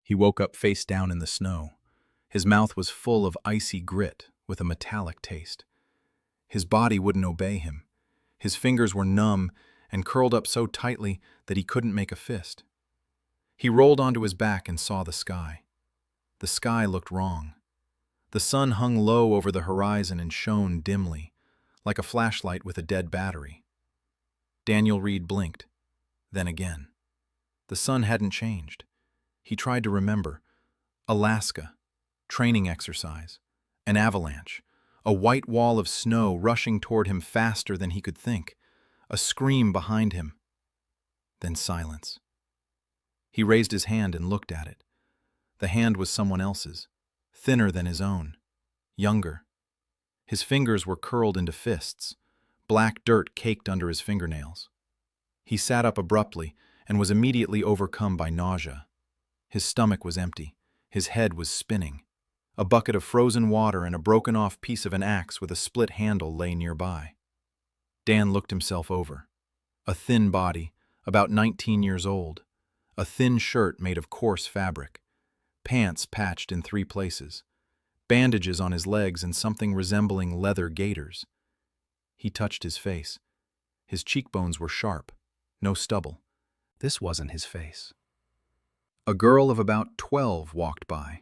He woke up face down in the snow. His mouth was full of icy grit with a metallic taste. His body wouldn't obey him. His fingers were numb and curled up so tightly that he couldn't make a fist. He rolled onto his back and saw the sky. The sky looked wrong. The sun hung low over the horizon and shone dimly, like a flashlight with a dead battery. Daniel Reed blinked, then again. The sun hadn't changed. He tried to remember. Alaska, training exercise, an avalanche, a white wall of snow rushing toward him faster than he could think, a scream behind him. Then silence. He raised his hand and looked at it. The hand was someone else's, thinner than his own, younger. His fingers were curled into fists, black dirt caked under his fingernails. He sat up abruptly and was immediately overcome by nausea. His stomach was empty. His head was spinning. A bucket of frozen water and a broken-off piece of an axe with a split handle lay nearby. Dan looked himself over. A thin body, about 19 years old. A thin shirt made of coarse fabric. Pants patched in 3 places. Bandages on his legs and something resembling leather gaiters. He touched his face. His cheekbones were sharp. No stubble. This wasn't his face. A girl of about 12 walked by.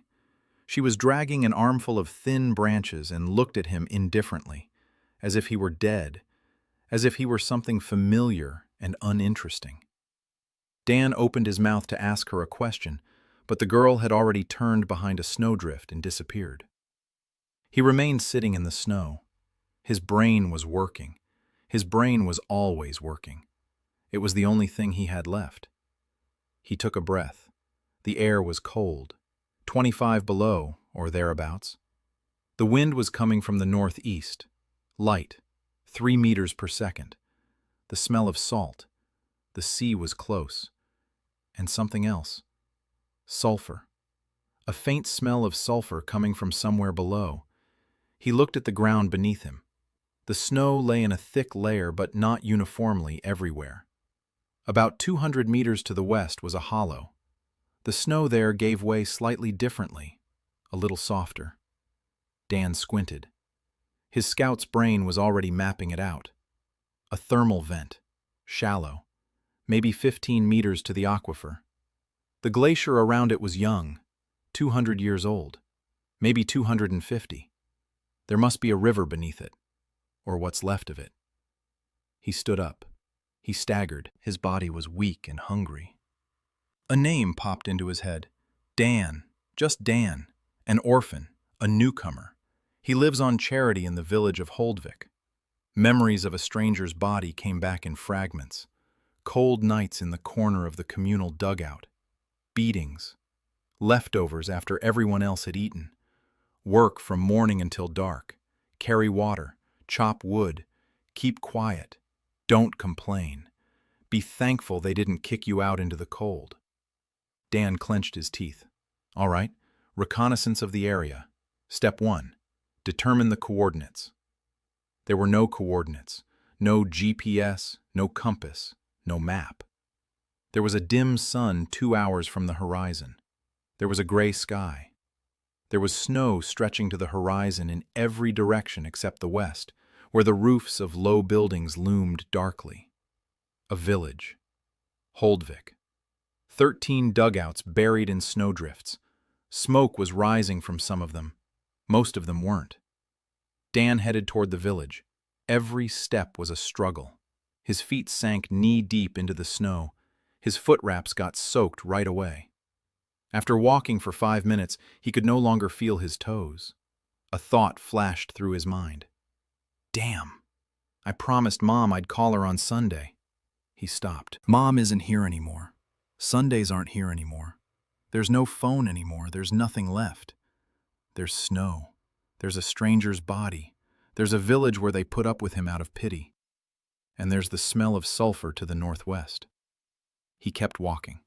She was dragging an armful of thin branches and looked at him indifferently, as if he were dead, as if he were something familiar and uninteresting. Dan opened his mouth to ask her a question, but the girl had already turned behind a snowdrift and disappeared. He remained sitting in the snow. His brain was working. His brain was always working. It was the only thing he had left. He took a breath. The air was cold, 25 below, or thereabouts. The wind was coming from the northeast, light, 3 meters per second. The smell of salt. The sea was close. And something else. Sulfur. A faint smell of sulfur coming from somewhere below. He looked at the ground beneath him. The snow lay in a thick layer, but not uniformly everywhere. About 200 meters to the west was a hollow. The snow there gave way slightly differently, a little softer. Dan squinted. His scout's brain was already mapping it out. A thermal vent, shallow, maybe 15 meters to the aquifer. The glacier around it was young, 200 years old, maybe 250. There must be a river beneath it, or what's left of it. He stood up. He staggered. His body was weak and hungry. A name popped into his head. Dan. Just Dan. An orphan. A newcomer. He lives on charity in the village of Holdvik. Memories of a stranger's body came back in fragments. Cold nights in the corner of the communal dugout. Beatings. Leftovers after everyone else had eaten. Work from morning until dark. Carry water. Chop wood. Keep quiet. Don't complain. Be thankful they didn't kick you out into the cold. Dan clenched his teeth. All right, reconnaissance of the area. Step 1. Determine the coordinates. There were no coordinates, no GPS, no compass, no map. There was a dim sun 2 hours from the horizon. There was a gray sky. There was snow stretching to the horizon in every direction except the west, where the roofs of low buildings loomed darkly. A village. Holdvik. 13 dugouts buried in snowdrifts. Smoke was rising from some of them. Most of them weren't. Dan headed toward the village. Every step was a struggle. His feet sank knee-deep into the snow. His foot wraps got soaked right away. After walking for 5 minutes, he could no longer feel his toes. A thought flashed through his mind. Damn. I promised Mom I'd call her on Sunday. He stopped. Mom isn't here anymore. Sundays aren't here anymore. There's no phone anymore. There's nothing left. There's snow. There's a stranger's body. There's a village where they put up with him out of pity. And there's the smell of sulfur to the northwest. He kept walking.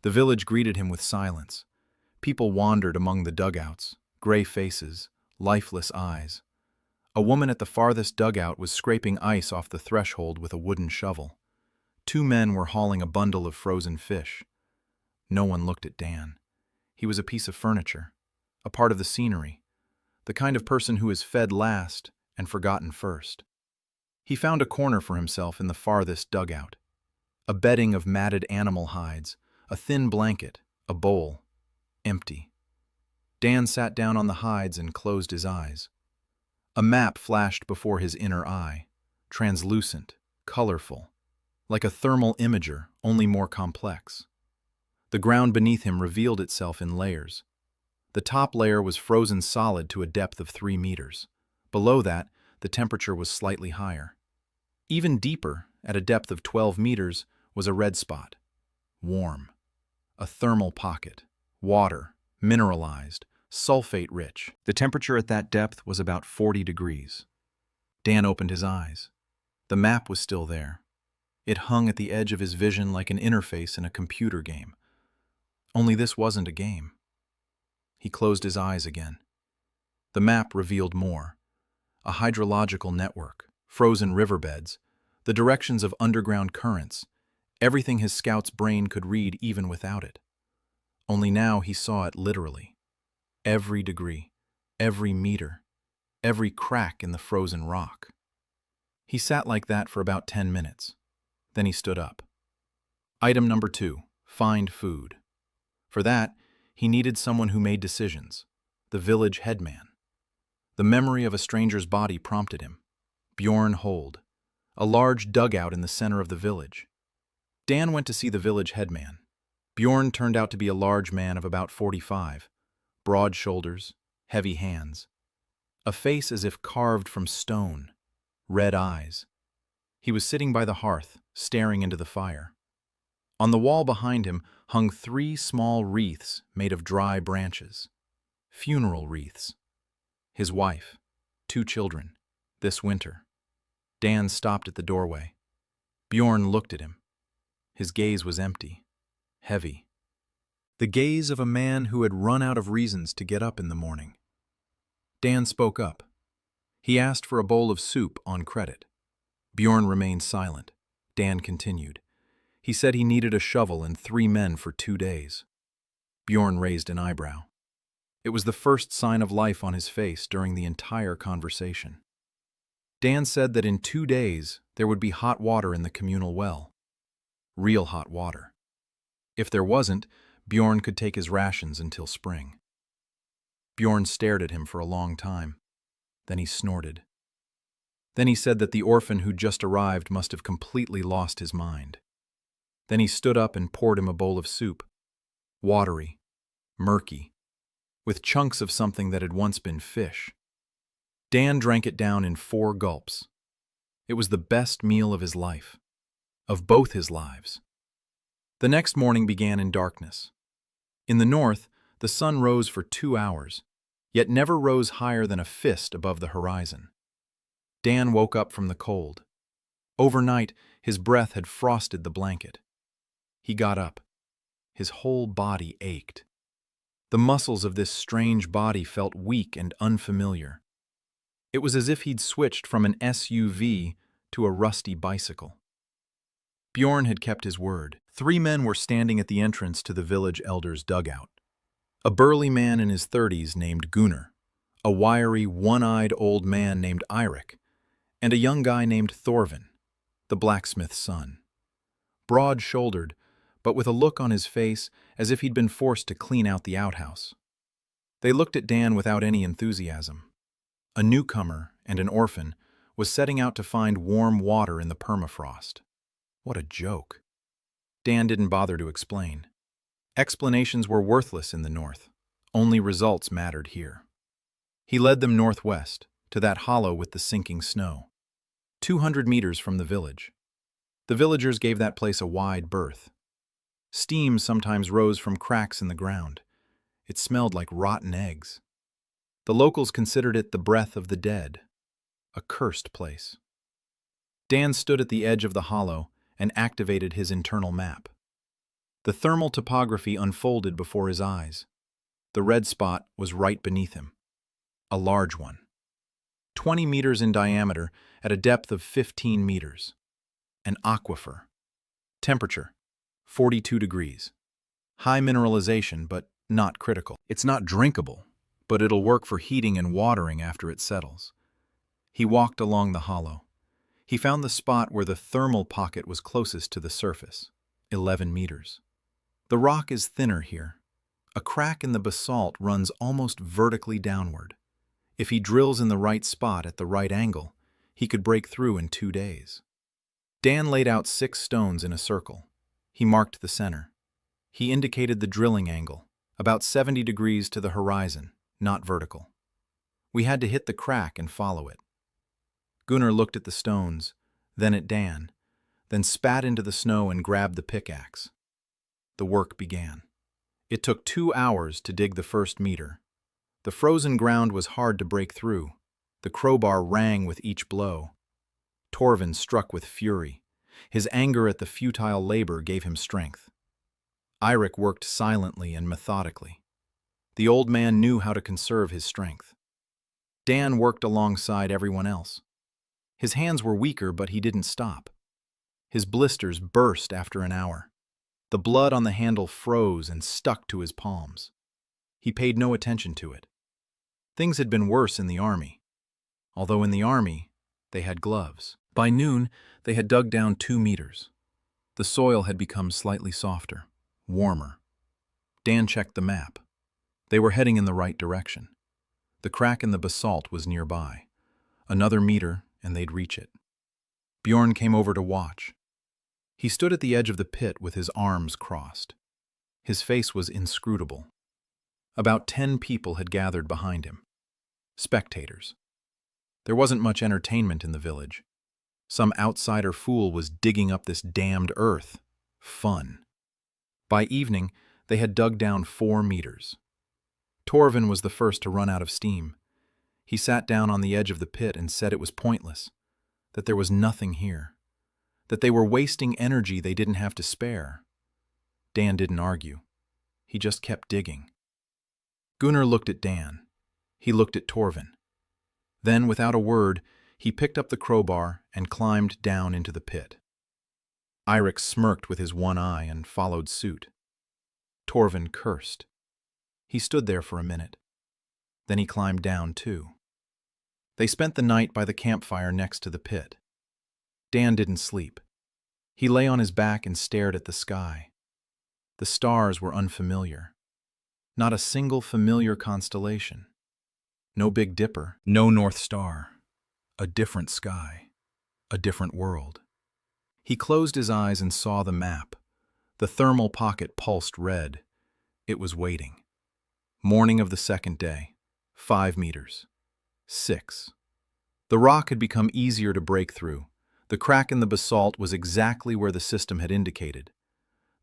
The village greeted him with silence. People wandered among the dugouts, gray faces, lifeless eyes. A woman at the farthest dugout was scraping ice off the threshold with a wooden shovel. 2 men were hauling a bundle of frozen fish. No one looked at Dan. He was a piece of furniture, a part of the scenery, the kind of person who is fed last and forgotten first. He found a corner for himself in the farthest dugout. A bedding of matted animal hides, a thin blanket, a bowl, empty. Dan sat down on the hides and closed his eyes. A map flashed before his inner eye, translucent, colorful, like a thermal imager, only more complex. The ground beneath him revealed itself in layers. The top layer was frozen solid to a depth of 3 meters. Below that, the temperature was slightly higher. Even deeper, at a depth of 12 meters, was a red spot. Warm. A thermal pocket. Water. Mineralized. Sulfate-rich. The temperature at that depth was about 40 degrees. Dan opened his eyes. The map was still there. It hung at the edge of his vision like an interface in a computer game. Only this wasn't a game. He closed his eyes again. The map revealed more. A hydrological network, frozen riverbeds, the directions of underground currents, everything his scout's brain could read even without it. Only now he saw it literally. Every degree, every meter, every crack in the frozen rock. He sat like that for about 10 minutes. Then he stood up. Item number 2, find food. For that, he needed someone who made decisions, the village headman. The memory of a stranger's body prompted him. Bjorn Hold, a large dugout in the center of the village. Dan went to see the village headman. Bjorn turned out to be a large man of about 45, broad shoulders, heavy hands, a face as if carved from stone, red eyes. He was sitting by the hearth, staring into the fire. On the wall behind him hung 3 small wreaths made of dry branches. Funeral wreaths. His wife, 2 children, this winter. Dan stopped at the doorway. Bjorn looked at him. His gaze was empty, heavy. The gaze of a man who had run out of reasons to get up in the morning. Dan spoke up. He asked for a bowl of soup on credit. Bjorn remained silent. Dan continued. He said he needed a shovel and 3 men for 2 days. Bjorn raised an eyebrow. It was the first sign of life on his face during the entire conversation. Dan said that in 2 days there would be hot water in the communal well. Real hot water. If there wasn't, Bjorn could take his rations until spring. Bjorn stared at him for a long time. Then he snorted. Then he said that the orphan who'd just arrived must have completely lost his mind. Then he stood up and poured him a bowl of soup. Watery, murky, with chunks of something that had once been fish. Dan drank it down in 4 gulps. It was the best meal of his life, of both his lives. The next morning began in darkness. In the north, the sun rose for 2 hours, yet never rose higher than a fist above the horizon. Dan woke up from the cold. Overnight, his breath had frosted the blanket. He got up. His whole body ached. The muscles of this strange body felt weak and unfamiliar. It was as if he'd switched from an SUV to a rusty bicycle. Bjorn had kept his word. 3 men were standing at the entrance to the village elder's dugout. A burly man in his 30s named Gunnar, a wiry, one-eyed old man named Eirik, and a young guy named Thorvin, the blacksmith's son. Broad-shouldered, but with a look on his face as if he'd been forced to clean out the outhouse. They looked at Dan without any enthusiasm. A newcomer and an orphan was setting out to find warm water in the permafrost. What a joke. Dan didn't bother to explain. Explanations were worthless in the north. Only results mattered here. He led them northwest, to that hollow with the sinking snow. 200 meters from the village. The villagers gave that place a wide berth. Steam sometimes rose from cracks in the ground. It smelled like rotten eggs. The locals considered it the breath of the dead, a cursed place. Dan stood at the edge of the hollow and activated his internal map. The thermal topography unfolded before his eyes. The red spot was right beneath him. A large one. 20 meters in diameter at a depth of 15 meters. An aquifer. Temperature, 42 degrees. High mineralization, but not critical. It's not drinkable, but it'll work for heating and watering after it settles. He walked along the hollow. He found the spot where the thermal pocket was closest to the surface, 11 meters. The rock is thinner here. A crack in the basalt runs almost vertically downward. If he drills in the right spot at the right angle, he could break through in 2 days. Dan laid out 6 stones in a circle. He marked the center. He indicated the drilling angle, about 70 degrees to the horizon, not vertical. We had to hit the crack and follow it. Gunnar looked at the stones, then at Dan, then spat into the snow and grabbed the pickaxe. The work began. It took 2 hours to dig the first meter. The frozen ground was hard to break through. The crowbar rang with each blow. Torvin struck with fury. His anger at the futile labor gave him strength. Eirik worked silently and methodically. The old man knew how to conserve his strength. Dan worked alongside everyone else. His hands were weaker, but he didn't stop. His blisters burst after an hour. The blood on the handle froze and stuck to his palms. He paid no attention to it. Things had been worse in the army. Although in the army, they had gloves. By noon, they had dug down 2 meters. The soil had become slightly softer, warmer. Dan checked the map. They were heading in the right direction. The crack in the basalt was nearby. Another meter, and they'd reach it. Bjorn came over to watch. He stood at the edge of the pit with his arms crossed. His face was inscrutable. About 10 people had gathered behind him. Spectators. There wasn't much entertainment in the village. Some outsider fool was digging up this damned earth. Fun. By evening, they had dug down 4 meters. Torvin was the first to run out of steam. He sat down on the edge of the pit and said it was pointless, that there was nothing here, that they were wasting energy they didn't have to spare. Dan didn't argue. He just kept digging. Gunnar looked at Dan. He looked at Torvin. Then, without a word, he picked up the crowbar and climbed down into the pit. Eirik smirked with his one eye and followed suit. Torvin cursed. He stood there for a minute. Then he climbed down too. They spent the night by the campfire next to the pit. Dan didn't sleep. He lay on his back and stared at the sky. The stars were unfamiliar. Not a single familiar constellation. No Big Dipper, no North Star. A different sky. A different world. He closed his eyes and saw the map. The thermal pocket pulsed red. It was waiting. Morning of the second day. 5 meters. 6. The rock had become easier to break through. The crack in the basalt was exactly where the system had indicated.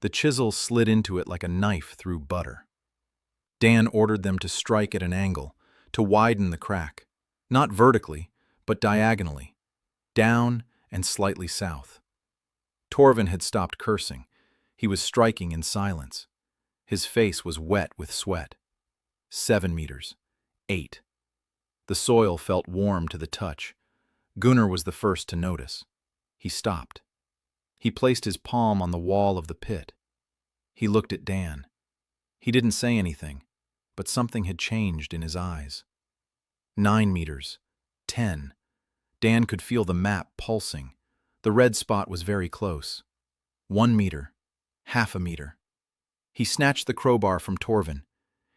The chisel slid into it like a knife through butter. Dan ordered them to strike at an angle, to widen the crack, not vertically, but diagonally, down and slightly south. Torvin had stopped cursing. He was striking in silence. His face was wet with sweat. 7 meters. 8. The soil felt warm to the touch. Gunnar was the first to notice. He stopped. He placed his palm on the wall of the pit. He looked at Dan. He didn't say anything, but something had changed in his eyes. 9 meters. 10. Dan could feel the map pulsing. The red spot was very close. 1 meter. Half a meter. He snatched the crowbar from Torvin.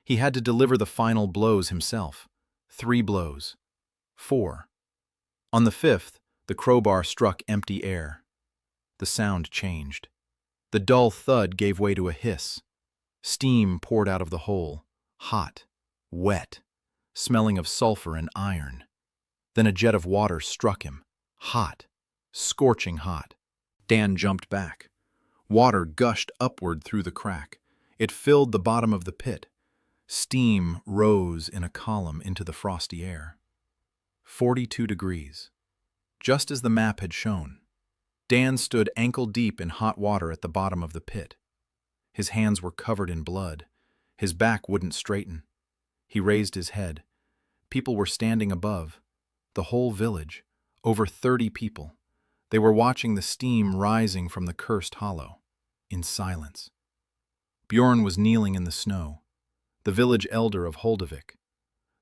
He had to deliver the final blows himself. 3 blows. 4. On the 5th, the crowbar struck empty air. The sound changed. The dull thud gave way to a hiss. Steam poured out of the hole. Hot. Wet. Smelling of sulfur and iron. Then a jet of water struck him. Hot. Scorching hot. Dan jumped back. Water gushed upward through the crack. It filled the bottom of the pit. Steam rose in a column into the frosty air. 42 degrees. Just as the map had shown. Dan stood ankle-deep in hot water at the bottom of the pit. His hands were covered in blood. His back wouldn't straighten. He raised his head. People were standing above. The whole village. Over 30 people. They were watching the steam rising from the cursed hollow. In silence. Bjorn was kneeling in the snow. the village elder of Holdavik,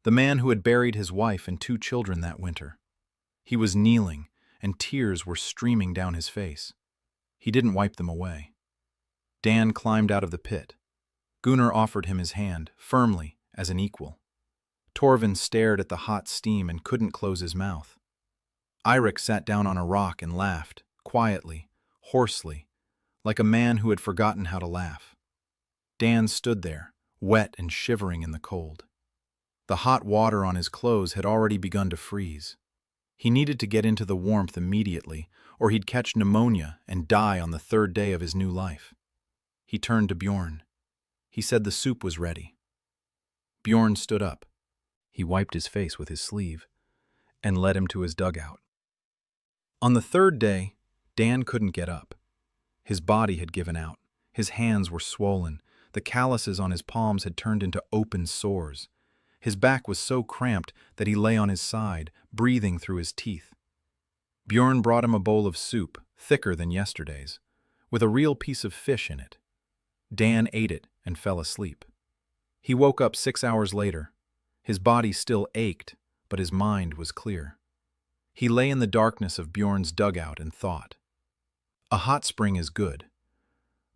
the man who had buried his wife and 2 children that winter. He was kneeling, and tears were streaming down his face. He didn't wipe them away. Dan climbed out of the pit. Gunnar offered him his hand, firmly, as an equal. Torvin stared at the hot steam and couldn't close his mouth. Eirik sat down on a rock and laughed, quietly, hoarsely, like a man who had forgotten how to laugh. Dan stood there, wet and shivering in the cold. The hot water on his clothes had already begun to freeze. He needed to get into the warmth immediately, or he'd catch pneumonia and die on the 3rd day of his new life. He turned to Bjorn. He said the soup was ready. Bjorn stood up. He wiped his face with his sleeve and led him to his dugout. On the 3rd day, Dan couldn't get up. His body had given out. His hands were swollen. The calluses on his palms had turned into open sores. His back was so cramped that he lay on his side, breathing through his teeth. Bjorn brought him a bowl of soup, thicker than yesterday's, with a real piece of fish in it. Dan ate it and fell asleep. He woke up 6 hours later. His body still ached, but his mind was clear. He lay in the darkness of Bjorn's dugout and thought. A hot spring is good,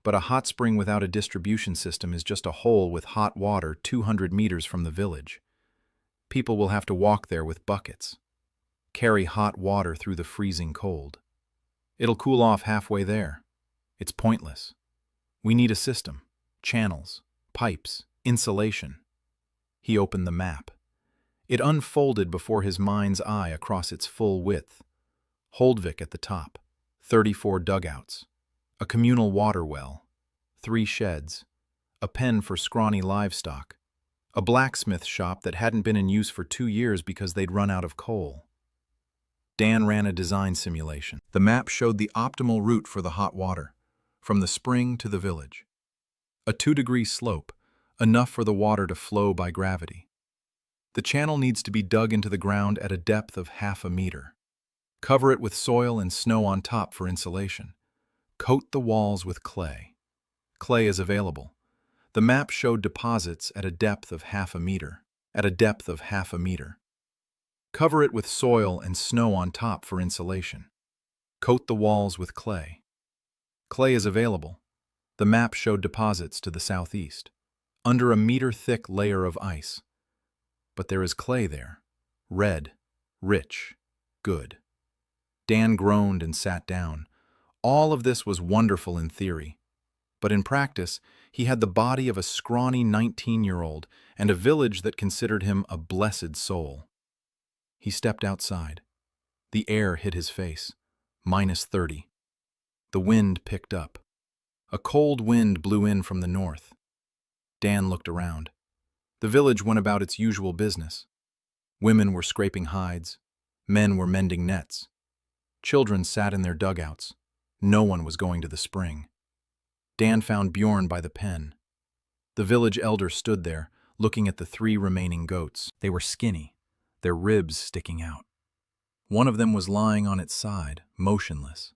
but a hot spring without a distribution system is just a hole with hot water 200 meters from the village. People will have to walk there with buckets, carry hot water through the freezing cold. It'll cool off halfway there. It's pointless. We need a system, channels, pipes, insulation. He opened the map. It unfolded before his mind's eye across its full width. Holdvik at the top, 34 dugouts, a communal water well, 3 sheds, a pen for scrawny livestock, a blacksmith shop that hadn't been in use for 2 years because they'd run out of coal. Dan ran a design simulation. The map showed the optimal route for the hot water, from the spring to the village. A 2-degree slope, enough for the water to flow by gravity. The channel needs to be dug into the ground at a depth of ½ meter. Cover it with soil and snow on top for insulation. Coat the walls with clay. Clay is available. The map showed deposits at a depth of ½ meter. Cover it with soil and snow on top for insulation. Coat the walls with clay. Clay is available. The map showed deposits to the southeast, under a meter-thick layer of ice. But there is clay there. Red, rich, good. Dan groaned and sat down. All of this was wonderful in theory. But in practice, he had the body of a scrawny 19-year-old and a village that considered him a blessed soul. He stepped outside. The air hit his face. -30. The wind picked up. A cold wind blew in from the north. Dan looked around. The village went about its usual business. Women were scraping hides. Men were mending nets. Children sat in their dugouts. No one was going to the spring. Dan found Bjorn by the pen. The village elder stood there, looking at the 3 remaining goats. They were skinny, their ribs sticking out. One of them was lying on its side, motionless.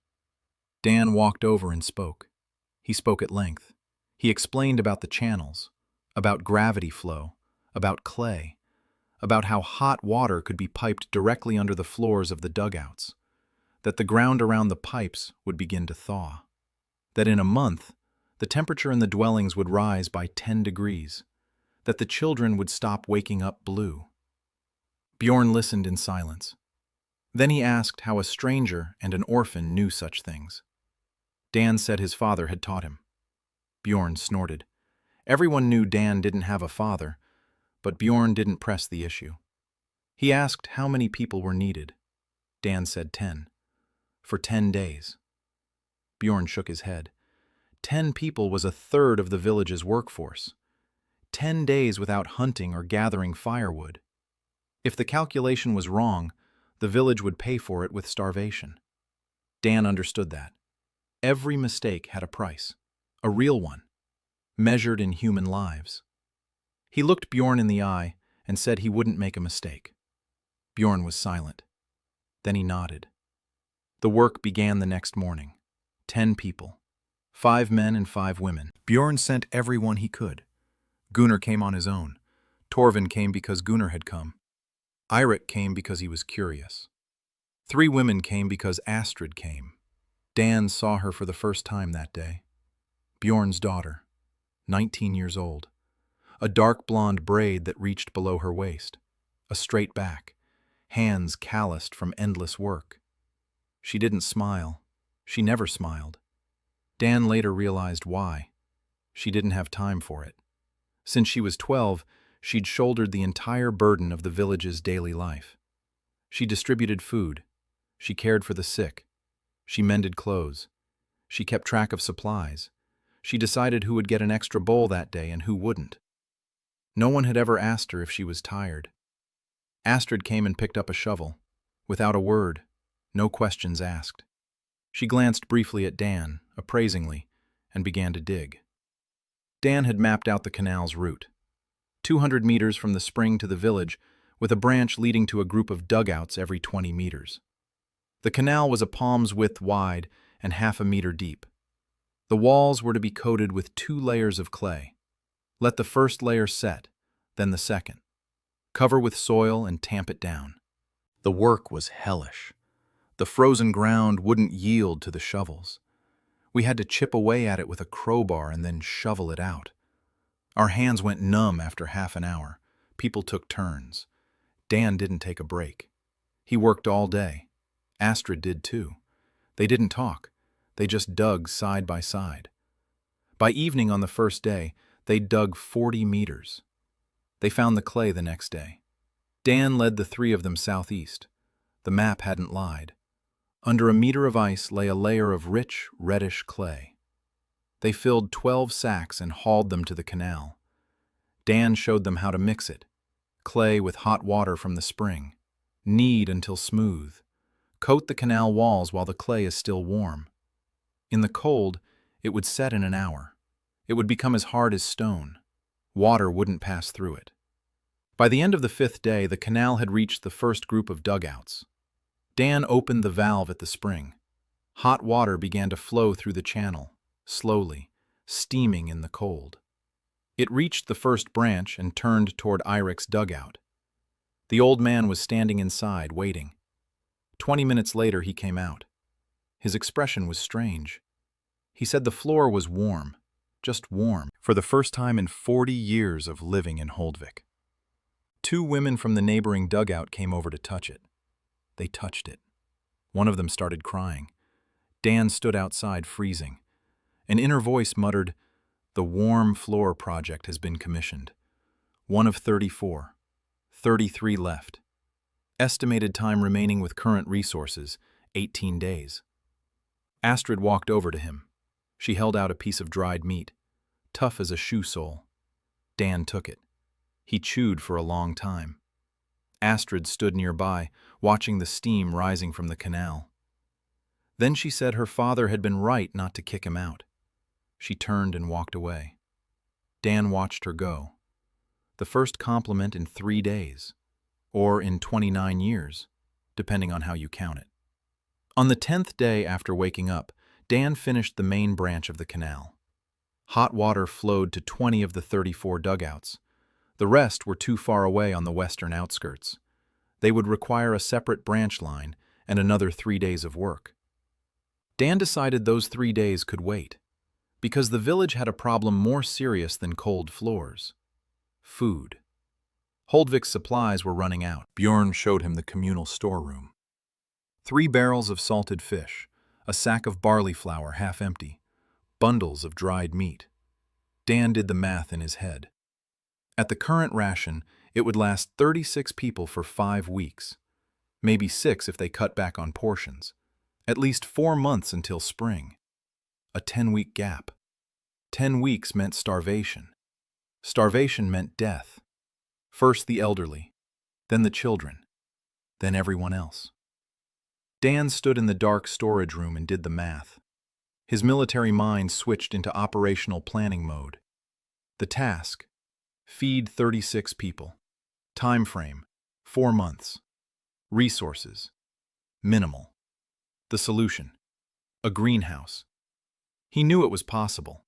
Dan walked over and spoke. He spoke at length. He explained about the channels, about gravity flow, about clay, about how hot water could be piped directly under the floors of the dugouts, that the ground around the pipes would begin to thaw, that in a month, the temperature in the dwellings would rise by 10 degrees, that the children would stop waking up blue. Bjorn listened in silence. Then he asked how a stranger and an orphan knew such things. Dan said his father had taught him. Bjorn snorted. Everyone knew Dan didn't have a father, but Bjorn didn't press the issue. He asked how many people were needed. Dan said 10. For 10 days. Bjorn shook his head. 10 people was a third of the village's workforce. 10 days without hunting or gathering firewood. If the calculation was wrong, the village would pay for it with starvation. Dan understood that. Every mistake had a price, a real one, measured in human lives. He looked Bjorn in the eye and said he wouldn't make a mistake. Bjorn was silent. Then he nodded. The work began the next morning. 10 people. 5 men and 5 women. Bjorn sent everyone he could. Gunnar came on his own. Torvin came because Gunnar had come. Eirik came because he was curious. 3 women came because Astrid came. Dan saw her for the first time that day. Bjorn's daughter, 19 years old. A dark blonde braid that reached below her waist. A straight back. Hands calloused from endless work. She didn't smile. She never smiled. Dan later realized why. She didn't have time for it. Since she was 12, she'd shouldered the entire burden of the village's daily life. She distributed food. She cared for the sick. She mended clothes. She kept track of supplies. She decided who would get an extra bowl that day and who wouldn't. No one had ever asked her if she was tired. Astrid came and picked up a shovel. Without a word, no questions asked. She glanced briefly at Dan, appraisingly, and began to dig. Dan had mapped out the canal's route. 200 meters from the spring to the village, with a branch leading to a group of dugouts every 20 meters. The canal was a palm's width wide and half a meter deep. The walls were to be coated with 2 layers of clay. Let the first layer set, then the second. Cover with soil and tamp it down. The work was hellish. The frozen ground wouldn't yield to the shovels. We had to chip away at it with a crowbar and then shovel it out. Our hands went numb after half an hour. People took turns. Dan didn't take a break. He worked all day. Astrid did too. They didn't talk. They just dug side by side. By evening on the first day, they dug 40 meters. They found the clay the next day. Dan led the 3 of them southeast. The map hadn't lied. Under a meter of ice lay a layer of rich, reddish clay. They filled 12 sacks and hauled them to the canal. Dan showed them how to mix it. Clay with hot water from the spring. Knead until smooth. Coat the canal walls while the clay is still warm. In the cold, it would set in an hour. It would become as hard as stone. Water wouldn't pass through it. By the end of the 5th day, the canal had reached the first group of dugouts. Dan opened the valve at the spring. Hot water began to flow through the channel, slowly, steaming in the cold. It reached the first branch and turned toward Eirik's dugout. The old man was standing inside, waiting. 20 minutes later, he came out. His expression was strange. He said the floor was warm, just warm, for the first time in 40 years of living in Holdvik. 2 women from the neighboring dugout came over to touch it. They touched it. One of them started crying. Dan stood outside, freezing. An inner voice muttered, "The warm floor project has been commissioned. 1 of 34. 33 left. Estimated time remaining with current resources, 18 days. Astrid walked over to him. She held out a piece of dried meat, tough as a shoe sole. Dan took it. He chewed for a long time. Astrid stood nearby, watching the steam rising from the canal. Then she said her father had been right not to kick him out. She turned and walked away. Dan watched her go. The first compliment in 3 days, or in 29 years, depending on how you count it. On the 10th day after waking up, Dan finished the main branch of the canal. Hot water flowed to 20 of the 34 dugouts. The rest were too far away on the western outskirts. They would require a separate branch line and another 3 days of work. Dan decided those 3 days could wait, because the village had a problem more serious than cold floors: food. Holdvik's supplies were running out. Bjorn showed him the communal storeroom. 3 barrels of salted fish, a sack of barley flour half empty, bundles of dried meat. Dan did the math in his head. At the current ration, it would last 36 people for 5 weeks, maybe 6 if they cut back on portions, at least 4 months until spring. A 10-week gap. 10 weeks meant starvation. Starvation meant death. First the elderly, then the children, then everyone else. Dan stood in the dark storage room and did the math. His military mind switched into operational planning mode. The task: feed 36 people. Time frame: 4 months. Resources: minimal. The solution: a greenhouse. He knew it was possible.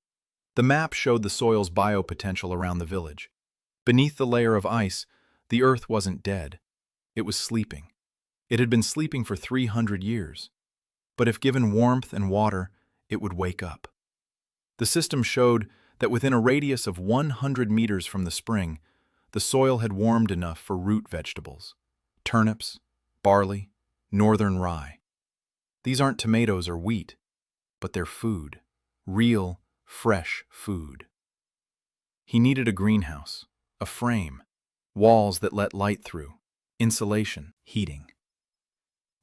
The map showed the soil's biopotential around the village. Beneath the layer of ice, the earth wasn't dead. It was sleeping. It had been sleeping for 300 years. But if given warmth and water, it would wake up. The system showed that within a radius of 100 meters from the spring, the soil had warmed enough for root vegetables: turnips, barley, northern rye. These aren't tomatoes or wheat, but they're food, real, fresh food. He needed a greenhouse, a frame, walls that let light through, insulation, heating.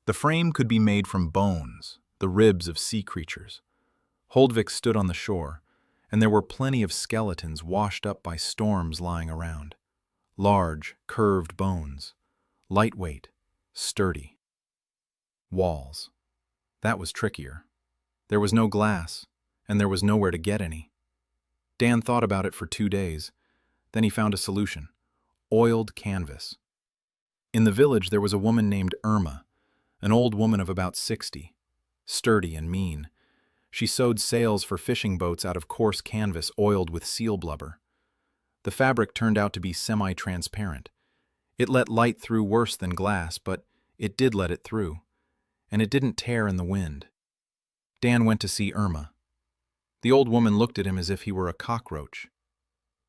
The frame could be made from bones, the ribs of sea creatures. Holdvik stood on the shore, and there were plenty of skeletons washed up by storms lying around. Large, curved bones, lightweight, sturdy. Walls. That was trickier. There was no glass, and there was nowhere to get any. Dan thought about it for 2 days. Then he found a solution: oiled canvas. In the village there was a woman named Irma, an old woman of about 60, sturdy and mean. She sewed sails for fishing boats out of coarse canvas oiled with seal blubber. The fabric turned out to be semi-transparent. It let light through worse than glass, but it did let it through, and it didn't tear in the wind. Dan went to see Irma. The old woman looked at him as if he were a cockroach.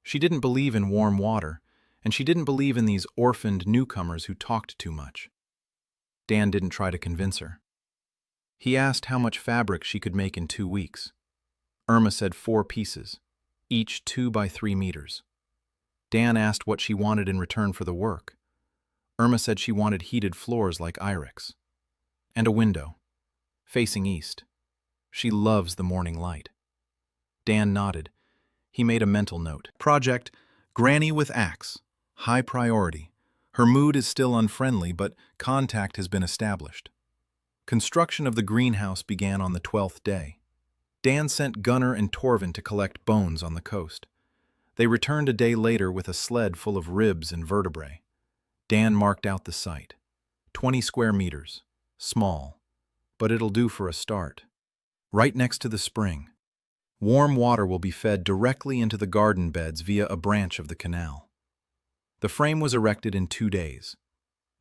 She didn't believe in warm water, and she didn't believe in these orphaned newcomers who talked too much. Dan didn't try to convince her. He asked how much fabric she could make in 2 weeks. Irma said 4 pieces, each 2 by 3 meters. Dan asked what she wanted in return for the work. Irma said she wanted heated floors like Irix, and a window, facing east. She loves the morning light. Dan nodded. He made a mental note. Project Granny with Axe. High priority. Her mood is still unfriendly, but contact has been established. Construction of the greenhouse began on the 12th day. Dan sent Gunnar and Torvin to collect bones on the coast. They returned a day later with a sled full of ribs and vertebrae. Dan marked out the site. 20 square meters. Small. But it'll do for a start. Right next to the spring. Warm water will be fed directly into the garden beds via a branch of the canal. The frame was erected in 2 days.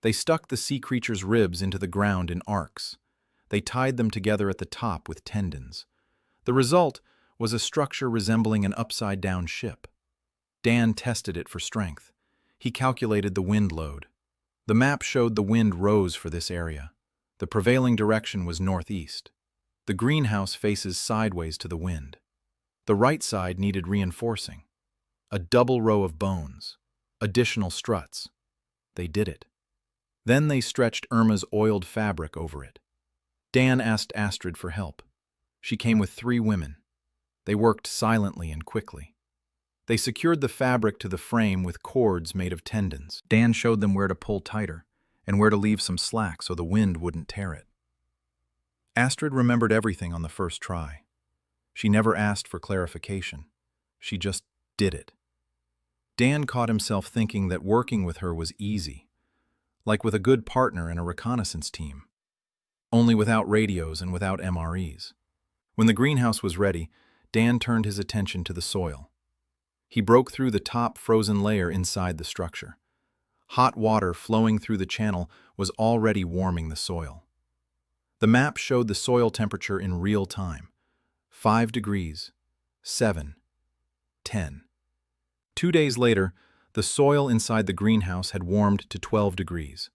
They stuck the sea creature's ribs into the ground in arcs. They tied them together at the top with tendons. The result was a structure resembling an upside-down ship. Dan tested it for strength. He calculated the wind load. The map showed the wind rose for this area. The prevailing direction was northeast. The greenhouse faces sideways to the wind. The right side needed reinforcing. A double row of bones. Additional struts. They did it. Then they stretched Irma's oiled fabric over it. Dan asked Astrid for help. She came with 3 women. They worked silently and quickly. They secured the fabric to the frame with cords made of tendons. Dan showed them where to pull tighter and where to leave some slack so the wind wouldn't tear it. Astrid remembered everything on the first try. She never asked for clarification. She just did it. Dan caught himself thinking that working with her was easy, like with a good partner in a reconnaissance team, only without radios and without MREs. When the greenhouse was ready, Dan turned his attention to the soil. He broke through the top frozen layer inside the structure. Hot water flowing through the channel was already warming the soil. The map showed the soil temperature in real time. 5 degrees, 7, 10. 2 days later, the soil inside the greenhouse had warmed to 12 degrees.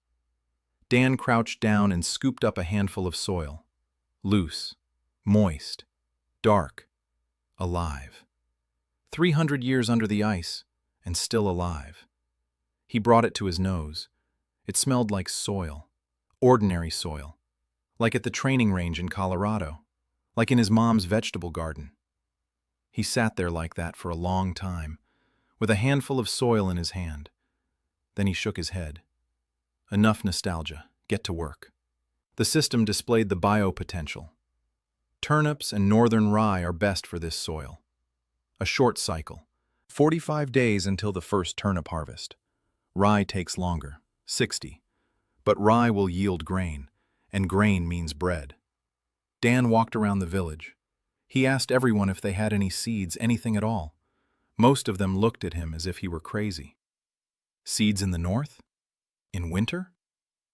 Dan crouched down and scooped up a handful of soil. Loose, moist, dark, alive. 300 years under the ice, and still alive. He brought it to his nose. It smelled like soil, ordinary soil, like at the training range in Colorado, like in his mom's vegetable garden. He sat there like that for a long time, with a handful of soil in his hand. Then he shook his head. Enough nostalgia. Get to work. The system displayed the biopotential. Turnips and northern rye are best for this soil. A short cycle. 45 days until the first turnip harvest. Rye takes longer, 60. But rye will yield grain, and grain means bread. Dan walked around the village. He asked everyone if they had any seeds, anything at all. Most of them looked at him as if he were crazy. Seeds in the north? In winter?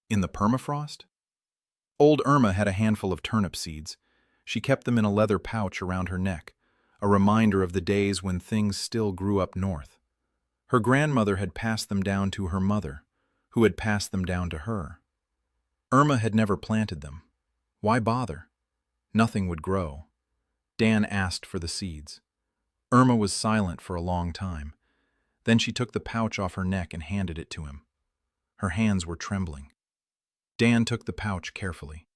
In the permafrost? Old Irma had a handful of turnip seeds. She kept them in a leather pouch around her neck, a reminder of the days when things still grew up north. Her grandmother had passed them down to her mother, who had passed them down to her. Irma had never planted them. Why bother? Nothing would grow. Dan asked for the seeds. Irma was silent for a long time. Then she took the pouch off her neck and handed it to him. Her hands were trembling. Dan took the pouch carefully.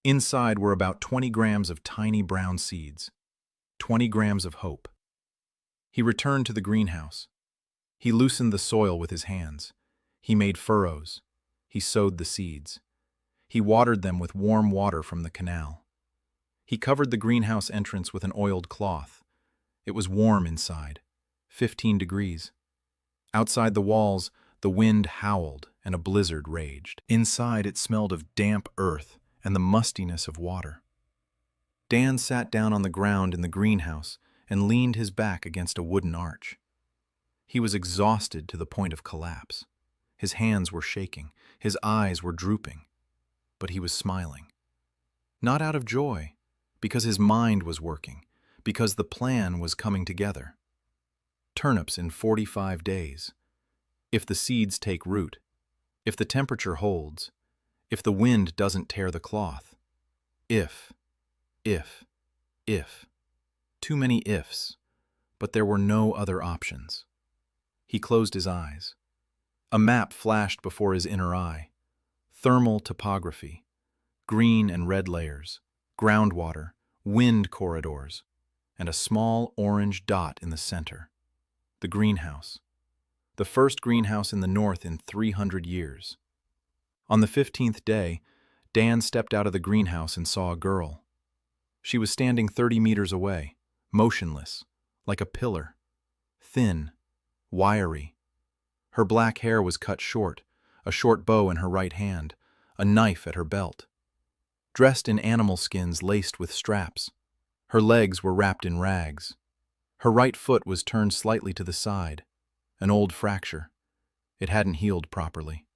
Inside were about 20 grams of tiny brown seeds. 20 grams of hope. He returned to the greenhouse. He loosened the soil with his hands. He made furrows. He sowed the seeds. He watered them with warm water from the canal. He covered the greenhouse entrance with an oiled cloth. It was warm inside, 15 degrees. Outside the walls, the wind howled and a blizzard raged. Inside, it smelled of damp earth and the mustiness of water. Dan sat down on the ground in the greenhouse and leaned his back against a wooden arch. He was exhausted to the point of collapse. His hands were shaking, his eyes were drooping, but he was smiling. Not out of joy, because his mind was working, because the plan was coming together. Turnips in 45 days. If the seeds take root, if the temperature holds, if the wind doesn't tear the cloth. If. Too many ifs, but there were no other options. He closed his eyes. A map flashed before his inner eye. Thermal topography, green and red layers, groundwater, wind corridors, and a small orange dot in the center. The greenhouse. The first greenhouse in the north in 300 years. On the 15th day, Dan stepped out of the greenhouse and saw a girl. She was standing 30 meters away, motionless, like a pillar, thin, wiry. Her black hair was cut short, a short bow in her right hand, a knife at her belt. Dressed in animal skins laced with straps, her legs were wrapped in rags. Her right foot was turned slightly to the side, an old fracture. It hadn't healed properly.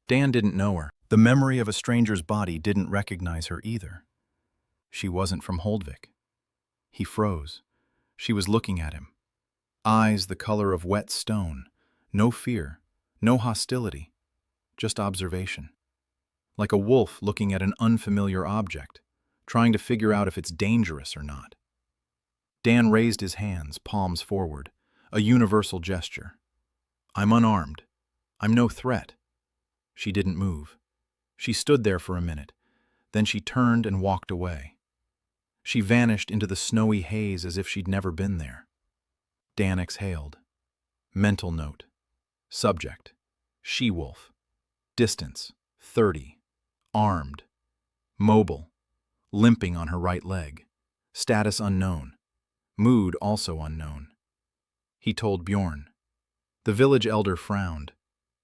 Dan didn't know her. The memory of a stranger's body didn't recognize her either. She wasn't from Holdvik. He froze. She was looking at him. Eyes the color of wet stone. No fear, no hostility, just observation. Like a wolf looking at an unfamiliar object, trying to figure out if it's dangerous or not. Dan raised his hands, palms forward, a universal gesture. I'm unarmed. I'm no threat. She didn't move. She stood there for a minute. Then she turned and walked away. She vanished into the snowy haze as if she'd never been there. Dan exhaled. Mental note. Subject. She-wolf. Distance. 30. Armed. Mobile. Limping on her right leg. Status unknown. Mood also unknown. He told Bjorn. The village elder frowned.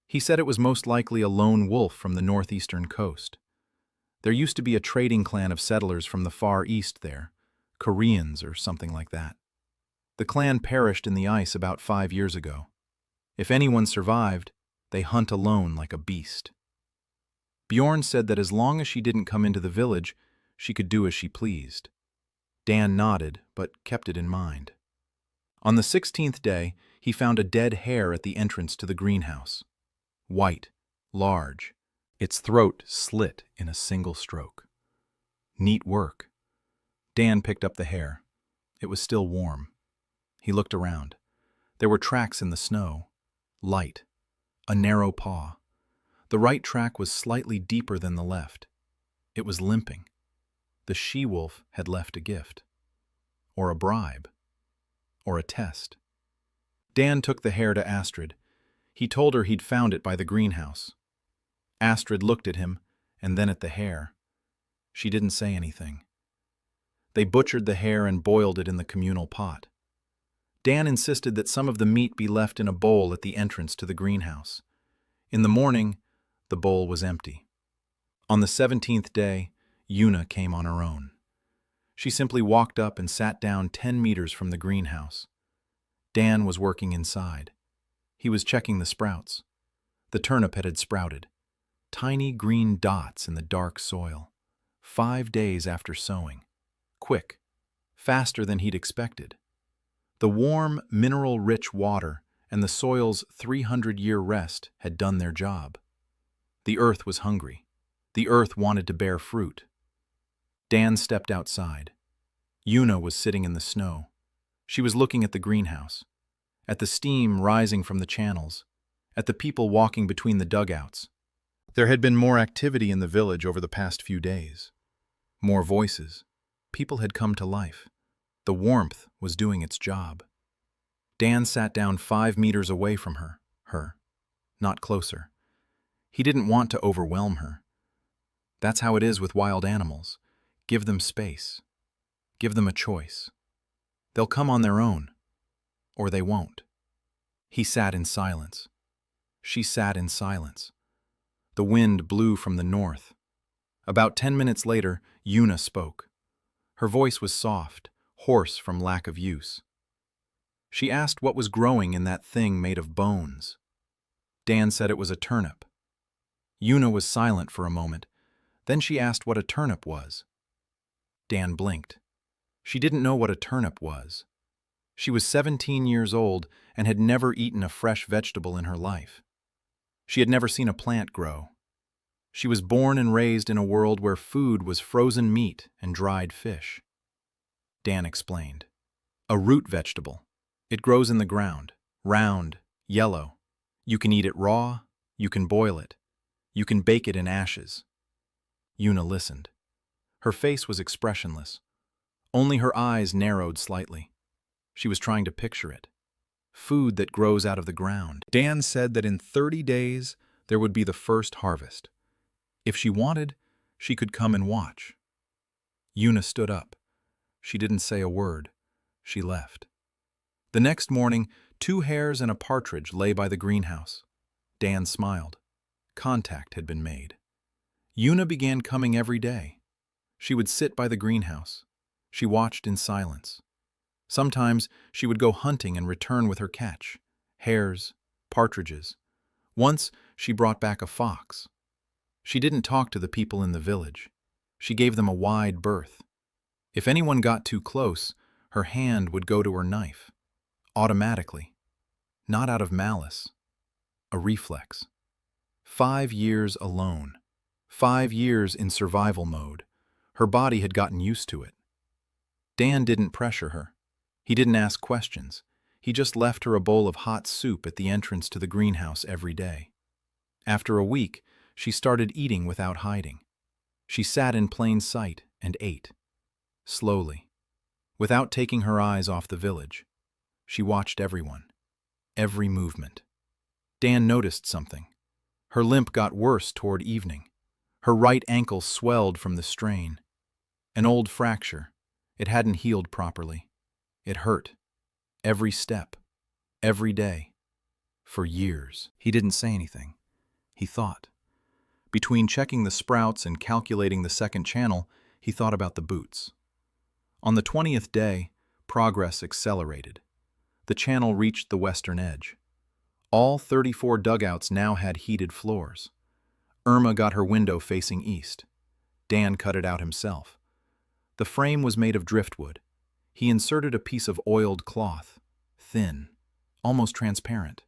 He said it was most likely a lone wolf from the northeastern coast. There used to be a trading clan of settlers from the far east there, Koreans or something like that. The clan perished in the ice about 5 years ago. If anyone survived, they hunt alone like a beast. Bjorn said that as long as she didn't come into the village, she could do as she pleased. Dan nodded, but kept it in mind. On the 16th day, he found a dead hare at the entrance to the greenhouse. White, large, its throat slit in a single stroke. Neat work. Dan picked up the hare. It was still warm. He looked around. There were tracks in the snow. Light. A narrow paw. The right track was slightly deeper than the left. It was limping. The she-wolf had left a gift. Or a bribe. Or a test. Dan took the hare to Astrid. He told her he'd found it by the greenhouse. Astrid looked at him, and then at the hare. She didn't say anything. They butchered the hare and boiled it in the communal pot. Dan insisted that some of the meat be left in a bowl at the entrance to the greenhouse. In the morning, the bowl was empty. On the 17th day, Una came on her own. She simply walked up and sat down 10 meters from the greenhouse. Dan was working inside. He was checking the sprouts. The turnip had sprouted. Tiny green dots in the dark soil. 5 days after sowing. Quick. Faster than he'd expected. The warm, mineral-rich water and the soil's 300-year rest had done their job. The earth was hungry. The earth wanted to bear fruit. Dan stepped outside. Yuna was sitting in the snow. She was looking at the greenhouse, at the steam rising from the channels, at the people walking between the dugouts. There had been more activity in the village over the past few days. More voices. People had come to life. The warmth was doing its job. Dan sat down 5 meters away from her, not closer. He didn't want to overwhelm her. That's how it is with wild animals. Give them space. Give them a choice. They'll come on their own, or they won't. He sat in silence. She sat in silence. The wind blew from the north. About 10 minutes later, Yuna spoke. Her voice was soft, hoarse from lack of use. She asked what was growing in that thing made of bones. Dan said it was a turnip. Yuna was silent for a moment. Then she asked what a turnip was. Dan blinked. She didn't know what a turnip was. She was 17 years old and had never eaten a fresh vegetable in her life. She had never seen a plant grow. She was born and raised in a world where food was frozen meat and dried fish. Dan explained. A root vegetable. It grows in the ground, round, yellow. You can eat it raw, you can boil it, you can bake it in ashes. Yuna listened. Her face was expressionless. Only her eyes narrowed slightly. She was trying to picture it. Food that grows out of the ground. Dan said that in 30 days there would be the first harvest. If she wanted, she could come and watch. Yuna stood up. She didn't say a word. She left. The next morning, 2 hares and a partridge lay by the greenhouse. Dan smiled. Contact had been made. Yuna began coming every day. She would sit by the greenhouse. She watched in silence. Sometimes she would go hunting and return with her catch. Hares, partridges. Once she brought back a fox. She didn't talk to the people in the village. She gave them a wide berth. If anyone got too close, her hand would go to her knife. Automatically. Not out of malice. A reflex. 5 years alone. 5 years in survival mode. Her body had gotten used to it. Dan didn't pressure her. He didn't ask questions. He just left her a bowl of hot soup at the entrance to the greenhouse every day. After a week, she started eating without hiding. She sat in plain sight and ate. Slowly. Without taking her eyes off the village. She watched everyone. Every movement. Dan noticed something. Her limp got worse toward evening. Her right ankle swelled from the strain. An old fracture. It hadn't healed properly. It hurt. Every step. Every day. For years. He didn't say anything. He thought. Between checking the sprouts and calculating the second channel, he thought about the boots. On the 20th day, progress accelerated. The channel reached the western edge. All 34 dugouts now had heated floors. Irma got her window facing east. Dan cut it out himself. The frame was made of driftwood. He inserted a piece of oiled cloth, thin, almost transparent.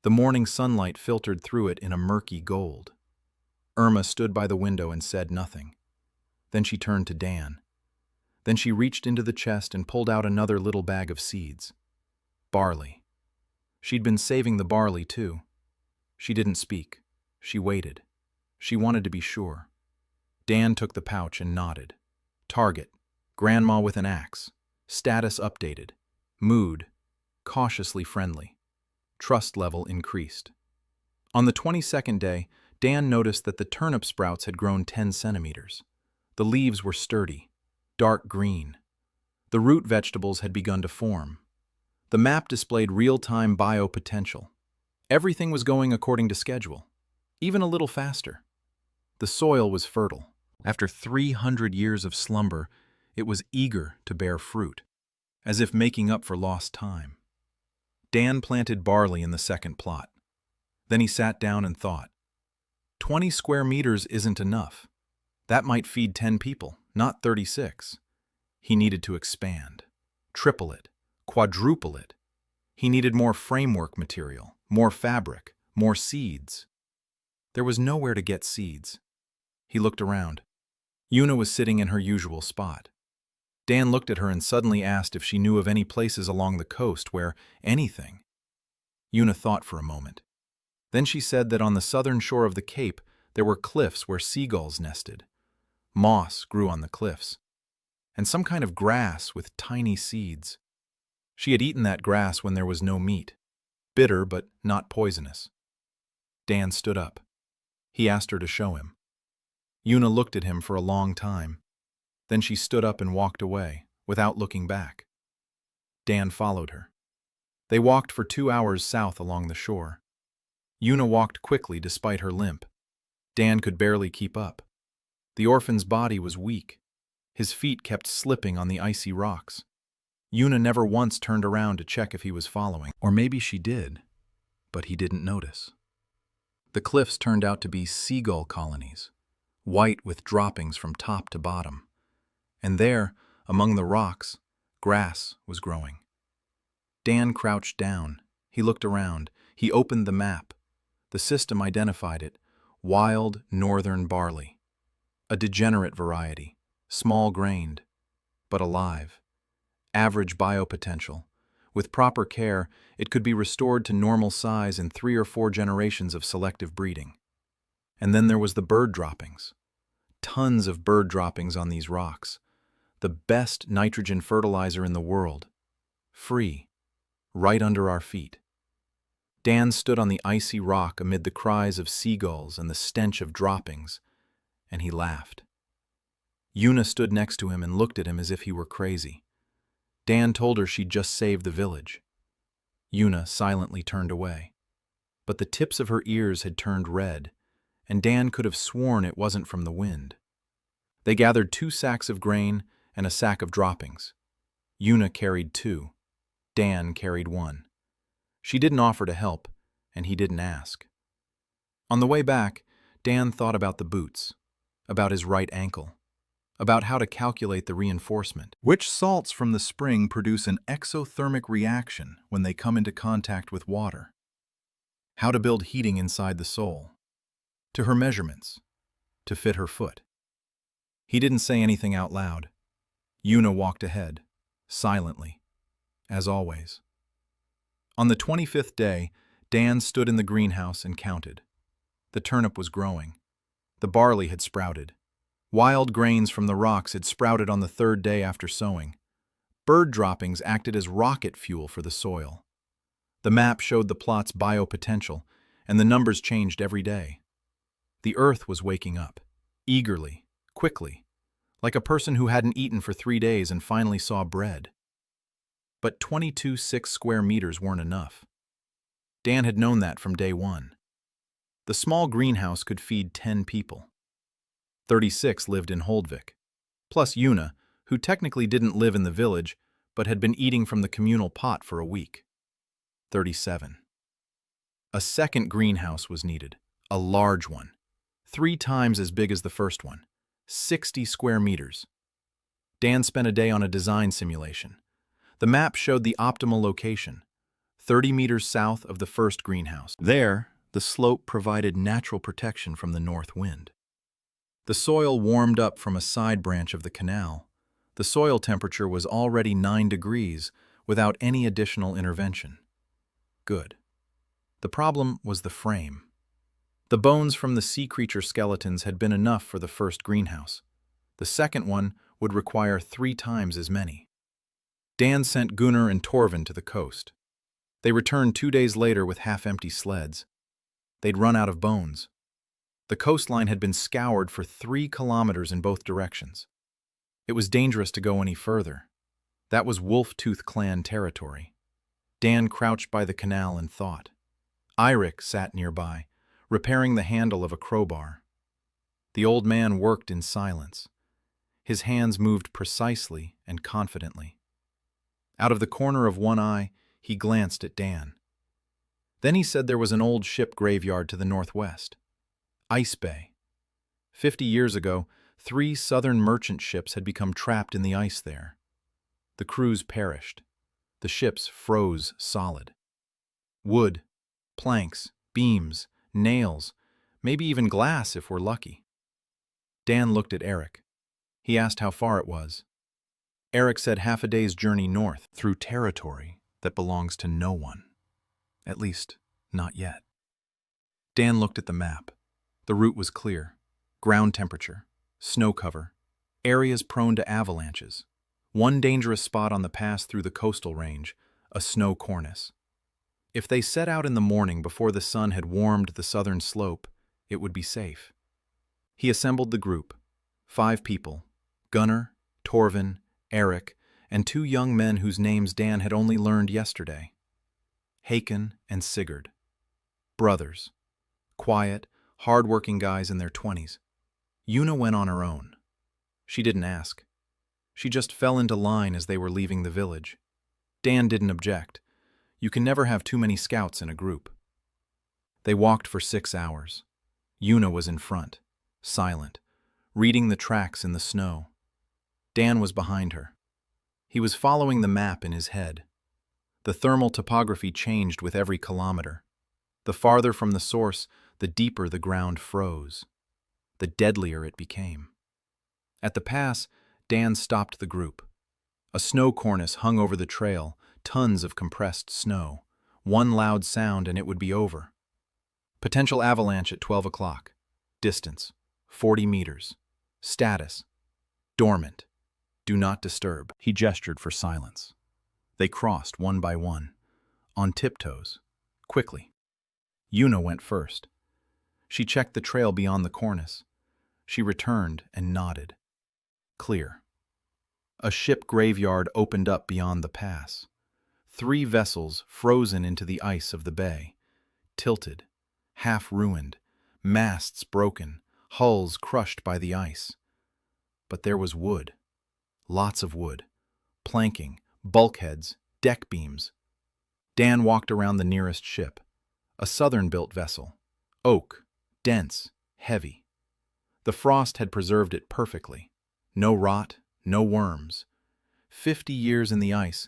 The morning sunlight filtered through it in a murky gold. Irma stood by the window and said nothing. Then she turned to Dan. Then she reached into the chest and pulled out another little bag of seeds. Barley. She'd been saving the barley, too. She didn't speak. She waited. She wanted to be sure. Dan took the pouch and nodded. Target. Grandma with an axe. Status updated. Mood. Cautiously friendly. Trust level increased. On the 22nd day, Dan noticed that the turnip sprouts had grown 10 centimeters. The leaves were sturdy, dark green. The root vegetables had begun to form. The map displayed real-time biopotential. Everything was going according to schedule, even a little faster. The soil was fertile. After 300 years of slumber, It was eager to bear fruit, as if making up for lost time. Dan planted barley in the second plot. Then he sat down and thought, 20 square meters isn't enough. That might feed 10 people, not 36. He needed to expand, triple it, quadruple it. He needed more framework material, more fabric, more seeds. There was nowhere to get seeds. He looked around. Yuna was sitting in her usual spot. Dan looked at her and suddenly asked if she knew of any places along the coast where anything. Yuna thought for a moment. Then she said that on the southern shore of the cape there were cliffs where seagulls nested. Moss grew on the cliffs, and some kind of grass with tiny seeds. She had eaten that grass when there was no meat, bitter but not poisonous. Dan stood up. He asked her to show him. Yuna looked at him for a long time. Then she stood up and walked away, without looking back. Dan followed her. They walked for 2 hours south along the shore. Yuna walked quickly despite her limp. Dan could barely keep up. The orphan's body was weak. His feet kept slipping on the icy rocks. Yuna never once turned around to check if he was following. Or maybe she did, but he didn't notice. The cliffs turned out to be seagull colonies, white with droppings from top to bottom. And there, among the rocks, grass was growing. Dan crouched down. He looked around. He opened the map. The system identified it: wild northern barley. A degenerate variety, small-grained, but alive. Average biopotential. With proper care, it could be restored to normal size in 3 or 4 generations of selective breeding. And then there was the bird droppings. Tons of bird droppings on these rocks. The best nitrogen fertilizer in the world. Free. Right under our feet. Dan stood on the icy rock amid the cries of seagulls and the stench of droppings, and he laughed. Yuna stood next to him and looked at him as if he were crazy. Dan told her she'd just saved the village. Yuna silently turned away. But the tips of her ears had turned red, and Dan could have sworn it wasn't from the wind. They gathered 2 sacks of grain and a sack of droppings. Yuna carried 2. Dan carried 1. She didn't offer to help, and he didn't ask. On the way back, Dan thought about the boots, about his right ankle, about how to calculate the reinforcement. Which salts from the spring produce an exothermic reaction when they come into contact with water? How to build heating inside the sole. To her measurements, to fit her foot. He didn't say anything out loud. Yuna walked ahead, silently, as always. On the 25th day, Dan stood in the greenhouse and counted. The turnip was growing. The barley had sprouted. Wild grains from the rocks had sprouted on the 3rd day after sowing. Bird droppings acted as rocket fuel for the soil. The map showed the plot's biopotential, and the numbers changed every day. The earth was waking up, eagerly, quickly, like a person who hadn't eaten for 3 days and finally saw bread. But 22 6 square meters weren't enough. Dan had known that from day one. The small greenhouse could feed 10 people. 36 lived in Holdvik, plus Yuna, who technically didn't live in the village, but had been eating from the communal pot for a week. 37. A second greenhouse was needed, a large one, 3 times as big as the first one, 60 square meters. Dan spent a day on a design simulation. The map showed the optimal location, 30 meters south of the first greenhouse. There, the slope provided natural protection from the north wind. The soil warmed up from a side branch of the canal. The soil temperature was already 9 degrees without any additional intervention. Good. The problem was the frame. The bones from the sea creature skeletons had been enough for the first greenhouse. The second one would require 3 times as many. Dan sent Gunnar and Torvin to the coast. They returned 2 days later with half-empty sleds. They'd run out of bones. The coastline had been scoured for 3 kilometers in both directions. It was dangerous to go any further. That was Wolf-Tooth clan territory. Dan crouched by the canal and thought. Eirik sat nearby, repairing the handle of a crowbar. The old man worked in silence. His hands moved precisely and confidently. Out of the corner of one eye, he glanced at Dan. Then he said there was an old ship graveyard to the northwest. Ice Bay. 50 years ago, 3 southern merchant ships had become trapped in the ice there. The crews perished. The ships froze solid. Wood, planks, beams, nails, maybe even glass if we're lucky. Dan looked at Eric. He asked how far it was. Eric said half a day's journey north through territory that belongs to no one. At least, not yet. Dan looked at the map. The route was clear. Ground temperature, snow cover, areas prone to avalanches. One dangerous spot on the pass through the coastal range, a snow cornice. If they set out in the morning before the sun had warmed the southern slope, it would be safe. He assembled the group, 5 people, Gunnar, Torvin, Eric, and 2 young men whose names Dan had only learned yesterday. Haken and Sigurd. Brothers. Quiet, hard-working guys in their 20s. Una went on her own. She didn't ask. She just fell into line as they were leaving the village. Dan didn't object. You can never have too many scouts in a group. They walked for 6 hours. Una was in front, silent, reading the tracks in the snow. Dan was behind her. He was following the map in his head. The thermal topography changed with every kilometer. The farther from the source, the deeper the ground froze. The deadlier it became. At the pass, Dan stopped the group. A snow cornice hung over the trail, tons of compressed snow. One loud sound and it would be over. Potential avalanche at 12 o'clock. Distance, 40 meters. Status, dormant. Do not disturb. He gestured for silence. They crossed one by one, on tiptoes, quickly. Una went first. She checked the trail beyond the cornice. She returned and nodded. Clear. A ship graveyard opened up beyond the pass. 3 vessels frozen into the ice of the bay, tilted, half-ruined, masts broken, hulls crushed by the ice. But there was wood. Lots of wood. Planking, bulkheads, deck beams. Dan walked around the nearest ship. A southern-built vessel. Oak, dense, heavy. The frost had preserved it perfectly. No rot, no worms. 50 years in the ice,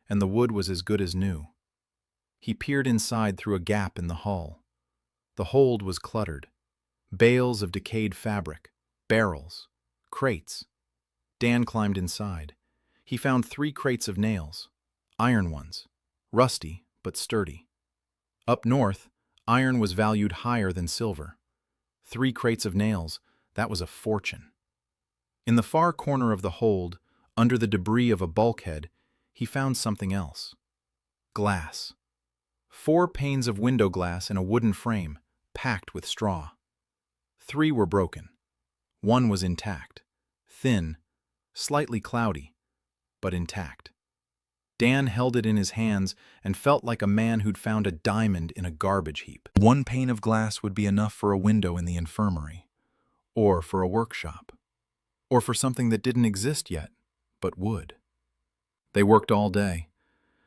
and the wood was as good as new. He peered inside through a gap in the hull. The hold was cluttered. Bales of decayed fabric, barrels, crates. Dan climbed inside. He found 3 crates of nails, iron ones, rusty but sturdy. Up north, iron was valued higher than silver. 3 crates of nails, that was a fortune. In the far corner of the hold, under the debris of a bulkhead, he found something else. Glass. 4 panes of window glass in a wooden frame, packed with straw. 3 were broken. 1 was intact, thin, slightly cloudy, but intact. Dan held it in his hands and felt like a man who'd found a diamond in a garbage heap. 1 pane of glass would be enough for a window in the infirmary, or for a workshop, or for something that didn't exist yet, but would. They worked all day.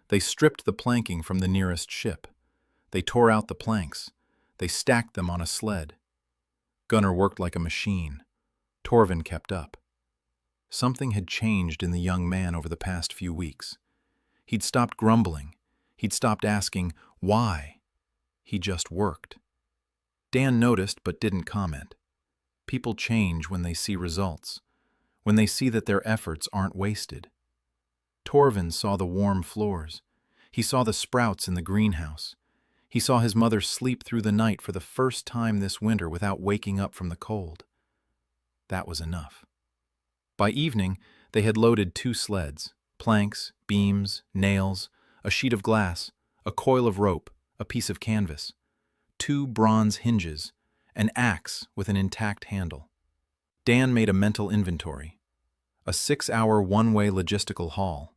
They stripped the planking from the nearest ship. They tore out the planks. They stacked them on a sled. Gunnar worked like a machine. Torvin kept up. Something had changed in the young man over the past few weeks. He'd stopped grumbling. He'd stopped asking, why? He just worked. Dan noticed but didn't comment. People change when they see results, when they see that their efforts aren't wasted. Torvin saw the warm floors. He saw the sprouts in the greenhouse. He saw his mother sleep through the night for the first time this winter without waking up from the cold. That was enough. By evening, they had loaded 2 sleds, planks, beams, nails, a sheet of glass, a coil of rope, a piece of canvas, 2 bronze hinges, an axe with an intact handle. Dan made a mental inventory. A 6-hour one-way logistical haul.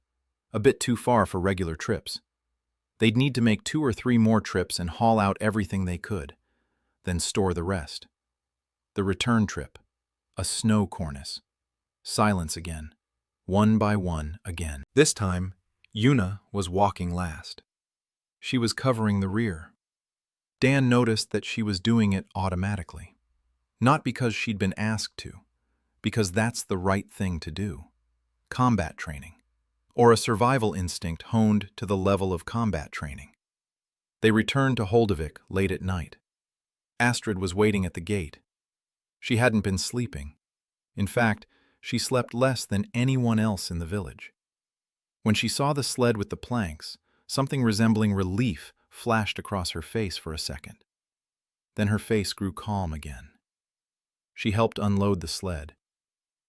A bit too far for regular trips. They'd need to make 2 or 3 more trips and haul out everything they could, then store the rest. The return trip. A snow cornice. Silence again. One by one again. This time, Yuna was walking last. She was covering the rear. Dan noticed that she was doing it automatically. Not because she'd been asked to, because that's the right thing to do. Combat training, or a survival instinct honed to the level of combat training. They returned to Holdavik late at night. Astrid was waiting at the gate. She hadn't been sleeping. In fact, she slept less than anyone else in the village. When she saw the sled with the planks, something resembling relief flashed across her face for a second. Then her face grew calm again. She helped unload the sled.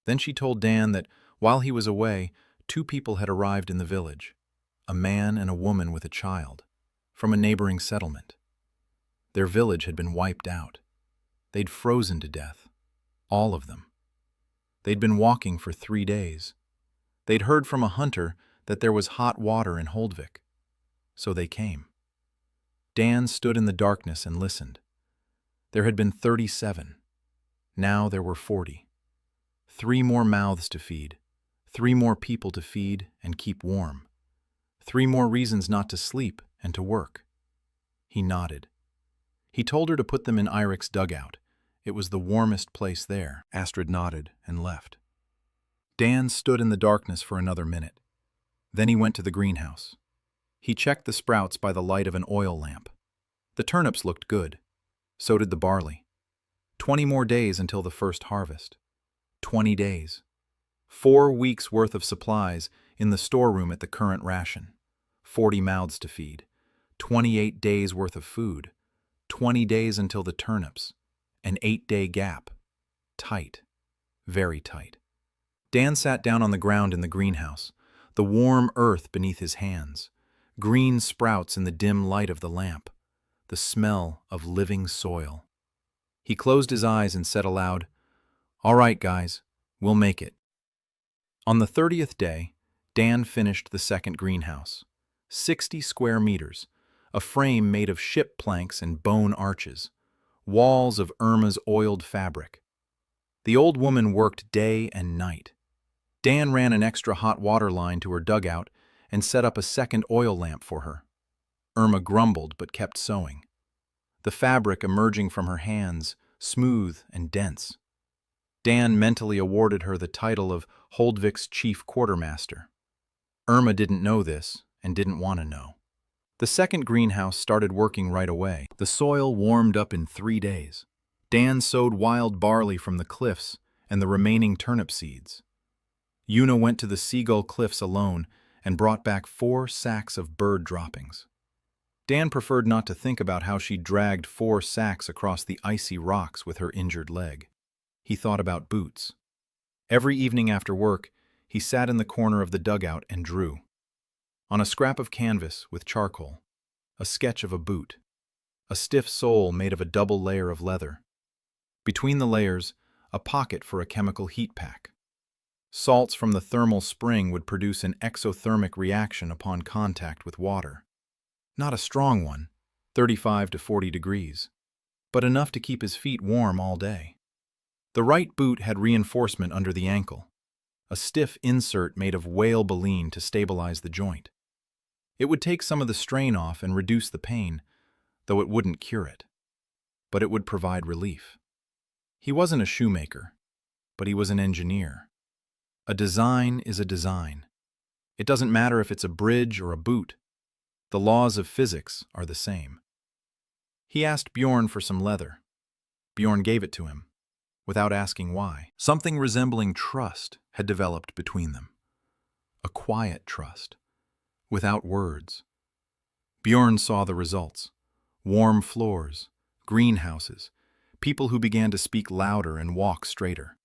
Then she told Dan that while he was away, 2 people had arrived in the village, a man and a woman with a child, from a neighboring settlement. Their village had been wiped out. They'd frozen to death, all of them. They'd been walking for 3 days. They'd heard from a hunter that there was hot water in Holdvik, so they came. Dan stood in the darkness and listened. There had been 37. Now there were 40. 3 more mouths to feed, 3 more people to feed and keep warm, 3 more reasons not to sleep and to work. He nodded. He told her to put them in Irik's dugout. It was the warmest place there. Astrid nodded and left. Dan stood in the darkness for another minute. Then he went to the greenhouse. He checked the sprouts by the light of an oil lamp. The turnips looked good. So did the barley. 20 more days until the first harvest. 20 days. 4 weeks' worth of supplies in the storeroom at the current ration. 40 mouths to feed. 28 days' worth of food. 20 days until the turnips. An 8-day gap. Tight. Very tight. Dan sat down on the ground in the greenhouse, the warm earth beneath his hands, green sprouts in the dim light of the lamp, the smell of living soil. He closed his eyes and said aloud, "All right, guys, we'll make it." On the 30th day, Dan finished the second greenhouse. 60 square meters, a frame made of ship planks and bone arches, walls of Irma's oiled fabric. The old woman worked day and night. Dan ran an extra hot water line to her dugout and set up a second oil lamp for her. Irma grumbled but kept sewing. The fabric emerging from her hands, smooth and dense. Dan mentally awarded her the title of Holdvik's chief quartermaster. Irma didn't know this and didn't want to know. The second greenhouse started working right away. The soil warmed up in 3 days. Dan sowed wild barley from the cliffs and the remaining turnip seeds. Yuna went to the Seagull Cliffs alone and brought back 4 sacks of bird droppings. Dan preferred not to think about how she dragged 4 sacks across the icy rocks with her injured leg. He thought about boots. Every evening after work, he sat in the corner of the dugout and drew. On a scrap of canvas with charcoal, a sketch of a boot, a stiff sole made of a double layer of leather. Between the layers, a pocket for a chemical heat pack. Salts from the thermal spring would produce an exothermic reaction upon contact with water. Not a strong one, 35 to 40 degrees, but enough to keep his feet warm all day. The right boot had reinforcement under the ankle, a stiff insert made of whale baleen to stabilize the joint. It would take some of the strain off and reduce the pain, though it wouldn't cure it. But it would provide relief. He wasn't a shoemaker, but he was an engineer. A design is a design. It doesn't matter if it's a bridge or a boot. The laws of physics are the same. He asked Bjorn for some leather. Bjorn gave it to him, without asking why. Something resembling trust had developed between them. A quiet trust, without words. Bjorn saw the results. Warm floors, greenhouses, people who began to speak louder and walk straighter.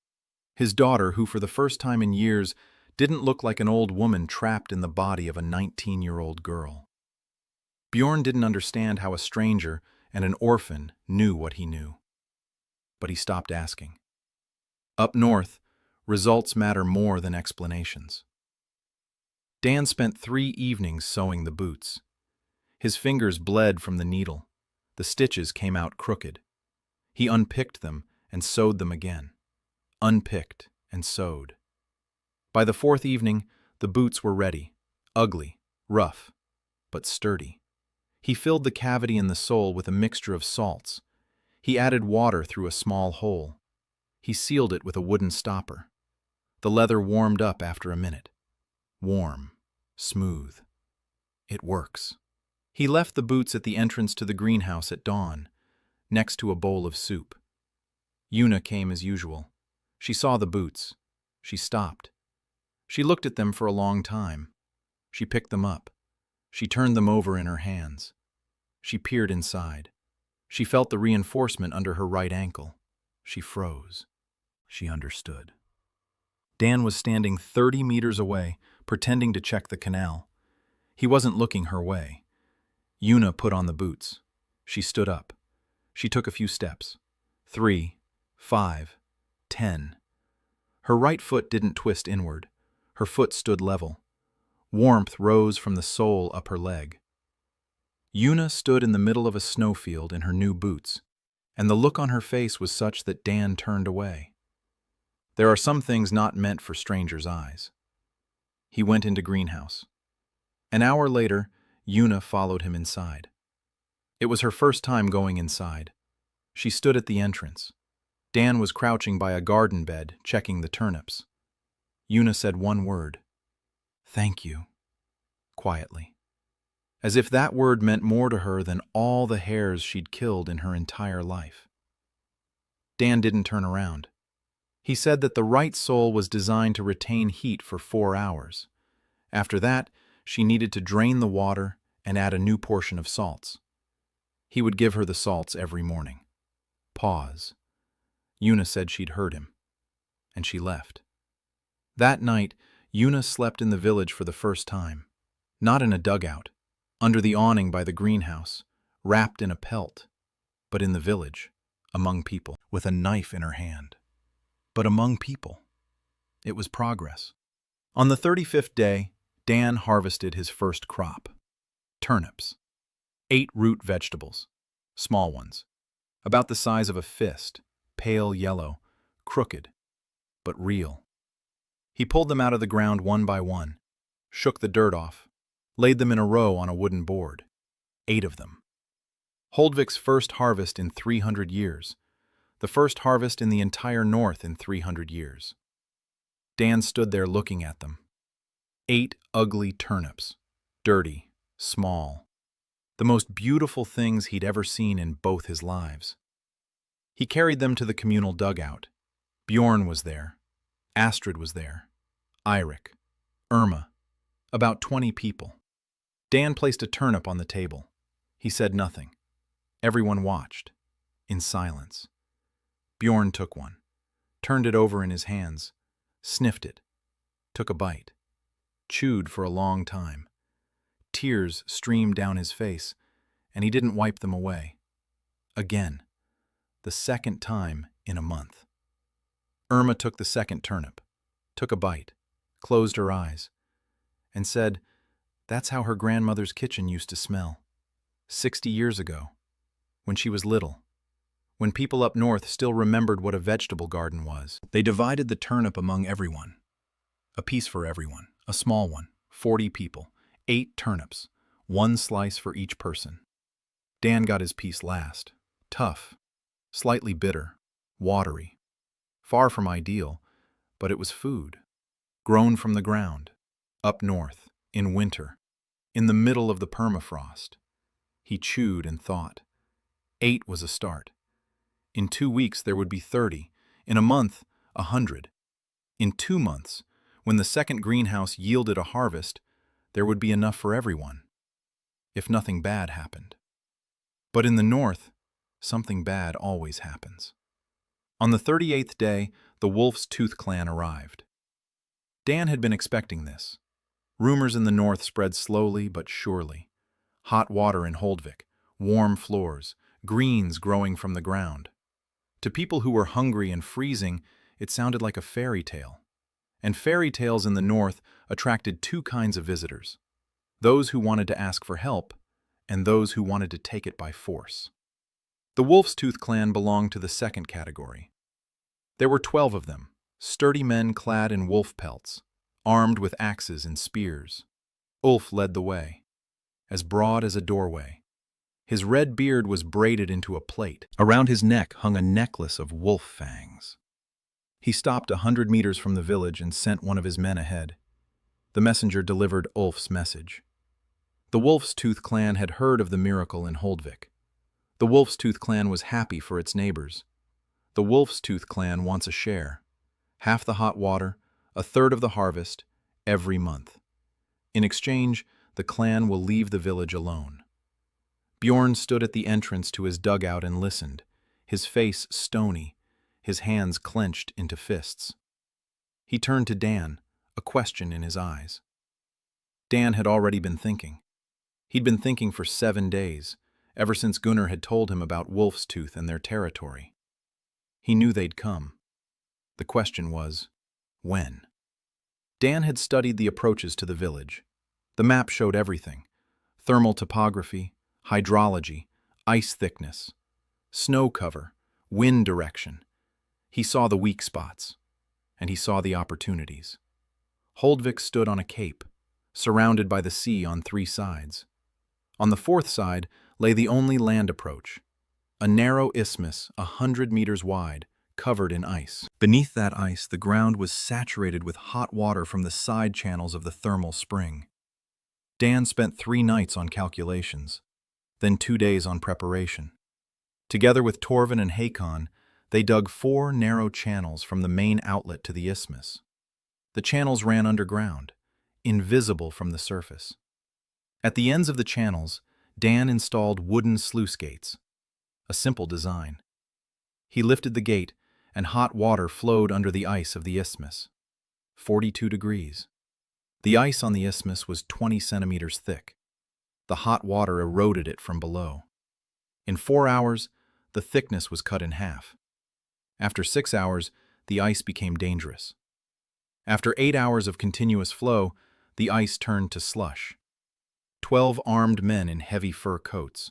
His daughter, who for the first time in years didn't look like an old woman trapped in the body of a 19-year-old girl. Bjorn didn't understand how a stranger and an orphan knew what he knew. But he stopped asking. Up north, results matter more than explanations. Dan spent 3 evenings sewing the boots. His fingers bled from the needle. The stitches came out crooked. He unpicked them and sewed them again. Unpicked and sewed. By the fourth evening, the boots were ready, ugly, rough, but sturdy. He filled the cavity in the sole with a mixture of salts. He added water through a small hole. He sealed it with a wooden stopper. The leather warmed up after a minute. Warm, smooth. It works. He left the boots at the entrance to the greenhouse at dawn, next to a bowl of soup. Yuna came as usual. She saw the boots. She stopped. She looked at them for a long time. She picked them up. She turned them over in her hands. She peered inside. She felt the reinforcement under her right ankle. She froze. She understood. Dan was standing 30 meters away, pretending to check the canal. He wasn't looking her way. Yuna put on the boots. She stood up. She took a few steps. 3, 5, 10. Her right foot didn't twist inward. Her foot stood level. Warmth rose from the sole up her leg. Yuna stood in the middle of a snowfield in her new boots, and the look on her face was such that Dan turned away. There are some things not meant for strangers' eyes. He went into greenhouse. An hour later, Yuna followed him inside. It was her first time going inside. She stood at the entrance. Dan was crouching by a garden bed, checking the turnips. Yuna said one word. "Thank you," quietly. As if that word meant more to her than all the hares she'd killed in her entire life. Dan didn't turn around. He said that the right sole was designed to retain heat for 4 hours. After that, she needed to drain the water and add a new portion of salts. He would give her the salts every morning. Pause. Yuna said she'd heard him, and she left. That night, Yuna slept in the village for the first time. Not in a dugout, under the awning by the greenhouse, wrapped in a pelt, but in the village, among people, with a knife in her hand. But among people. It was progress. On the 35th day, Dan harvested his first crop. Turnips. 8 root vegetables. Small ones. About the size of a fist, pale yellow, crooked, but real. He pulled them out of the ground one by one, shook the dirt off, laid them in a row on a wooden board. 8 of them. Holdvik's first harvest in 300 years. The first harvest in the entire north in 300 years. Dan stood there looking at them. 8 ugly turnips. Dirty, small. The most beautiful things he'd ever seen in both his lives. He carried them to the communal dugout. Bjorn was there. Astrid was there. Eirik. Irma. About 20 people. Dan placed a turnip on the table. He said nothing. Everyone watched, in silence. Bjorn took one, turned it over in his hands, sniffed it, took a bite, chewed for a long time. Tears streamed down his face, and he didn't wipe them away. Again, the second time in a month. Irma took the second turnip, took a bite, closed her eyes, and said, that's how her grandmother's kitchen used to smell. 60 years ago, when she was little. When people up north still remembered what a vegetable garden was. They divided the turnip among everyone. A piece for everyone, a small one, 40 people, 8 turnips, 1 slice for each person. Dan got his piece last. Tough, slightly bitter, watery. Far from ideal, but it was food. Grown from the ground, up north, in winter, in the middle of the permafrost. He chewed and thought. 8 was a start. In 2 weeks there would be 30, in a month 100. In 2 months, when the second greenhouse yielded a harvest, there would be enough for everyone, if nothing bad happened. But in the north, something bad always happens. On the 38th day, the Wolf's Tooth clan arrived. Dan had been expecting this. Rumors in the north spread slowly but surely. Hot water in Holdvik, warm floors, greens growing from the ground. To people who were hungry and freezing, it sounded like a fairy tale. And fairy tales in the north attracted 2 kinds of visitors. Those who wanted to ask for help, and those who wanted to take it by force. The Wolf's Tooth clan belonged to the second category. There were 12 of them, sturdy men clad in wolf pelts, armed with axes and spears. Ulf led the way, as broad as a doorway. His red beard was braided into a plate. Around his neck hung a necklace of wolf fangs. He stopped 100 meters from the village and sent one of his men ahead. The messenger delivered Ulf's message. The Wolf's Tooth clan had heard of the miracle in Holdvik. The Wolf's Tooth clan was happy for its neighbors. The Wolf's Tooth clan wants a share. Half the hot water, a third of the harvest, every month. In exchange, the clan will leave the village alone. Bjorn stood at the entrance to his dugout and listened, his face stony, his hands clenched into fists. He turned to Dan, a question in his eyes. Dan had already been thinking. He'd been thinking for 7 days, ever since Gunnar had told him about Wolf's Tooth and their territory. He knew they'd come. The question was, when? Dan had studied the approaches to the village. The map showed everything: thermal topography, hydrology, ice thickness, snow cover, wind direction. He saw the weak spots, and he saw the opportunities. Holdvik stood on a cape, surrounded by the sea on 3 sides. On the 4th side lay the only land approach, a narrow isthmus 100 meters wide, covered in ice. Beneath that ice, the ground was saturated with hot water from the side channels of the thermal spring. Dan spent 3 nights on calculations, then 2 days on preparation. Together with Torvin and Hakon, they dug 4 narrow channels from the main outlet to the isthmus. The channels ran underground, invisible from the surface. At the ends of the channels, Dan installed wooden sluice gates, a simple design. He lifted the gate, and hot water flowed under the ice of the isthmus. 42 degrees. The ice on the isthmus was 20 centimeters thick. The hot water eroded it from below. In 4 hours, the thickness was cut in half. After 6 hours, the ice became dangerous. After 8 hours of continuous flow, the ice turned to slush. 12 armed men in heavy fur coats,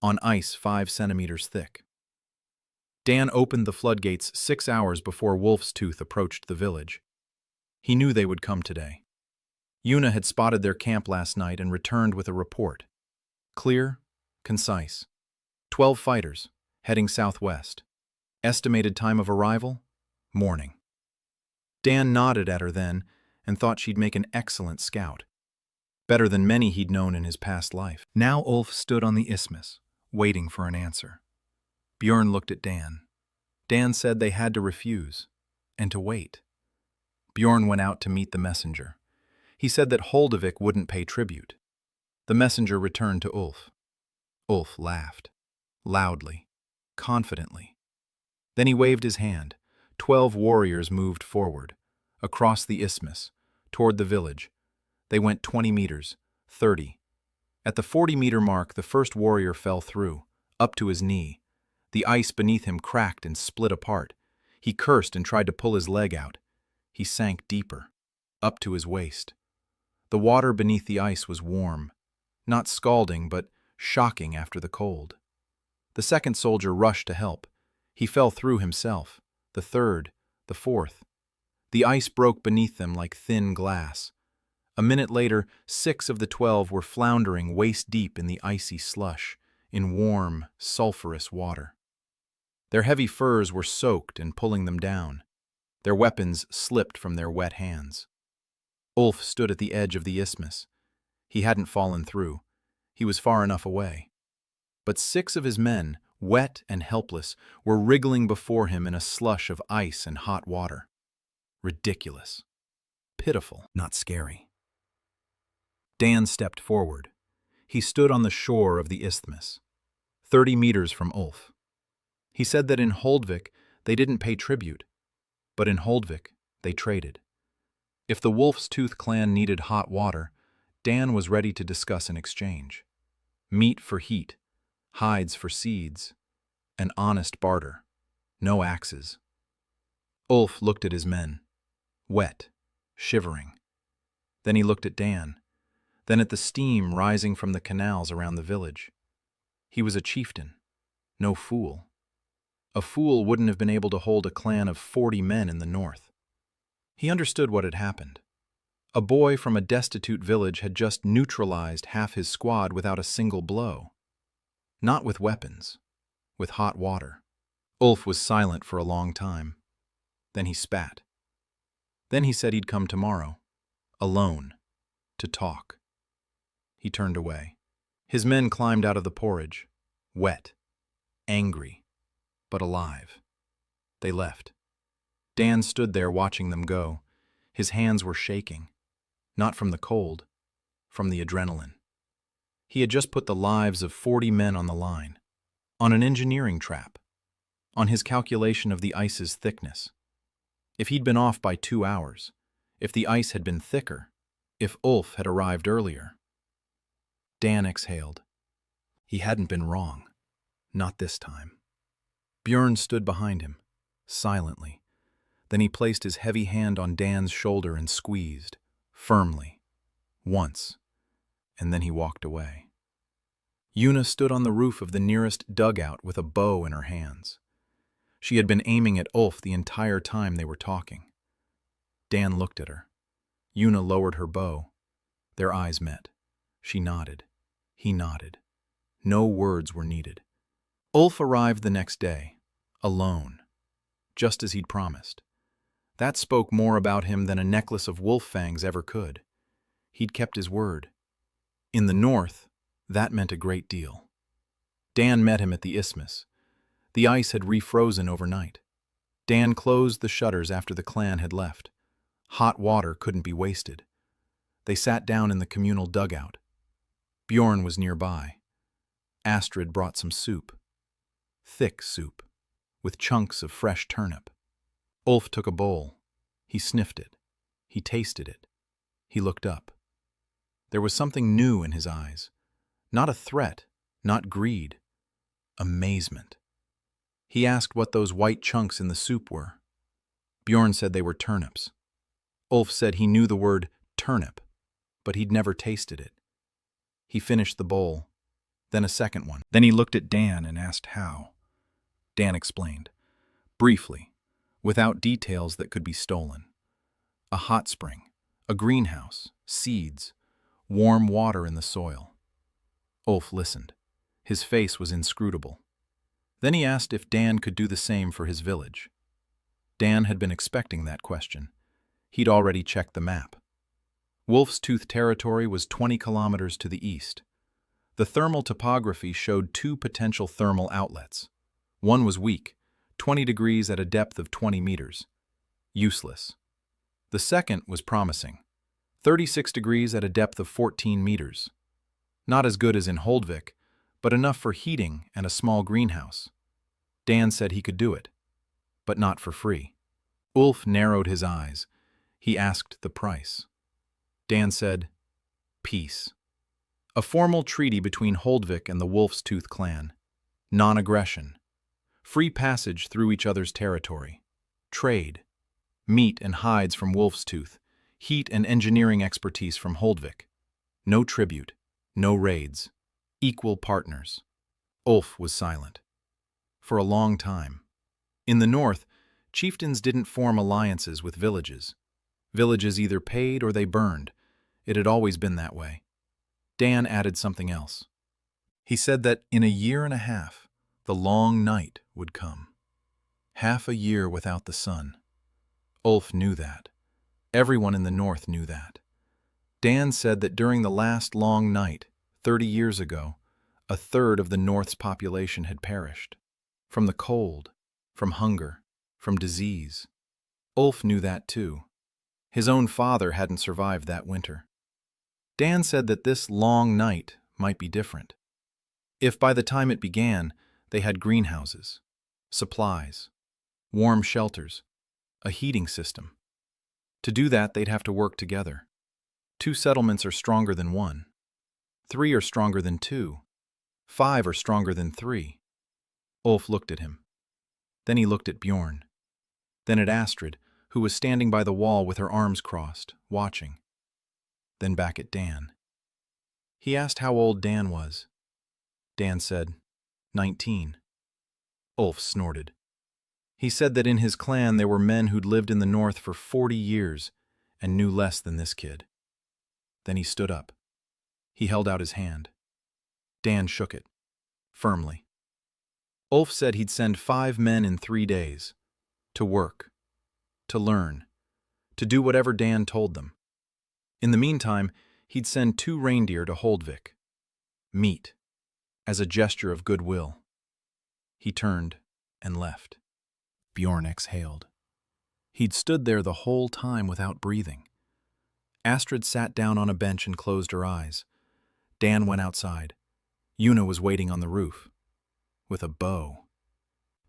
on ice 5 centimeters thick. Dan opened the floodgates 6 hours before Wolf's Tooth approached the village. He knew they would come today. Una had spotted their camp last night and returned with a report. Clear, concise. 12 fighters, heading southwest. Estimated time of arrival? Morning. Dan nodded at her then and thought she'd make an excellent scout. Better than many he'd known in his past life. Now Ulf stood on the isthmus, waiting for an answer. Bjorn looked at Dan. Dan said they had to refuse, and to wait. Bjorn went out to meet the messenger. He said that Holdvik wouldn't pay tribute. The messenger returned to Ulf. Ulf laughed, loudly, confidently. Then he waved his hand. 12 warriors moved forward, across the isthmus, toward the village. They went 20 meters, 30. At the 40-meter mark, the first warrior fell through, up to his knee. The ice beneath him cracked and split apart. He cursed and tried to pull his leg out. He sank deeper, up to his waist. The water beneath the ice was warm, not scalding, but shocking after the cold. The second soldier rushed to help. He fell through himself, the third, the fourth. The ice broke beneath them like thin glass. A minute later, 6 of the 12 were floundering waist-deep in the icy slush, in warm, sulphurous water. Their heavy furs were soaked and pulling them down. Their weapons slipped from their wet hands. Ulf stood at the edge of the isthmus. He hadn't fallen through. He was far enough away. But 6 of his men, wet and helpless, were wriggling before him in a slush of ice and hot water. Ridiculous. Pitiful, not scary. Dan stepped forward. He stood on the shore of the isthmus, 30 meters from Ulf. He said that in Holdvik they didn't pay tribute, but in Holdvik they traded. If the Wolf's Tooth clan needed hot water, Dan was ready to discuss an exchange. Meat for heat, hides for seeds, an honest barter, no axes. Ulf looked at his men, wet, shivering. Then he looked at Dan, then at the steam rising from the canals around the village. He was a chieftain, no fool. A fool wouldn't have been able to hold a clan of 40 men in the north. He understood what had happened. A boy from a destitute village had just neutralized half his squad without a single blow. Not with weapons, with hot water. Ulf was silent for a long time. Then he spat. Then he said he'd come tomorrow, alone, to talk. He turned away. His men climbed out of the porridge, wet, angry, but alive. They left. Dan stood there watching them go. His hands were shaking, not from the cold, from the adrenaline. He had just put the lives of 40 men on the line, on an engineering trap, on his calculation of the ice's thickness. If he'd been off by 2 hours, if the ice had been thicker, if Ulf had arrived earlier. Dan exhaled. He hadn't been wrong. Not this time. Bjorn stood behind him, silently. Then he placed his heavy hand on Dan's shoulder and squeezed, firmly, once, and then he walked away. Una stood on the roof of the nearest dugout with a bow in her hands. She had been aiming at Ulf the entire time they were talking. Dan looked at her. Una lowered her bow. Their eyes met. She nodded. He nodded. No words were needed. Ulf arrived the next day, alone, just as he'd promised. That spoke more about him than a necklace of wolf fangs ever could. He'd kept his word. In the north, that meant a great deal. Dan met him at the isthmus. The ice had refrozen overnight. Dan closed the shutters after the clan had left. Hot water couldn't be wasted. They sat down in the communal dugout. Bjorn was nearby. Astrid brought some soup. Thick soup, with chunks of fresh turnip. Ulf took a bowl. He sniffed it. He tasted it. He looked up. There was something new in his eyes. Not a threat, not greed. Amazement. He asked what those white chunks in the soup were. Bjorn said they were turnips. Ulf said he knew the word turnip, but he'd never tasted it. He finished the bowl, then a second one. Then he looked at Dan and asked how. Dan explained, briefly, without details that could be stolen. A hot spring, a greenhouse, seeds, warm water in the soil. Ulf listened. His face was inscrutable. Then he asked if Dan could do the same for his village. Dan had been expecting that question. He'd already checked the map. Wolf's Tooth territory was 20 kilometers to the east. The thermal topography showed 2 potential thermal outlets. One was weak, 20 degrees at a depth of 20 meters. Useless. The second was promising, 36 degrees at a depth of 14 meters. Not as good as in Holdvik, but enough for heating and a small greenhouse. Dan said he could do it, but not for free. Ulf narrowed his eyes. He asked the price. Dan said, peace. A formal treaty between Holdvik and the Wolf's Tooth clan. Non-aggression. Free passage through each other's territory. Trade. Meat and hides from Wolf's Tooth. Heat and engineering expertise from Holdvik. No tribute. No raids. Equal partners. Ulf was silent. For a long time. In the north, chieftains didn't form alliances with villages. Villages either paid or they burned. It had always been that way. Dan added something else. He said that in a year and a half, the long night would come. Half a year without the sun. Ulf knew that. Everyone in the north knew that. Dan said that during the last long night, 30 years ago, a third of the North's population had perished. From the cold, from hunger, from disease. Ulf knew that too. His own father hadn't survived that winter. Dan said that this long night might be different. If by the time it began, they had greenhouses, supplies, warm shelters, a heating system. To do that, they'd have to work together. 2 settlements are stronger than 1. 3 are stronger than 2. 5 are stronger than 3. Ulf looked at him. Then he looked at Bjorn. Then at Astrid, who was standing by the wall with her arms crossed, watching. Then back at Dan. He asked how old Dan was. Dan said, 19. Ulf snorted. He said that in his clan there were men who'd lived in the north for 40 years and knew less than this kid. Then he stood up. He held out his hand. Dan shook it, firmly. Ulf said he'd send 5 men in 3 days. To work. To learn. To do whatever Dan told them. In the meantime, he'd send 2 reindeer to Holdvik. Meet. As a gesture of goodwill. He turned and left. Bjorn exhaled. He'd stood there the whole time without breathing. Astrid sat down on a bench and closed her eyes. Dan went outside. Una was waiting on the roof. With a bow.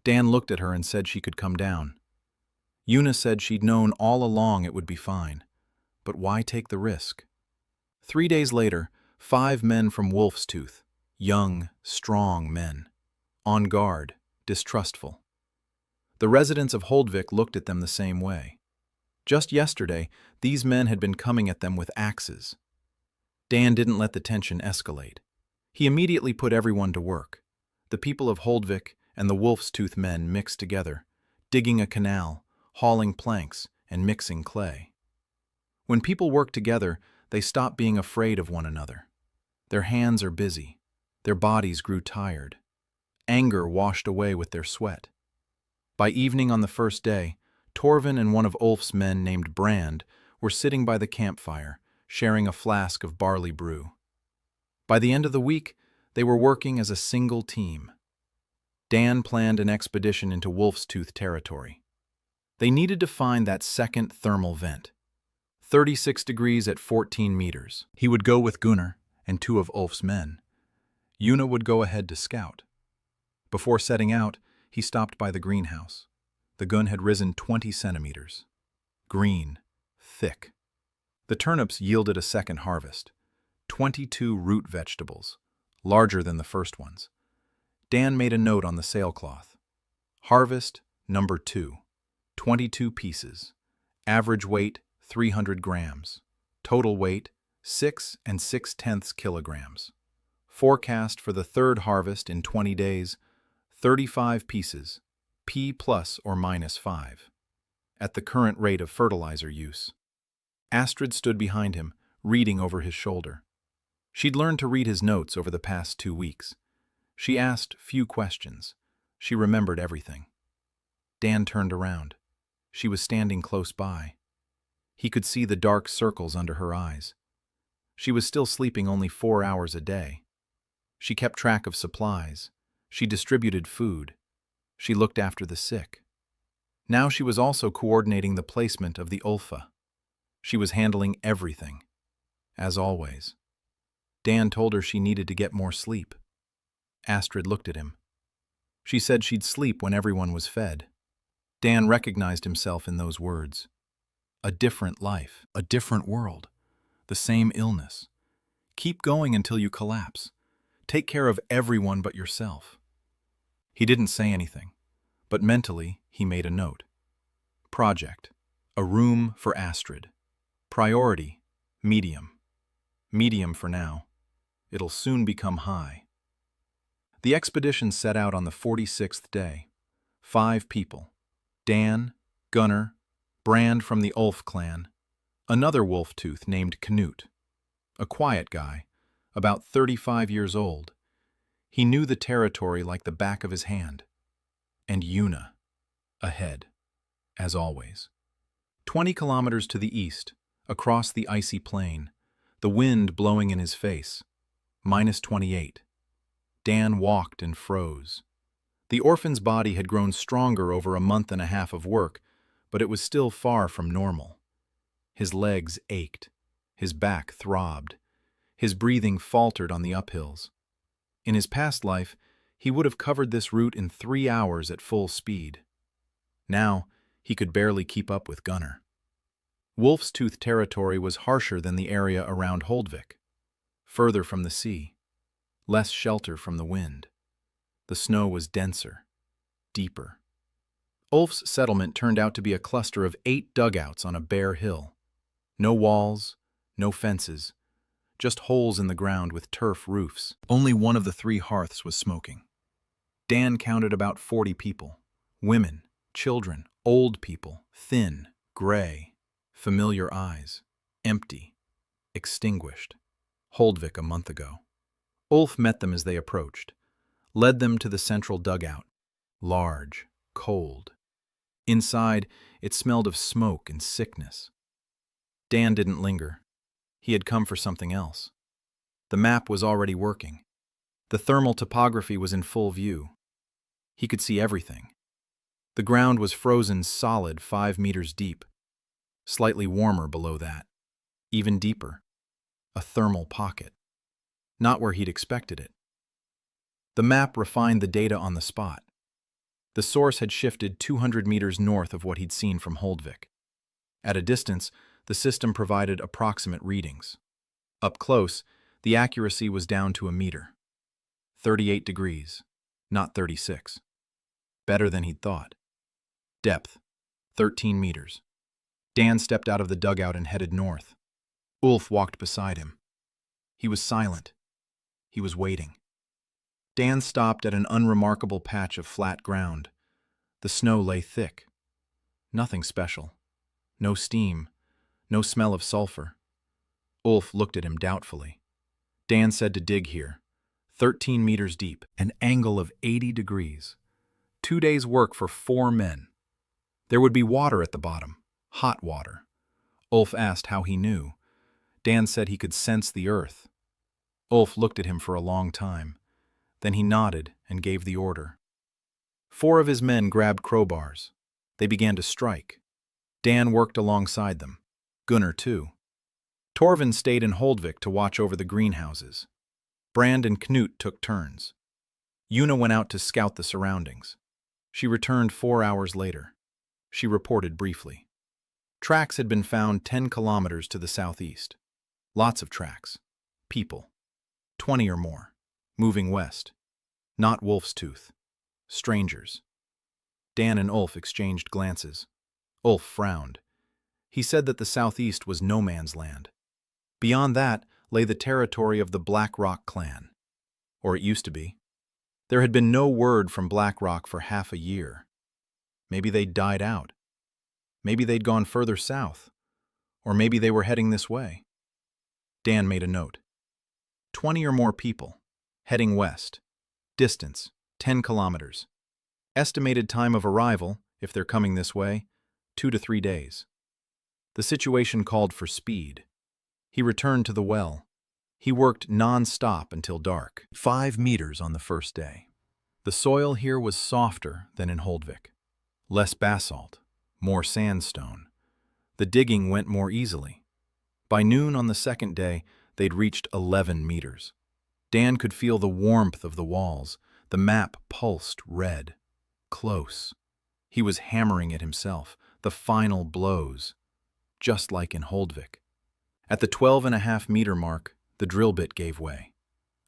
Dan looked at her and said she could come down. Una said she'd known all along it would be fine. But why take the risk? 3 days later, 5 men from Wolf's Tooth, young, strong men, on guard, distrustful. The residents of Holdvik looked at them the same way. Just yesterday, these men had been coming at them with axes. Dan didn't let the tension escalate. He immediately put everyone to work. The people of Holdvik and the Wolf's Tooth men mixed together, digging a canal, hauling planks, and mixing clay. When people work together, they stop being afraid of one another. Their hands are busy. Their bodies grew tired. Anger washed away with their sweat. By evening on the first day, Torvin and one of Ulf's men named Brand were sitting by the campfire, sharing a flask of barley brew. By the end of the week, they were working as a single team. Dan planned an expedition into Wolf's Tooth territory. They needed to find that second thermal vent. 36 degrees at 14 meters. He would go with Gunnar and 2 of Ulf's men. Una would go ahead to scout. Before setting out, he stopped by the greenhouse. The gun had risen 20 centimeters. Green, thick. The turnips yielded a second harvest. 22 root vegetables, larger than the first ones. Dan made a note on the sailcloth. Harvest number 2, 22 pieces. Average weight 300 grams. Total weight 6 6/10 kilograms. Forecast for the third harvest in 20 days, 35 pieces, P plus or minus 5, at the current rate of fertilizer use. Astrid stood behind him, reading over his shoulder. She'd learned to read his notes over the past 2 weeks. She asked few questions. She remembered everything. Dan turned around. She was standing close by. He could see the dark circles under her eyes. She was still sleeping only 4 hours a day. She kept track of supplies. She distributed food. She looked after the sick. Now she was also coordinating the placement of the Ulfa. She was handling everything, as always. Dan told her she needed to get more sleep. Astrid looked at him. She said she'd sleep when everyone was fed. Dan recognized himself in those words. A different life, a different world, the same illness. Keep going until you collapse. Take care of everyone but yourself. He didn't say anything, but mentally he made a note. Project, a room for Astrid. Priority, medium. Medium for now. It'll soon become high. The expedition set out on the 46th day. 5 people. Dan, Gunnar, Brand from the Ulf clan, another wolf tooth named Knut, a quiet guy, about 35 years old. He knew the territory like the back of his hand. And Una, ahead, as always. 20 kilometers to the east, across the icy plain, the wind blowing in his face, minus 28. Dan walked and froze. The orphan's body had grown stronger over a month and a half of work, but it was still far from normal. His legs ached. His back throbbed. His breathing faltered on the uphills. In his past life, he would have covered this route in 3 hours at full speed. Now, he could barely keep up with Gunnar. Wolf's Tooth territory was harsher than the area around Holdvik. Further from the sea. Less shelter from the wind. The snow was denser, deeper. Ulf's settlement turned out to be a cluster of 8 dugouts on a bare hill. No walls, no fences, just holes in the ground with turf roofs. Only one of the 3 hearths was smoking. Dan counted about 40 people. Women, children, old people, thin, gray, familiar eyes, empty, extinguished. Holdvik a month ago. Ulf met them as they approached, led them to the central dugout. Large, cold. Inside, it smelled of smoke and sickness. Dan didn't linger. He had come for something else. The map was already working. The thermal topography was in full view. He could see everything. The ground was frozen solid 5 meters deep, slightly warmer below that, even deeper. A thermal pocket. Not where he'd expected it. The map refined the data on the spot. The source had shifted 200 meters north of what he'd seen from Holdvik. At a distance, the system provided approximate readings. Up close, the accuracy was down to a meter. 38 degrees, not 36. Better than he'd thought. Depth, 13 meters. Dan stepped out of the dugout and headed north. Ulf walked beside him. He was silent. He was waiting. Dan stopped at an unremarkable patch of flat ground. The snow lay thick. Nothing special. No steam. No smell of sulfur. Ulf looked at him doubtfully. Dan said to dig here. 13 meters deep, an angle of 80 degrees. 2 days' work for 4 men. There would be water at the bottom, hot water. Ulf asked how he knew. Dan said he could sense the earth. Ulf looked at him for a long time. Then he nodded and gave the order. 4 of his men grabbed crowbars. They began to strike. Dan worked alongside them. Gunnar, too. Torvin stayed in Holdvik to watch over the greenhouses. Brand and Knut took turns. Una went out to scout the surroundings. She returned 4 hours later. She reported briefly. Tracks had been found 10 kilometers to the southeast. Lots of tracks. People. 20 or more. Moving west. Not Wolf's Tooth. Strangers. Dan and Ulf exchanged glances. Ulf frowned. He said that the southeast was no man's land. Beyond that lay the territory of the Black Rock clan. Or it used to be. There had been no word from Black Rock for half a year. Maybe they'd died out. Maybe they'd gone further south. Or maybe they were heading this way. Dan made a note. 20 or more people. Heading west. Distance, 10 kilometers. Estimated time of arrival, if they're coming this way, 2 to 3 days. The situation called for speed. He returned to the well. He worked non-stop until dark. 5 meters on the first day. The soil here was softer than in Holdvik. Less basalt, more sandstone. The digging went more easily. By noon on the second day, they'd reached 11 meters. Dan could feel the warmth of the walls. The map pulsed red. Close. He was hammering it himself. The final blows. Just like in Holdvik. At the 12.5-meter mark, the drill bit gave way.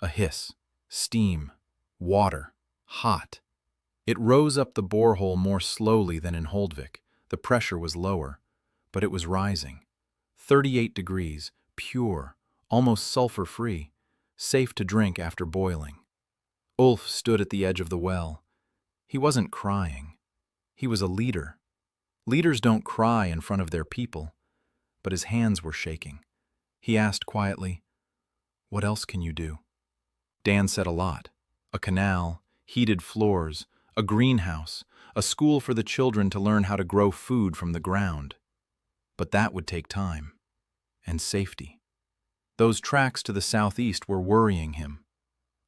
A hiss. Steam. Water. Hot. It rose up the borehole more slowly than in Holdvik. The pressure was lower, but it was rising. 38 degrees. Pure. Almost sulfur-free. Safe to drink after boiling. Ulf stood at the edge of the well. He wasn't crying. He was a leader. Leaders don't cry in front of their people, but his hands were shaking. He asked quietly, "What else can you do?" Dan said a lot. A canal, heated floors, a greenhouse, a school for the children to learn how to grow food from the ground. But that would take time. And safety. Those tracks to the southeast were worrying him.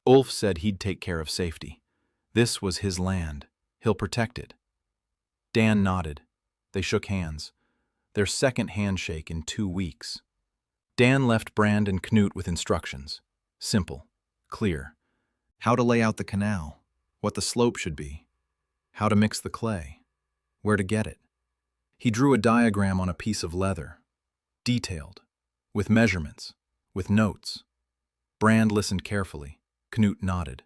Ulf said he'd take care of safety. This was his land. He'll protect it. Dan nodded. They shook hands. Their second handshake in 2 weeks. Dan left Brand and Knut with instructions. Simple. Clear. How to lay out the canal. What the slope should be. How to mix the clay. Where to get it. He drew a diagram on a piece of leather. Detailed. With measurements. With notes. Brand listened carefully. Knut nodded.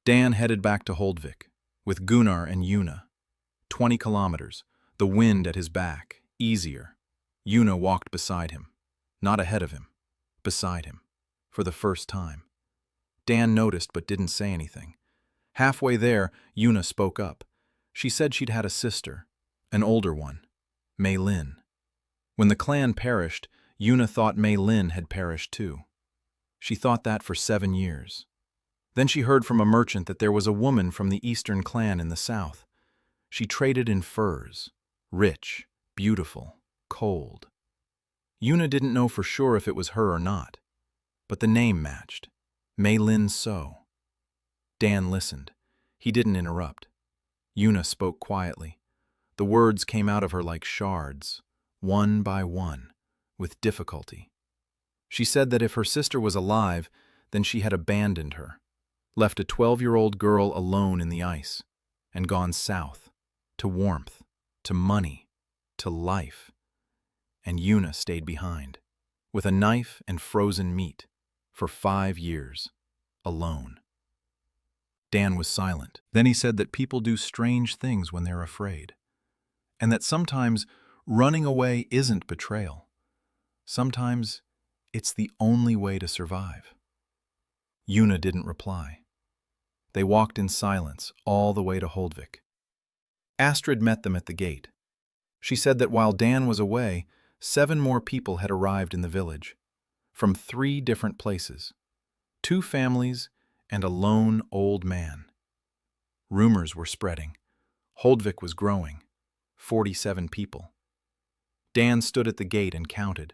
Dan headed back to Holdvik, with Gunnar and Una. 20 kilometers, the wind at his back, easier. Una walked beside him. Not ahead of him. Beside him. For the first time. Dan noticed but didn't say anything. Halfway there, Una spoke up. She said she'd had a sister, an older one, Mei Lin. When the clan perished, Yuna thought Mei Lin had perished too. She thought that for 7 years. Then she heard from a merchant that there was a woman from the Eastern clan in the south. She traded in furs, rich, beautiful, cold. Yuna didn't know for sure if it was her or not, but the name matched. Mei Lin So. Dan listened. He didn't interrupt. Yuna spoke quietly. The words came out of her like shards, one by one, with difficulty. She said that if her sister was alive, then she had abandoned her, left a 12-year-old girl alone in the ice, and gone south, to warmth, to money, to life. And Yuna stayed behind, with a knife and frozen meat, for 5 years, alone. Dan was silent. Then he said that people do strange things when they're afraid, and that sometimes running away isn't betrayal. Sometimes it's the only way to survive. Yuna didn't reply. They walked in silence all the way to Holdvik. Astrid met them at the gate. She said that while Dan was away, 7 more people had arrived in the village, from 3 different places, 2 families and a lone old man. Rumors were spreading. Holdvik was growing. 47 people. Dan stood at the gate and counted.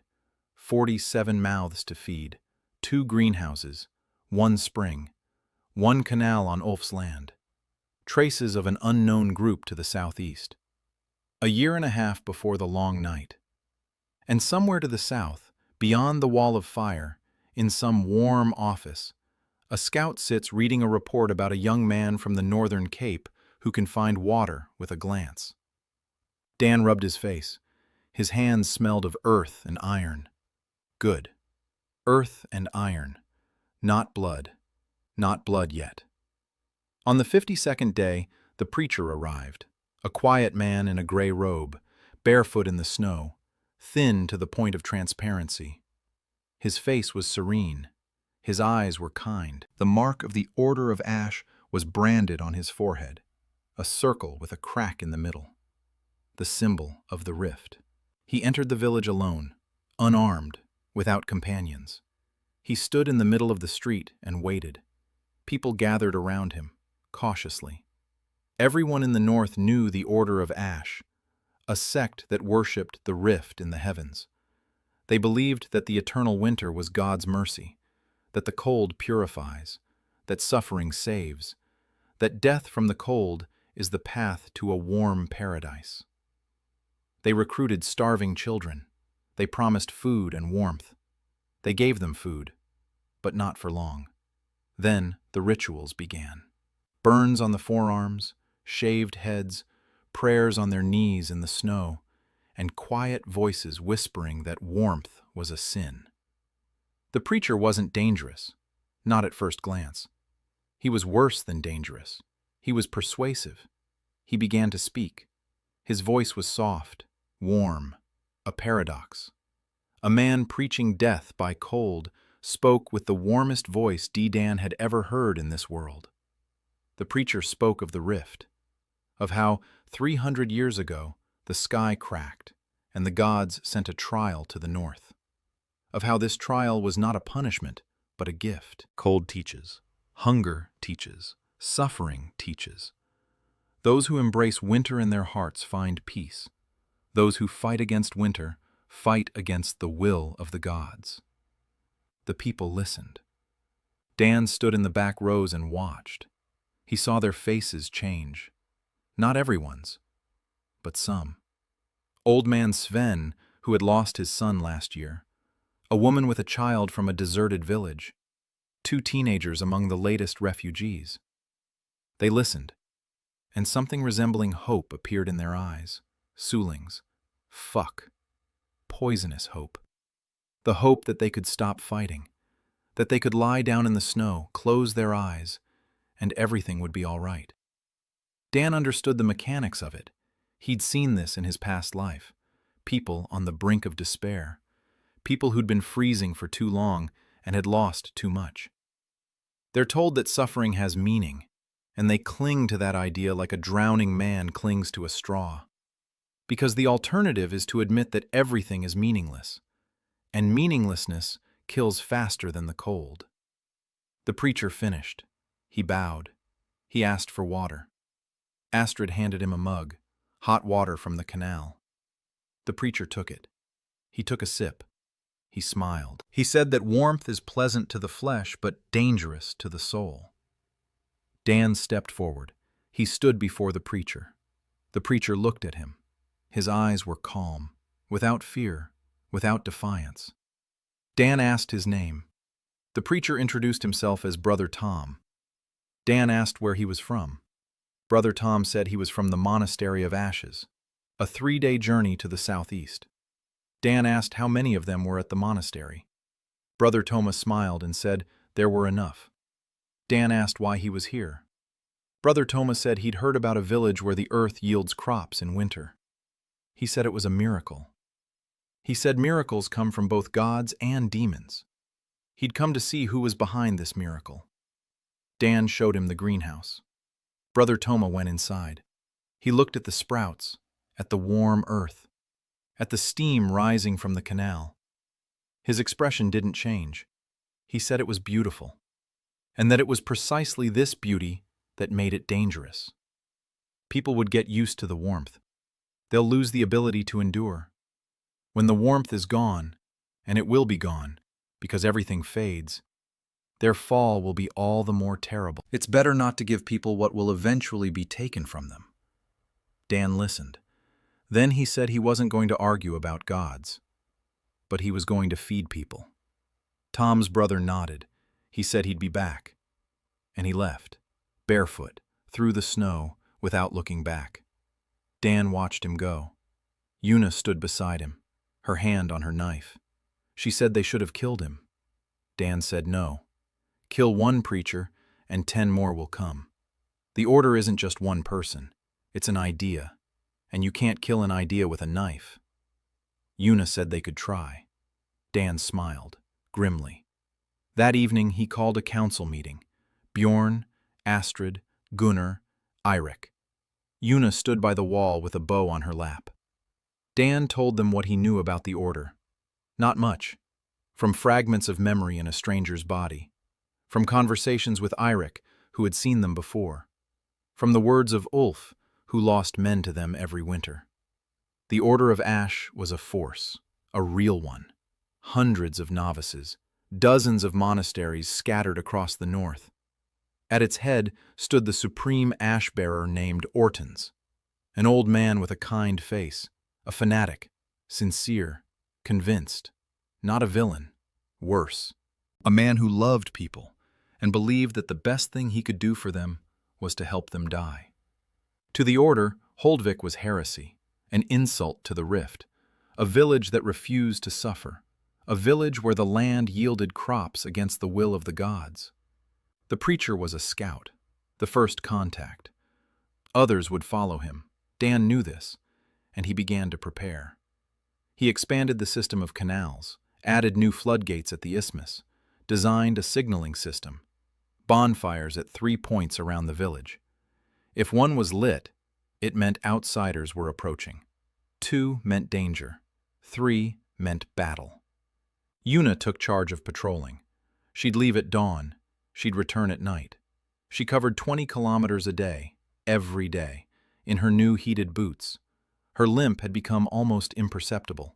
47 mouths to feed, 2 greenhouses, 1 spring, 1 canal on Ulf's land. Traces of an unknown group to the southeast. A year and a half before the long night. And somewhere to the south, beyond the wall of fire, in some warm office, a scout sits reading a report about a young man from the northern Cape who can find water with a glance. Dan rubbed his face. His hands smelled of earth and iron. Good. Earth and iron. Not blood. Not blood yet. On the 52nd day, the preacher arrived, a quiet man in a gray robe, barefoot in the snow, thin to the point of transparency. His face was serene. His eyes were kind. The mark of the Order of Ash was branded on his forehead, a circle with a crack in the middle, the symbol of the rift. He entered the village alone, unarmed, without companions. He stood in the middle of the street and waited. People gathered around him, cautiously. Everyone in the north knew the Order of Ash, a sect that worshipped the rift in the heavens. They believed that the eternal winter was God's mercy, that the cold purifies, that suffering saves, that death from the cold is the path to a warm paradise. They recruited starving children. They promised food and warmth. They gave them food, but not for long. Then the rituals began. Burns on the forearms, shaved heads, prayers on their knees in the snow, and quiet voices whispering that warmth was a sin. The preacher wasn't dangerous, not at first glance. He was worse than dangerous. He was persuasive. He began to speak. His voice was soft, warm, a paradox. A man preaching death by cold spoke with the warmest voice Dan had ever heard in this world. The preacher spoke of the rift, of how 300 years ago the sky cracked and the gods sent a trial to the north, of how this trial was not a punishment, but a gift. Cold teaches, hunger teaches, suffering teaches. Those who embrace winter in their hearts find peace. Those who fight against winter fight against the will of the gods. The people listened. Dan stood in the back rows and watched. He saw their faces change. Not everyone's, but some. Old man Sven, who had lost his son last year. A woman with a child from a deserted village. 2 teenagers among the latest refugees. They listened, and something resembling hope appeared in their eyes. Suling's. Fuck. Poisonous hope. The hope that they could stop fighting, that they could lie down in the snow, close their eyes, and everything would be all right. Dan understood the mechanics of it. He'd seen this in his past life. People on the brink of despair. People who'd been freezing for too long and had lost too much. They're told that suffering has meaning, and they cling to that idea like a drowning man clings to a straw. Because the alternative is to admit that everything is meaningless. and meaninglessness kills faster than the cold. The preacher finished. He bowed. He asked for water. Astrid handed him a mug, hot water from the canal. The preacher took it. He took a sip. He smiled. He said that warmth is pleasant to the flesh, but dangerous to the soul. Dan stepped forward. He stood before the preacher. The preacher looked at him. His eyes were calm, without fear, without defiance. Dan asked his name. The preacher introduced himself as Brother Tom. Dan asked where he was from. Brother Tom said he was from the Monastery of Ashes, a 3-day journey to the southeast. Dan asked how many of them were at the monastery. Brother Thomas smiled and said there were enough. Dan asked why he was here. Brother Thomas said he'd heard about a village where the earth yields crops in winter. He said it was a miracle. He said miracles come from both gods and demons. He'd come to see who was behind this miracle. Dan showed him the greenhouse. Brother Toma went inside. He looked at the sprouts, at the warm earth, at the steam rising from the canal. His expression didn't change. He said it was beautiful, and that it was precisely this beauty that made it dangerous. People would get used to the warmth. They'll lose the ability to endure. When the warmth is gone, and it will be gone, because everything fades, their fall will be all the more terrible. It's better not to give people what will eventually be taken from them. Dan listened. Then he said he wasn't going to argue about gods, but he was going to feed people. Tom's brother nodded. He said he'd be back. And he left, barefoot, through the snow, without looking back. Dan watched him go. Una stood beside him, her hand on her knife. She said they should have killed him. Dan said no. Kill one preacher, and 10 more will come. The order isn't just one person. It's an idea, and you can't kill an idea with a knife. Una said they could try. Dan smiled, grimly. That evening he called a council meeting. Bjorn, Astrid, Gunnar, Eirik. Una stood by the wall with a bow on her lap. Dan told them what he knew about the order. Not much. From fragments of memory in a stranger's body. From conversations with Eirik, who had seen them before. From the words of Ulf, who lost men to them every winter. The Order of Ash was a force, a real one. Hundreds of novices, dozens of monasteries scattered across the north. At its head stood the supreme ash-bearer named Ortons, an old man with a kind face, a fanatic, sincere, convinced, not a villain, worse, a man who loved people and believed that the best thing he could do for them was to help them die. To the order, Holdvik was heresy, an insult to the rift, a village that refused to suffer, a village where the land yielded crops against the will of the gods. The preacher was a scout, the first contact. Others would follow him. Dan knew this, and he began to prepare. He expanded the system of canals, added new floodgates at the isthmus, designed a signaling system, bonfires at 3 points around the village. If one was lit, it meant outsiders were approaching. 2 meant danger. 3 meant battle. Una took charge of patrolling. She'd leave at dawn. She'd return at night. She covered 20 kilometers a day, every day, in her new heated boots. Her limp had become almost imperceptible.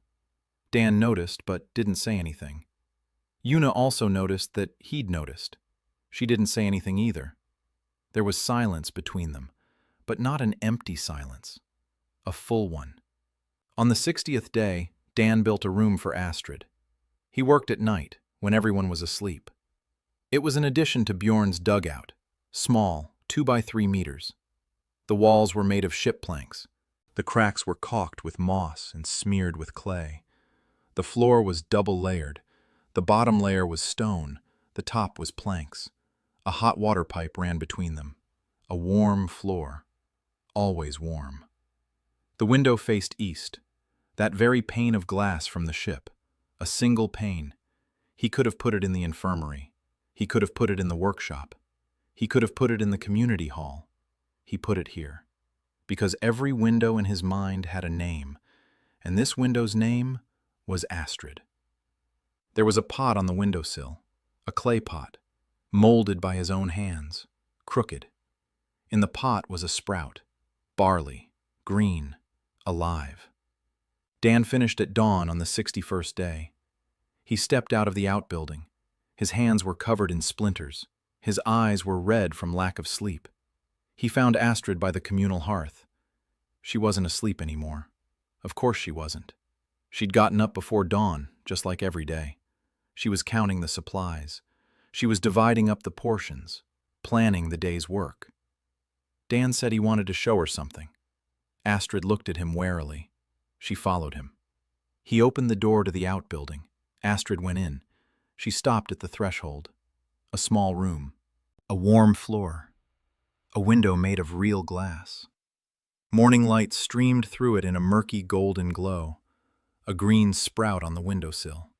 Dan noticed, but didn't say anything. Una also noticed that he'd noticed. She didn't say anything either. There was silence between them, but not an empty silence, a full one. On the 60th day, Dan built a room for Astrid. He worked at night, when everyone was asleep. It was an addition to Bjorn's dugout, small, 2 by 3 meters. The walls were made of ship planks. The cracks were caulked with moss and smeared with clay. The floor was double-layered. The bottom layer was stone, the top was planks. A hot water pipe ran between them. A warm floor, always warm. The window faced east, that very pane of glass from the ship, a single pane. He could have put it in the infirmary. He could have put it in the workshop. He could have put it in the community hall. He put it here, because every window in his mind had a name, and this window's name was Astrid. There was a pot on the windowsill, a clay pot, molded by his own hands, crooked. In the pot was a sprout, barley, green, alive. Dan finished at dawn on the 61st day. He stepped out of the outbuilding. His hands were covered in splinters. His eyes were red from lack of sleep. He found Astrid by the communal hearth. She wasn't asleep anymore. Of course she wasn't. She'd gotten up before dawn, just like every day. She was counting the supplies. She was dividing up the portions, planning the day's work. Dan said he wanted to show her something. Astrid looked at him warily. She followed him. He opened the door to the outbuilding. Astrid went in. She stopped at the threshold. A small room. A warm floor. A window made of real glass. Morning light streamed through it in a murky golden glow. A green sprout on the windowsill.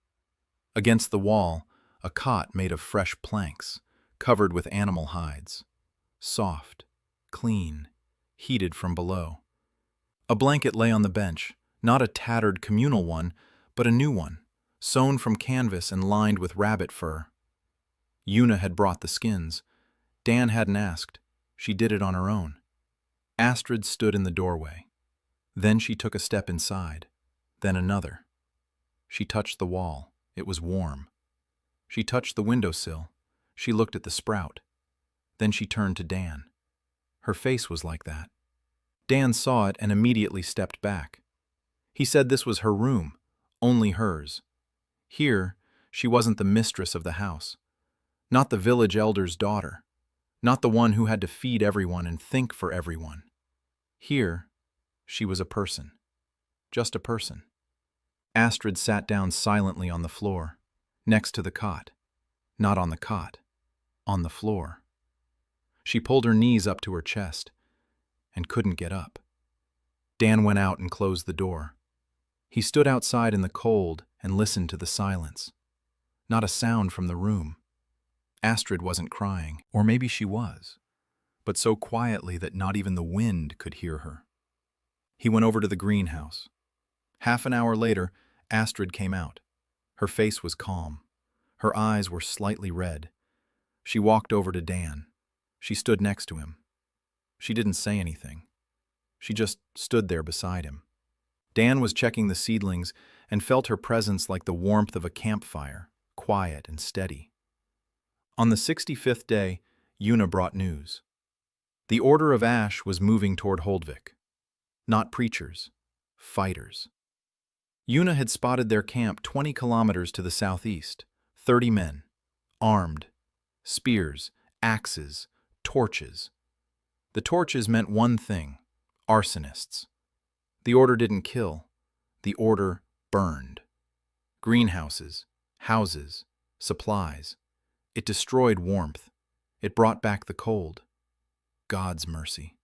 Against the wall, a cot made of fresh planks, covered with animal hides. Soft, clean, heated from below. A blanket lay on the bench, not a tattered communal one, but a new one, sewn from canvas and lined with rabbit fur. Una had brought the skins. Dan hadn't asked. She did it on her own. Astrid stood in the doorway. Then she took a step inside, then another. She touched the wall. It was warm. She touched the windowsill. She looked at the sprout. Then she turned to Dan. Her face was like that. Dan saw it and immediately stepped back. He said this was her room, only hers. Here, she wasn't the mistress of the house, not the village elder's daughter, not the one who had to feed everyone and think for everyone. Here, she was a person. Just a person. Astrid sat down silently on the floor, next to the cot. Not on the cot, on the floor. She pulled her knees up to her chest and couldn't get up. Dan went out and closed the door. He stood outside in the cold and listened to the silence. Not a sound from the room. Astrid wasn't crying, or maybe she was, but so quietly that not even the wind could hear her. He went over to the greenhouse. Half an hour later, Astrid came out. Her face was calm. Her eyes were slightly red. She walked over to Dan. She stood next to him. She didn't say anything. She just stood there beside him. Dan was checking the seedlings and felt her presence like the warmth of a campfire, quiet and steady. On the 65th day, Una brought news. The Order of Ash was moving toward Holdvik. Not preachers, fighters. Una had spotted their camp 20 kilometers to the southeast. 30 men, armed, spears, axes, torches. The torches meant one thing: arsonists. The order didn't kill. The order burned. Greenhouses, houses, supplies. It destroyed warmth. It brought back the cold. God's mercy.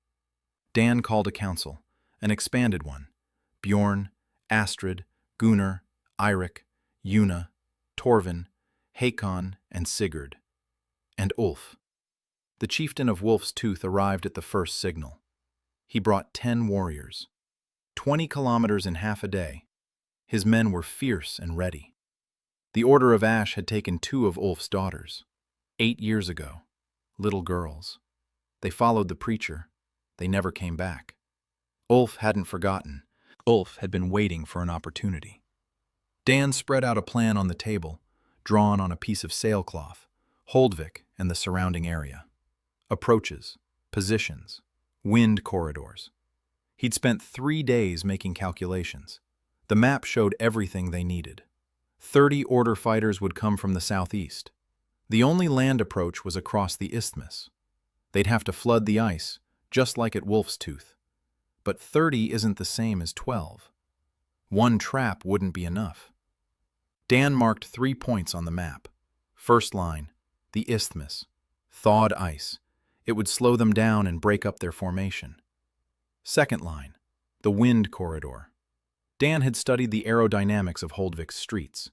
Dan called a council, an expanded one. Bjorn, Astrid, Gunnar, Eirik, Una, Torvin, Hakon, and Sigurd. And Ulf. The chieftain of Wolf's Tooth arrived at the first signal. He brought 10 warriors. 20 kilometers in half a day. His men were fierce and ready. The Order of Ash had taken 2 of Ulf's daughters. 8 years ago. Little girls. They followed the preacher. They never came back. Ulf hadn't forgotten. Ulf had been waiting for an opportunity. Dan spread out a plan on the table, drawn on a piece of sailcloth, Holdvik and the surrounding area. Approaches, positions, wind corridors. He'd spent 3 days making calculations. The map showed everything they needed. 30 Order fighters would come from the southeast. The only land approach was across the isthmus. They'd have to flood the ice, just like at Wolf's Tooth. But 30 isn't the same as 12. 1 trap wouldn't be enough. Dan marked 3 points on the map. First line, the isthmus. Thawed ice. It would slow them down and break up their formation. Second line, the wind corridor. Dan had studied the aerodynamics of Holdvik's streets.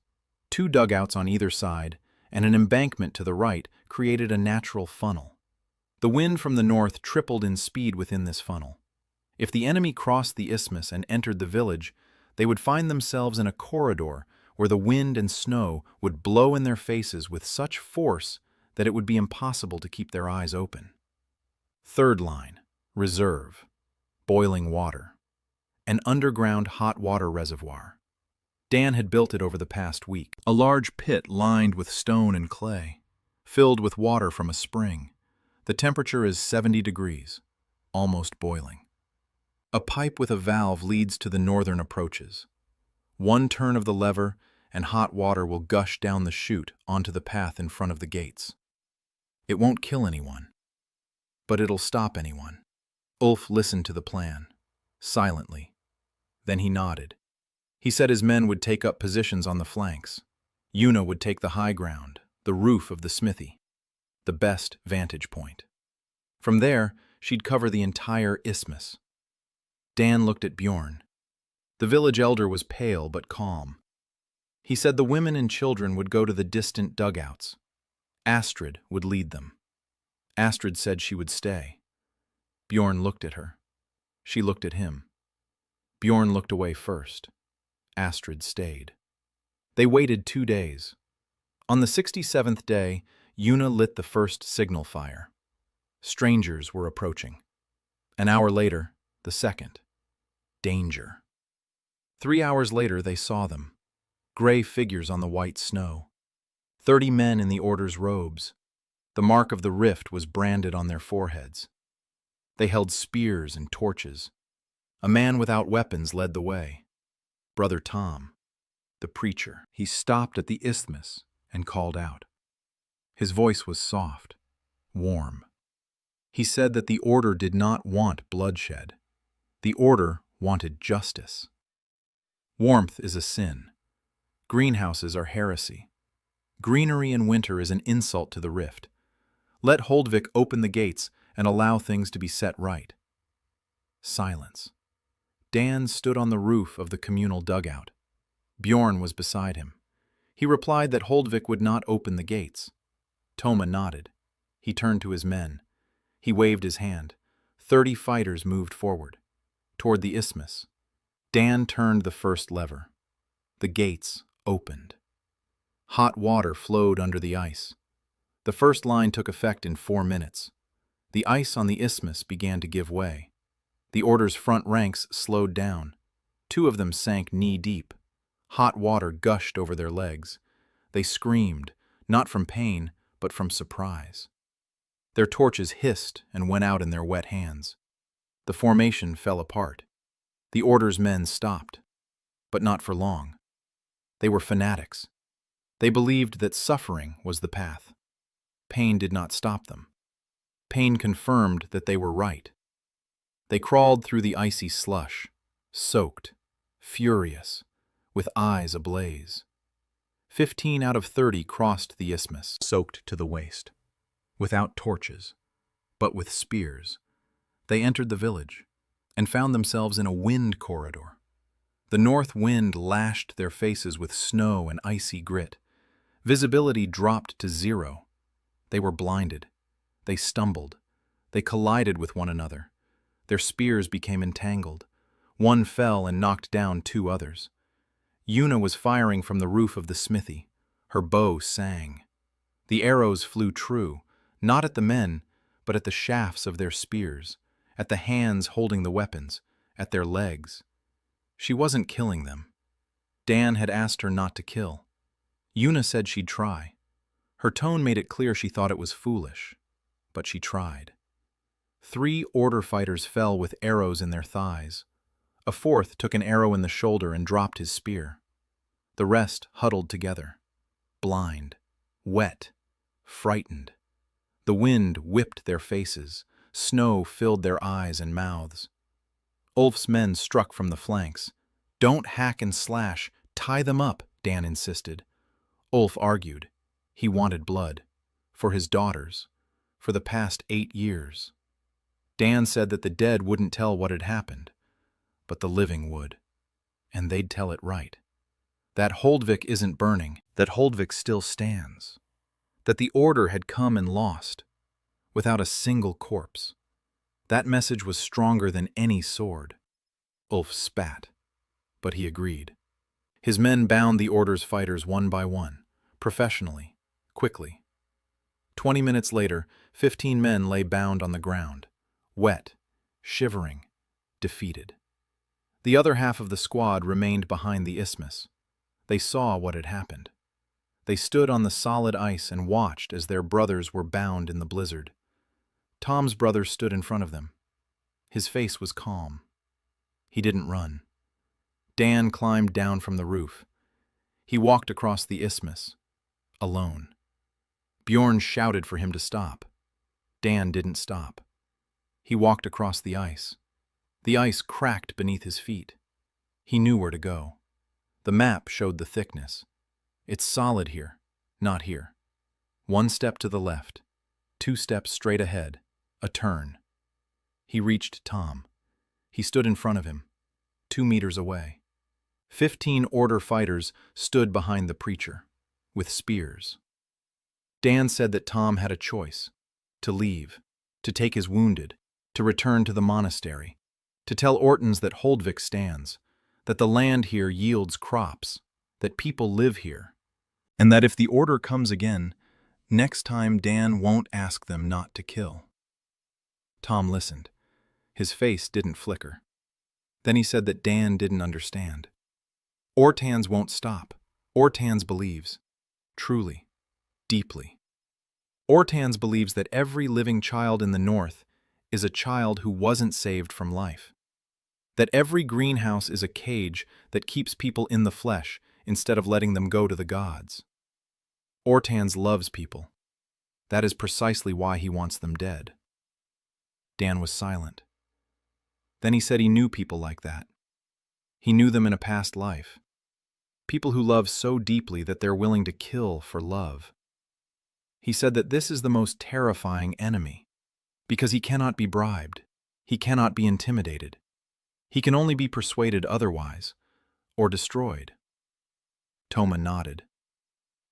2 dugouts on either side and an embankment to the right created a natural funnel. The wind from the north tripled in speed within this funnel. If the enemy crossed the isthmus and entered the village, they would find themselves in a corridor where the wind and snow would blow in their faces with such force that it would be impossible to keep their eyes open. Third line, reserve, boiling water, an underground hot water reservoir. Dan had built it over the past week, a large pit lined with stone and clay, filled with water from a spring. The temperature is 70 degrees, almost boiling. A pipe with a valve leads to the northern approaches. One turn of the lever, and hot water will gush down the chute onto the path in front of the gates. It won't kill anyone, but it'll stop anyone. Ulf listened to the plan, silently. Then he nodded. He said his men would take up positions on the flanks. Una would take the high ground, the roof of the smithy, the best vantage point. From there, she'd cover the entire isthmus. Dan looked at Bjorn. The village elder was pale but calm. He said the women and children would go to the distant dugouts. Astrid would lead them. Astrid said she would stay. Bjorn looked at her. She looked at him. Bjorn looked away first. Astrid stayed. They waited 2 days. On the 67th day, Una lit the first signal fire. Strangers were approaching. An hour later, the second. Danger. 3 hours later, they saw them. Gray figures on the white snow. 30 men in the order's robes. The mark of the rift was branded on their foreheads. They held spears and torches. A man without weapons led the way. Brother Tom, the preacher. He stopped at the isthmus and called out. His voice was soft, warm. He said that the order did not want bloodshed. The order wanted justice. Warmth is a sin. Greenhouses are heresy. Greenery in winter is an insult to the rift. Let Holdvik open the gates and allow things to be set right. Silence. Dan stood on the roof of the communal dugout. Bjorn was beside him. He replied that Holdvik would not open the gates. Toma nodded. He turned to his men. He waved his hand. 30 fighters moved forward, toward the isthmus. Dan turned the first lever. The gates opened. Hot water flowed under the ice. The first line took effect in 4 minutes. The ice on the isthmus began to give way. The order's front ranks slowed down. 2 of them sank knee-deep. Hot water gushed over their legs. They screamed, not from pain, but from surprise. Their torches hissed and went out in their wet hands. The formation fell apart. The order's men stopped, but not for long. They were fanatics. They believed that suffering was the path. Pain did not stop them. Pain confirmed that they were right. They crawled through the icy slush, soaked, furious, with eyes ablaze. 15 out of 30 crossed the isthmus, soaked to the waist, without torches, but with spears. They entered the village and found themselves in a wind corridor. The north wind lashed their faces with snow and icy grit. Visibility dropped to 0. They were blinded. They stumbled. They collided with one another. Their spears became entangled. One fell and knocked down 2 others. Una was firing from the roof of the smithy. Her bow sang. The arrows flew true, not at the men, but at the shafts of their spears, at the hands holding the weapons, at their legs. She wasn't killing them. Dan had asked her not to kill. Una said she'd try. Her tone made it clear she thought it was foolish, but she tried. 3 order fighters fell with arrows in their thighs. A 4th took an arrow in the shoulder and dropped his spear. The rest huddled together, blind, wet, frightened. The wind whipped their faces. Snow filled their eyes and mouths. Ulf's men struck from the flanks. "Don't hack and slash, tie them up," Dan insisted. Ulf argued. He wanted blood. For his daughters. For the past 8 years. Dan said that the dead wouldn't tell what had happened, but the living would. And they'd tell it right. That Holdvik isn't burning, that Holdvik still stands. That the order had come and lost, without a single corpse. That message was stronger than any sword. Ulf spat, but he agreed. His men bound the Order's fighters one by one, professionally, quickly. 20 minutes later, 15 men lay bound on the ground, wet, shivering, defeated. The other half of the squad remained behind the isthmus. They saw what had happened. They stood on the solid ice and watched as their brothers were bound in the blizzard. Tom's brother stood in front of them. His face was calm. He didn't run. Dan climbed down from the roof. He walked across the isthmus, alone. Bjorn shouted for him to stop. Dan didn't stop. He walked across the ice. The ice cracked beneath his feet. He knew where to go. The map showed the thickness. It's solid here, not here. 1 step to the left, 2 steps straight ahead, a turn. He reached Tom. He stood in front of him, 2 meters away. 15 Order fighters stood behind the preacher, with spears. Dan said that Tom had a choice: to leave, to take his wounded, to return to the monastery, to tell Ortons that Holdvik stands, that the land here yields crops, that people live here, and that if the Order comes again, next time Dan won't ask them not to kill. Tom listened. His face didn't flicker. Then he said that Dan didn't understand. Ortans won't stop. Ortans believes, truly, deeply. Ortans believes that every living child in the north is a child who wasn't saved from life. That every greenhouse is a cage that keeps people in the flesh instead of letting them go to the gods. Ortans loves people. That is precisely why he wants them dead. Dan was silent. Then he said he knew people like that. He knew them in a past life. People who love so deeply that they're willing to kill for love. He said that this is the most terrifying enemy, because he cannot be bribed. He cannot be intimidated. He can only be persuaded otherwise, or destroyed. Toma nodded.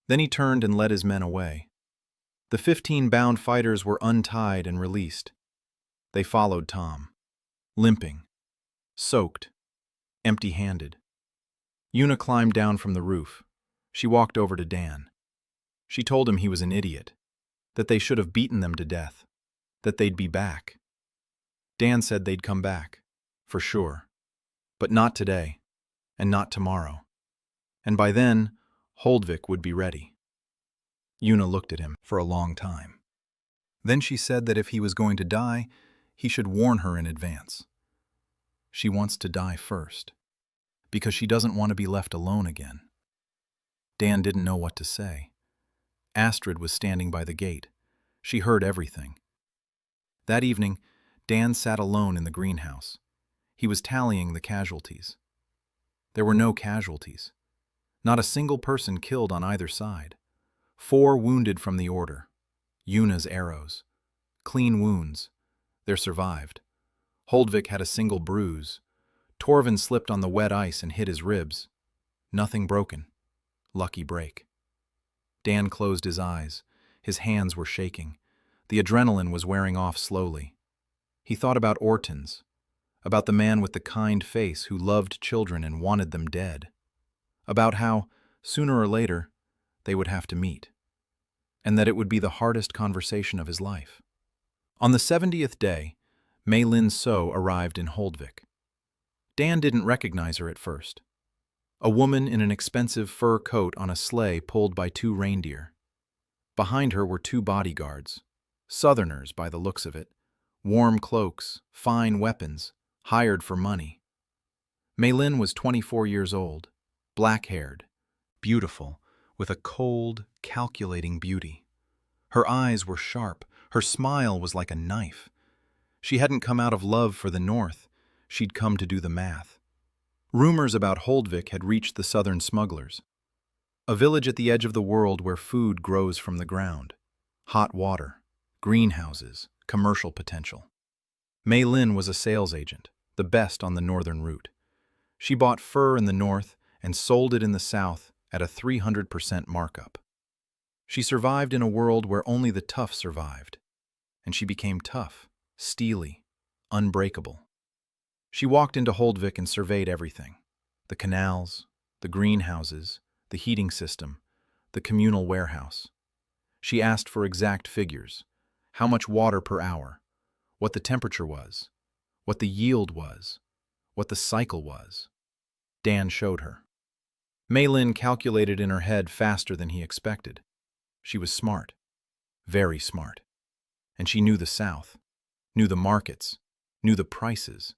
Then he turned and led his men away. The 15 bound fighters were untied and released. They followed Tom, limping, soaked, empty-handed. Una climbed down from the roof. She walked over to Dan. She told him he was an idiot, that they should have beaten them to death, that they'd be back. Dan said they'd come back, for sure, but not today, and not tomorrow. And by then, Holdvik would be ready. Una looked at him for a long time. Then she said that if he was going to die, he should warn her in advance. She wants to die first, because she doesn't want to be left alone again. Dan didn't know what to say. Astrid was standing by the gate. She heard everything. That evening, Dan sat alone in the greenhouse. He was tallying the casualties. There were no casualties. Not a single person killed on either side. 4 wounded from the Order. Una's arrows. Clean wounds. There survived. Holdvik had a single bruise. Torvin slipped on the wet ice and hit his ribs. Nothing broken. Lucky break. Dan closed his eyes. His hands were shaking. The adrenaline was wearing off slowly. He thought about Ortons, about the man with the kind face who loved children and wanted them dead, about how, sooner or later, they would have to meet, and that it would be the hardest conversation of his life. On the 70th day, Mei Lin So arrived in Holdvik. Dan didn't recognize her at first. A woman in an expensive fur coat on a sleigh pulled by 2 reindeer. Behind her were 2 bodyguards, Southerners by the looks of it, warm cloaks, fine weapons, hired for money. Mei Lin was 24 years old, black-haired, beautiful, with a cold, calculating beauty. Her eyes were sharp, her smile was like a knife. She hadn't come out of love for the North, she'd come to do the math. Rumors about Holdvik had reached the southern smugglers. A village at the edge of the world where food grows from the ground. Hot water, greenhouses, commercial potential. Mei Lin was a sales agent, the best on the northern route. She bought fur in the north and sold it in the south at a 300% markup. She survived in a world where only the tough survived, and she became tough, steely, unbreakable. She walked into Holdvik and surveyed everything. The canals, the the greenhouses, the heating system, the communal warehouse. She asked for exact figures: how much water per hour, what the temperature was, what the yield was, what the cycle was. Dan showed her. Mei Lin calculated in her head faster than he expected. She was smart, very smart. And she knew the South, knew the markets, knew the prices,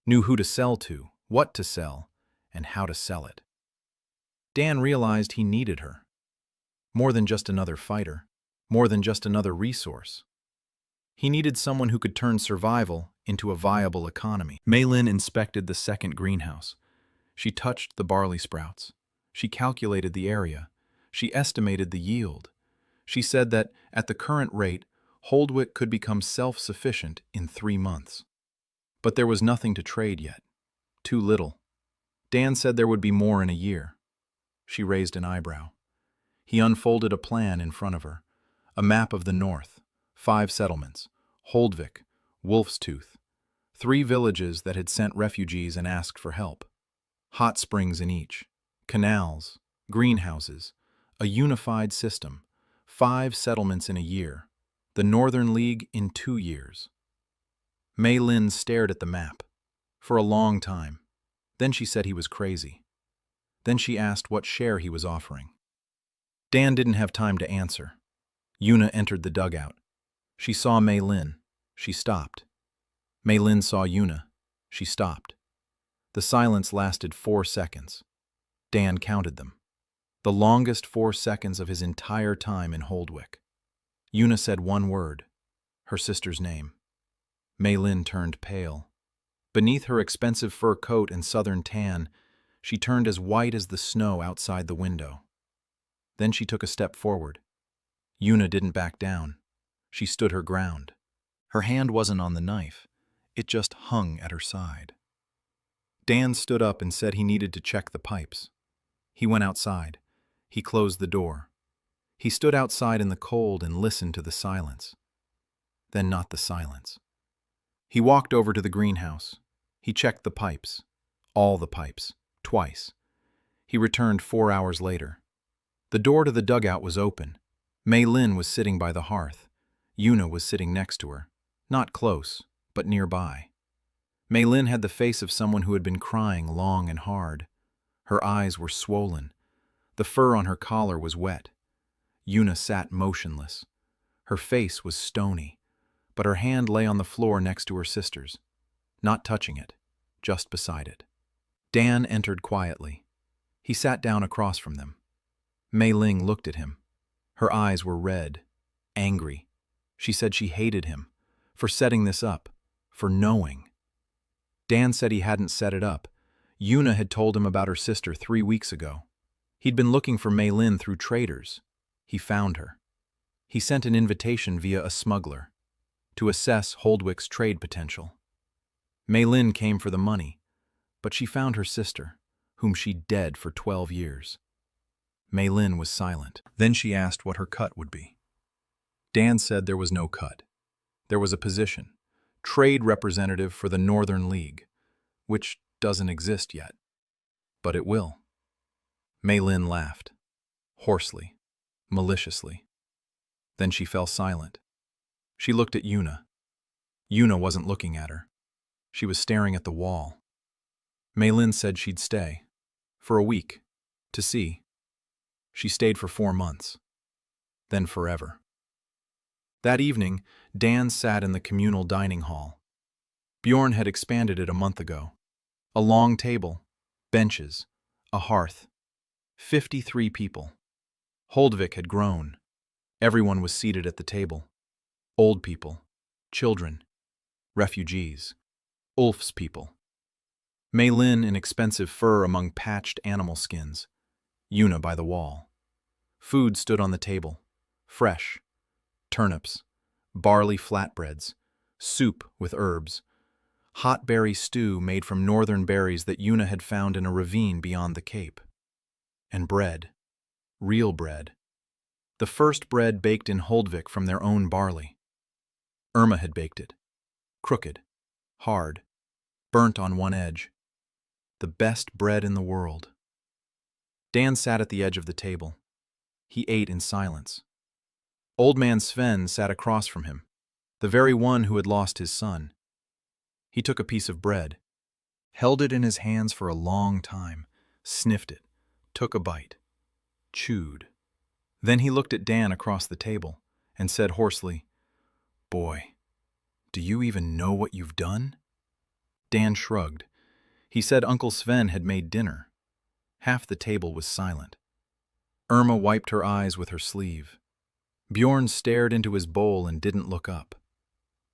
knew who to sell to, what to sell, and how to sell it. Dan realized he needed her. More than just another fighter, more than just another resource. He needed someone who could turn survival into a viable economy. Mei Lin inspected the second greenhouse. She touched the barley sprouts. She calculated the area. She estimated the yield. She said that, at the current rate, Holdwick could become self-sufficient in 3 months. But there was nothing to trade yet. Too little. Dan said there would be more in a year. She raised an eyebrow. He unfolded a plan in front of her. A map of the North, 5 settlements, Holdwick, Wolf's Tooth, 3 villages that had sent refugees and asked for help. Hot springs in each, canals, greenhouses, a unified system, 5 settlements in a year, the Northern League in 2 years. Mei Lin stared at the map for a long time. Then she said he was crazy. Then she asked what share he was offering. Dan didn't have time to answer. Yuna entered the dugout. She saw Mei Lin. She stopped. Mei Lin saw Yuna. She stopped. The silence lasted 4 seconds. Dan counted them. The longest 4 seconds of his entire time in Holdwick. Yuna said one word, her sister's name. Mei Lin turned pale. Beneath her expensive fur coat and southern tan, she turned as white as the snow outside the window. Then she took a step forward. Yuna didn't back down. She stood her ground. Her hand wasn't on the knife. It just hung at her side. Dan stood up and said he needed to check the pipes. He went outside. He closed the door. He stood outside in the cold and listened to the silence. Then not the silence. He walked over to the greenhouse. He checked the pipes. All the pipes. Twice. He returned 4 hours later. The door to the dugout was open. Mei Lin was sitting by the hearth. Yuna was sitting next to her. Not close, but nearby. Mei Lin had the face of someone who had been crying long and hard. Her eyes were swollen. The fur on her collar was wet. Yuna sat motionless. Her face was stony, but her hand lay on the floor next to her sister's, not touching it, just beside it. Dan entered quietly. He sat down across from them. Mei Ling looked at him. Her eyes were red, angry. She said she hated him for setting this up, for knowing. Dan said he hadn't set it up. Yuna had told him about her sister 3 weeks ago. He'd been looking for Mei Lin through traders. He found her. He sent an invitation via a smuggler to assess Holdwick's trade potential. Mei Lin came for the money, but she found her sister, whom she'd dead for 12 years. Mei Lin was silent. Then she asked what her cut would be. Dan said there was no cut. There was a position, trade representative for the Northern League, which doesn't exist yet. But it will. Mei Lin laughed, hoarsely, maliciously. Then she fell silent. She looked at Yuna. Yuna wasn't looking at her. She was staring at the wall. Mei Lin said she'd stay, for a week, to see. She stayed for 4 months, then forever. That evening, Dan sat in the communal dining hall. Bjorn had expanded it a month ago. A long table, benches, a hearth. 53 people. Holdvik had grown. Everyone was seated at the table. Old people, children, refugees, Ulf's people. Mei Lin in expensive fur among patched animal skins. Yuna by the wall. Food stood on the table, fresh. Turnips, barley flatbreads, soup with herbs, hot berry stew made from northern berries that Yuna had found in a ravine beyond the cape. And bread, real bread. The first bread baked in Holdvik from their own barley. Irma had baked it, crooked, hard, burnt on one edge. The best bread in the world. Dan sat at the edge of the table. He ate in silence. Old man Sven sat across from him, the very one who had lost his son. He took a piece of bread, held it in his hands for a long time, sniffed it, took a bite, chewed. Then he looked at Dan across the table and said hoarsely, "Boy, do you even know what you've done?" Dan shrugged. He said Uncle Sven had made dinner. Half the table was silent. Irma wiped her eyes with her sleeve. Bjorn stared into his bowl and didn't look up.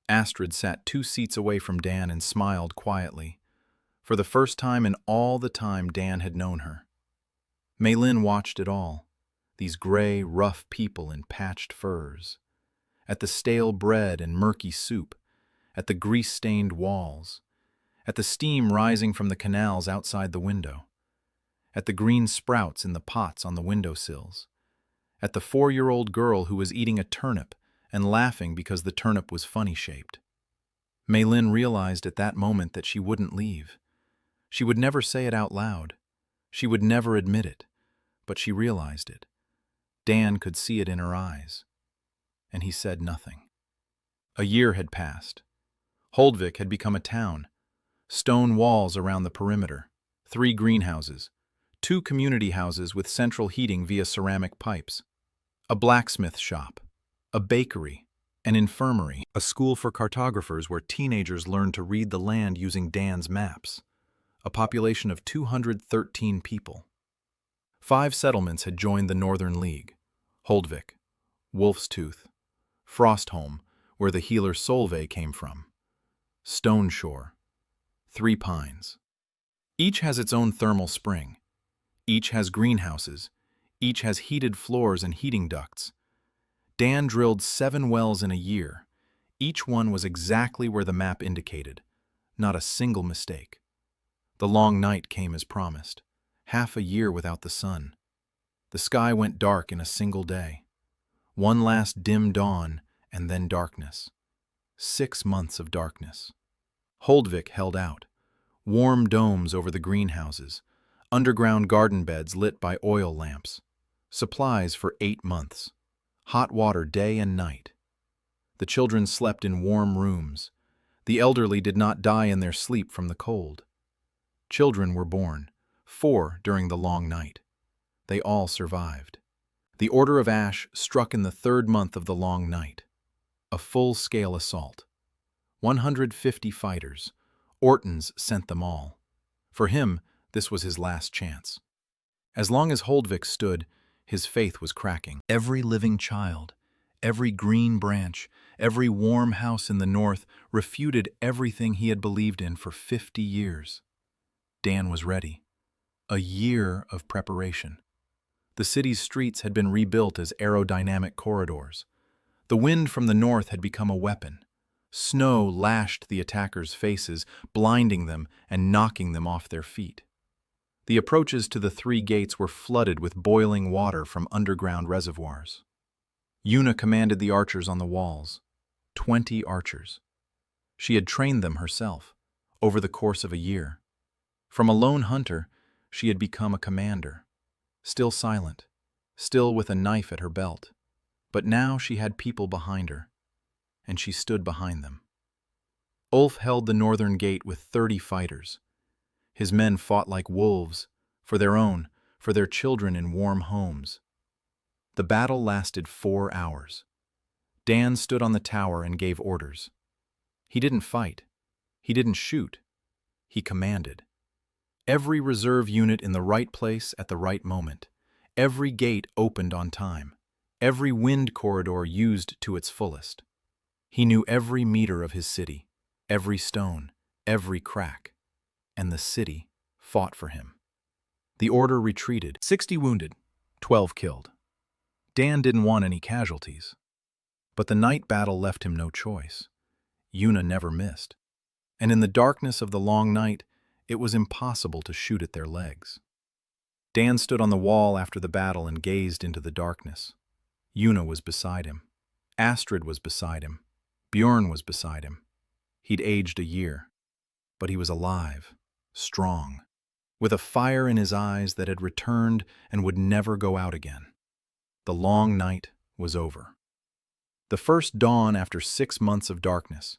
Astrid sat 2 seats away from Dan and smiled quietly, for the first time in all the time Dan had known her. Maylin watched it all, these gray, rough people in patched furs, at the stale bread and murky soup, at the grease-stained walls, at the steam rising from the canals outside the window, at the green sprouts in the pots on the windowsills, at the 4-year-old girl who was eating a turnip and laughing because the turnip was funny-shaped. Maylin realized at that moment that she wouldn't leave. She would never say it out loud. She would never admit it, but she realized it. Dan could see it in her eyes. And he said nothing. A year had passed. Holdvik had become a town. Stone walls around the perimeter, 3 greenhouses, 2 community houses with central heating via ceramic pipes, a blacksmith shop, a bakery, an infirmary, a school for cartographers where teenagers learned to read the land using Dan's maps, a population of 213 people. 5 settlements had joined the Northern League: Holdvik, Wolf's Tooth, Frostholm, where the healer Solveig came from, Stone Shore, 3 Pines. Each has its own thermal spring. Each has greenhouses. Each has heated floors and heating ducts. Dan drilled 7 wells in a year. Each one was exactly where the map indicated. Not a single mistake. The long night came as promised. Half a year without the sun. The sky went dark in a single day. One last dim dawn, and then darkness. 6 months of darkness. Holdvik held out. Warm domes over the greenhouses. Underground garden beds lit by oil lamps. Supplies for 8 months. Hot water day and night. The children slept in warm rooms. The elderly did not die in their sleep from the cold. Children were born, 4 during the long night. They all survived. The Order of Ash struck in the 3rd month of the long night. A full-scale assault. 150 fighters. Ortons sent them all. For him, this was his last chance. As long as Holdvik stood, his faith was cracking. Every living child, every green branch, every warm house in the north refuted everything he had believed in for 50 years. Dan was ready. A year of preparation. The city's streets had been rebuilt as aerodynamic corridors. The wind from the north had become a weapon. Snow lashed the attackers' faces, blinding them and knocking them off their feet. The approaches to the 3 gates were flooded with boiling water from underground reservoirs. Una commanded the archers on the walls. 20 archers. She had trained them herself, over the course of a year. From a lone hunter, she had become a commander. Still silent, still with a knife at her belt. But now she had people behind her, and she stood behind them. Ulf held the northern gate with 30 fighters. His men fought like wolves, for their children in warm homes. The battle lasted 4 hours. Dan stood on the tower and gave orders. He didn't fight. He didn't shoot. He commanded. Every reserve unit in the right place at the right moment. Every gate opened on time. Every wind corridor used to its fullest. He knew every meter of his city, every stone, every crack. And the city fought for him. The order retreated. 60 wounded, 12 killed. Dan didn't want any casualties. But the night battle left him no choice. Una never missed. And in the darkness of the long night, it was impossible to shoot at their legs. Dan stood on the wall after the battle and gazed into the darkness. Una was beside him. Astrid was beside him. Bjorn was beside him. He'd aged a year. But he was alive, strong. with a fire in his eyes that had returned and would never go out again. The long night was over. The first dawn after 6 months of darkness.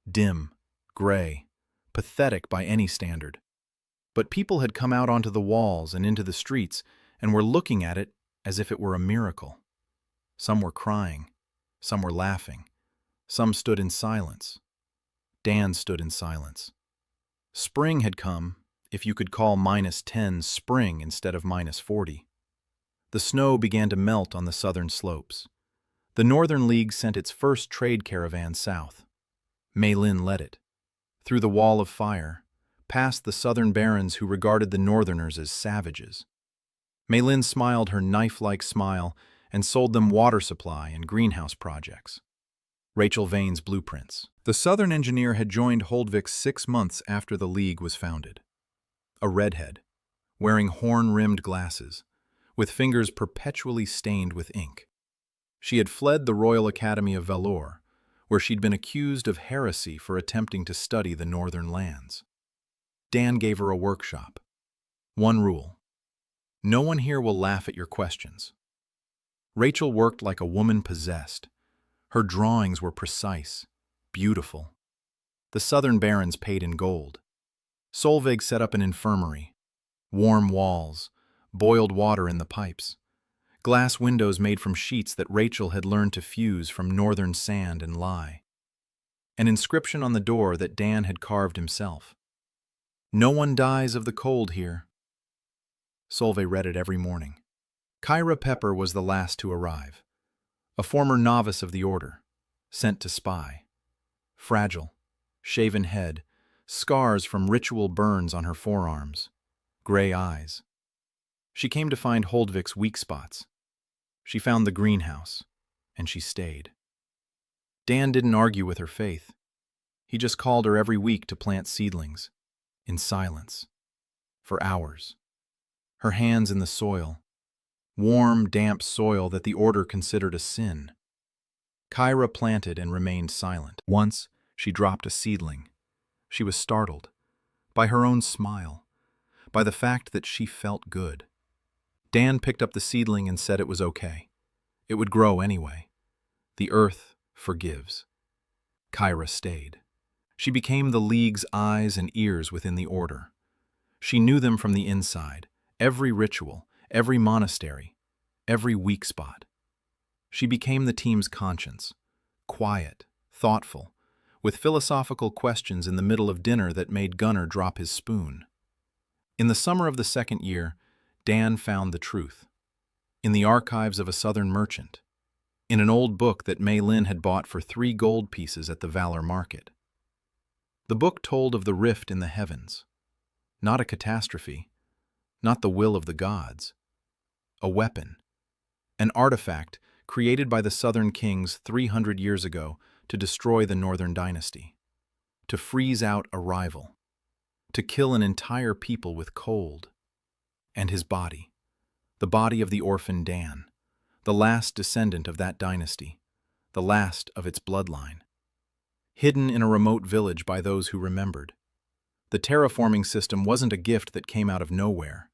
Dim, gray, pathetic by any standard. But people had come out onto the walls and into the streets and were looking at it as if it were a miracle. Some were crying, some were laughing, some stood in silence. Dan stood in silence. Spring had come, if you could call -10 spring instead of -40. The snow began to melt on the southern slopes. The Northern League sent its first trade caravan south. Mei Lin led it, through the wall of fire, past the southern barons who regarded the northerners as savages. Mei Lin smiled her knife-like smile and sold them water supply and greenhouse projects. Rachel Vane's blueprints. The southern engineer had joined Holdvik 6 months after the League was founded. A redhead, wearing horn-rimmed glasses, with fingers perpetually stained with ink. She had fled the Royal Academy of Valor, where she'd been accused of heresy for attempting to study the northern lands. Dan gave her a workshop. One rule: no one here will laugh at your questions. Rachel worked like a woman possessed. Her drawings were precise, beautiful. The southern barons paid in gold. Solveig set up an infirmary. Warm walls, boiled water in the pipes. Glass windows made from sheets that Rachel had learned to fuse from northern sand and lye. An inscription on the door that Dan had carved himself. No one dies of the cold here. Solveig read it every morning. Kyra Pepper was the last to arrive. A former novice of the order, sent to spy. Fragile, shaven head, scars from ritual burns on her forearms, gray eyes. She came to find Holdvik's weak spots. She found the greenhouse, and she stayed. Dan didn't argue with her faith. He just called her every week to plant seedlings, in silence, for hours. Her hands in the soil, warm, damp soil that the order considered a sin. Kyra planted and remained silent. Once, she dropped a seedling. She was startled by her own smile, by the fact that she felt good. Dan picked up the seedling and said it was okay. It would grow anyway. The earth forgives. Kyra stayed. She became the League's eyes and ears within the order. She knew them from the inside, every ritual, every monastery, every weak spot. She became the team's conscience, quiet, thoughtful, with philosophical questions in the middle of dinner that made Gunnar drop his spoon. In the summer of the second year, Dan found the truth. In the archives of a southern merchant. In an old book that Mei Lin had bought for 3 gold pieces at the Valor market. The book told of the rift in the heavens. Not a catastrophe, not the will of the gods. A weapon, an artifact created by the southern kings 300 years ago to destroy the northern dynasty, to freeze out a rival, to kill an entire people with cold. And his body, the body of the orphan Dan, the last descendant of that dynasty, the last of its bloodline, hidden in a remote village by those who remembered. The terraforming system wasn't a gift that came out of nowhere.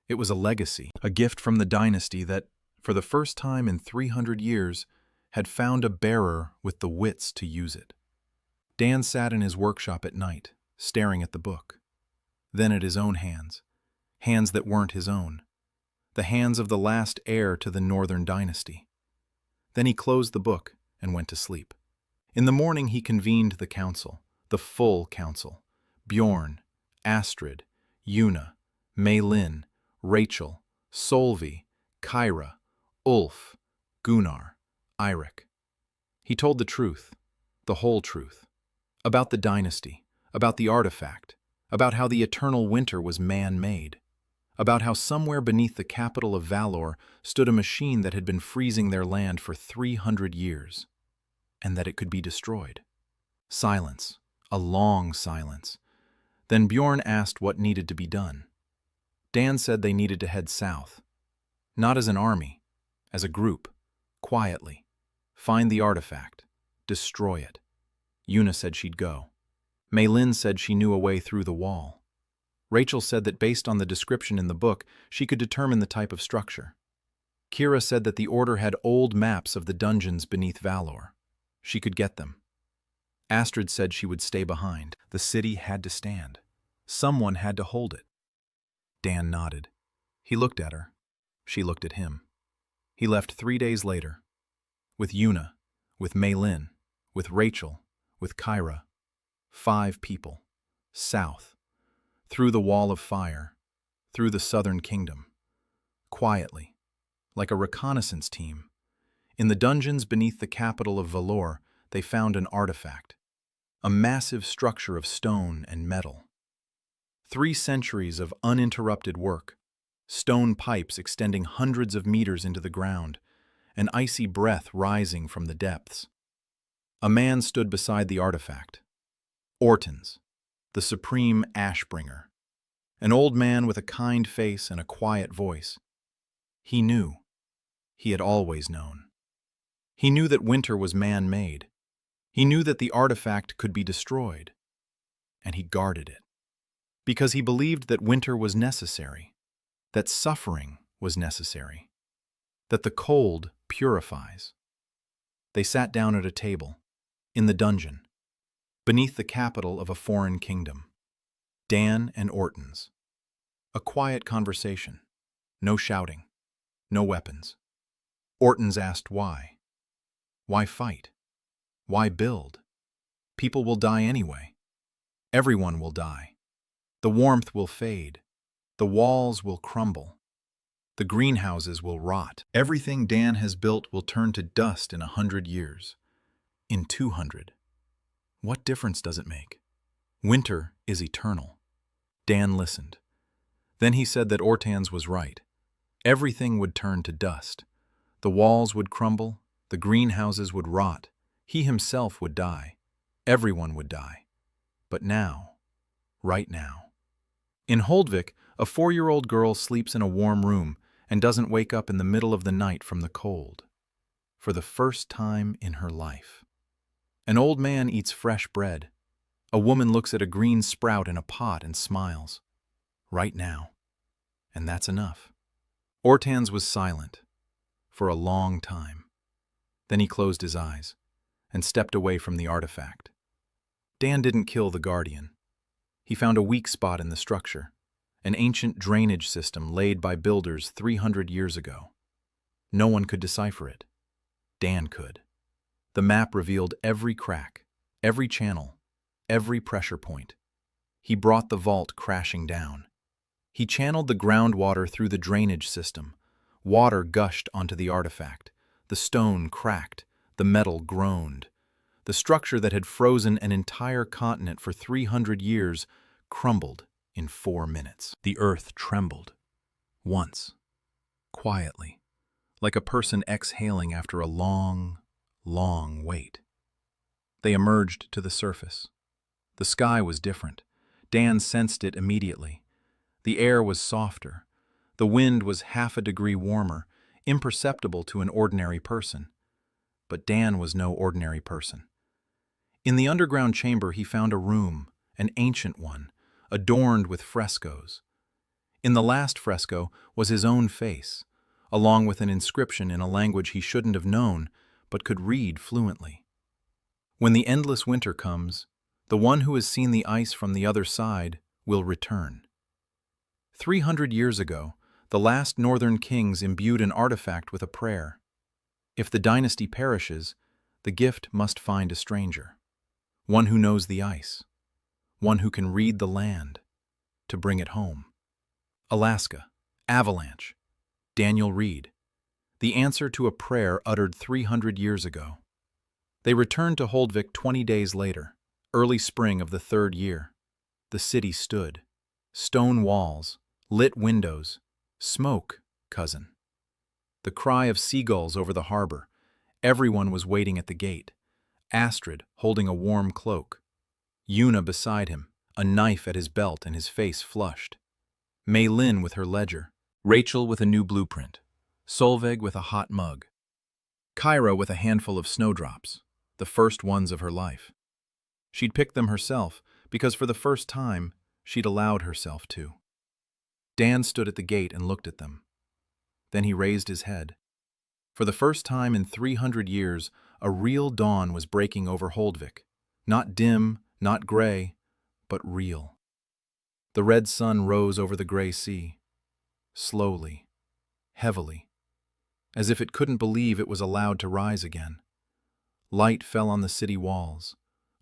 It was a legacy, a gift from the dynasty that, for the first time in 300 years, had found a bearer with the wits to use it. Dan sat in his workshop at night, staring at the book, then at his own hands, hands that weren't his own, the hands of the last heir to the northern dynasty. Then he closed the book and went to sleep. In the morning he convened the council, the full council: Bjorn, Astrid, Una, Mei Lin, Rachel, Solvi, Kyra, Ulf, Gunnar, Eirik. He told the truth, the whole truth, about the dynasty, about the artifact, about how the eternal winter was man-made, about how somewhere beneath the capital of Valor stood a machine that had been freezing their land for 300 years, and that it could be destroyed. Silence, a long silence. Then Bjorn asked what needed to be done. Dan said they needed to head south, not as an army, as a group, quietly, find the artifact, destroy it. Una said she'd go. Mei Lin said she knew a way through the wall. Rachel said that based on the description in the book, she could determine the type of structure. Kira said that the Order had old maps of the dungeons beneath Valor. She could get them. Astrid said she would stay behind. The city had to stand. Someone had to hold it. Dan nodded. He looked at her. She looked at him. He left 3 days later. With Yuna, with Mei-Lin, with Rachel, with Kyra. 5 people. South. Through the wall of fire. Through the southern kingdom. Quietly. Like a reconnaissance team. In the dungeons beneath the capital of Valor, they found an artifact. A massive structure of stone and metal. 3 centuries of uninterrupted work. Stone pipes extending hundreds of meters into the ground. An icy breath rising from the depths. A man stood beside the artifact. Ortons, the supreme ash-bringer. An old man with a kind face and a quiet voice. He knew. He had always known. He knew that winter was man-made. He knew that the artifact could be destroyed. And he guarded it. Because he believed that winter was necessary. That suffering was necessary. That the cold purifies. They sat down at a table, in the dungeon, beneath the capital of a foreign kingdom. Dan and Ortons. A quiet conversation. No shouting. No weapons. Ortons asked why. Why fight? Why build? People will die anyway. Everyone will die. The warmth will fade. The walls will crumble. The greenhouses will rot. Everything Dan has built will turn to dust in 100 years. In 200. What difference does it make? Winter is eternal. Dan listened. Then he said that Ortans was right. Everything would turn to dust. The walls would crumble. The greenhouses would rot. He himself would die. Everyone would die. But now, right now. In Holdvik, a 4-year-old girl sleeps in a warm room and doesn't wake up in the middle of the night from the cold. For the first time in her life. An old man eats fresh bread. A woman looks at a green sprout in a pot and smiles. Right now. And that's enough. Ortans was silent. For a long time. Then he closed his eyes and stepped away from the artifact. Dan didn't kill the Guardian. He found a weak spot in the structure. An ancient drainage system laid by builders 300 years ago. No one could decipher it. Dan could. The map revealed every crack, every channel, every pressure point. He brought the vault crashing down. He channeled the groundwater through the drainage system. Water gushed onto the artifact. The stone cracked. The metal groaned. The structure that had frozen an entire continent for 300 years crumbled in 4 minutes. The earth trembled. Once. Quietly. Like a person exhaling after a long, long wait. They emerged to the surface. The sky was different. Dan sensed it immediately. The air was softer. The wind was half a degree warmer, imperceptible to an ordinary person. But Dan was no ordinary person. In the underground chamber he found a room, an ancient one, adorned with frescoes. In the last fresco was his own face, along with an inscription in a language he shouldn't have known, but could read fluently. When the endless winter comes, the one who has seen the ice from the other side will return. 300 years ago, the last northern kings imbued an artifact with a prayer. If the dynasty perishes, the gift must find a stranger. One who knows the ice. One who can read the land, to bring it home. Alaska, avalanche, Daniel Reed. The answer to a prayer uttered 300 years ago. They returned to Holdvik 20 days later, early spring of the 3rd year. The city stood. Stone walls, lit windows, smoke, cousin. The cry of seagulls over the harbor. Everyone was waiting at the gate. Astrid holding a warm cloak. Yuna beside him, a knife at his belt and his face flushed. Mei-Lin with her ledger. Rachel with a new blueprint. Solveig with a hot mug. Kyra with a handful of snowdrops, the first ones of her life. She'd picked them herself because for the first time, She'd allowed herself to. Dan stood at the gate and looked at them. Then he raised his head. For the first time in 300 years, a real dawn was breaking over Holdvik. Not dim, not gray, but real. The red sun rose over the gray sea. Slowly, heavily, as if it couldn't believe it was allowed to rise again. Light fell on the city walls,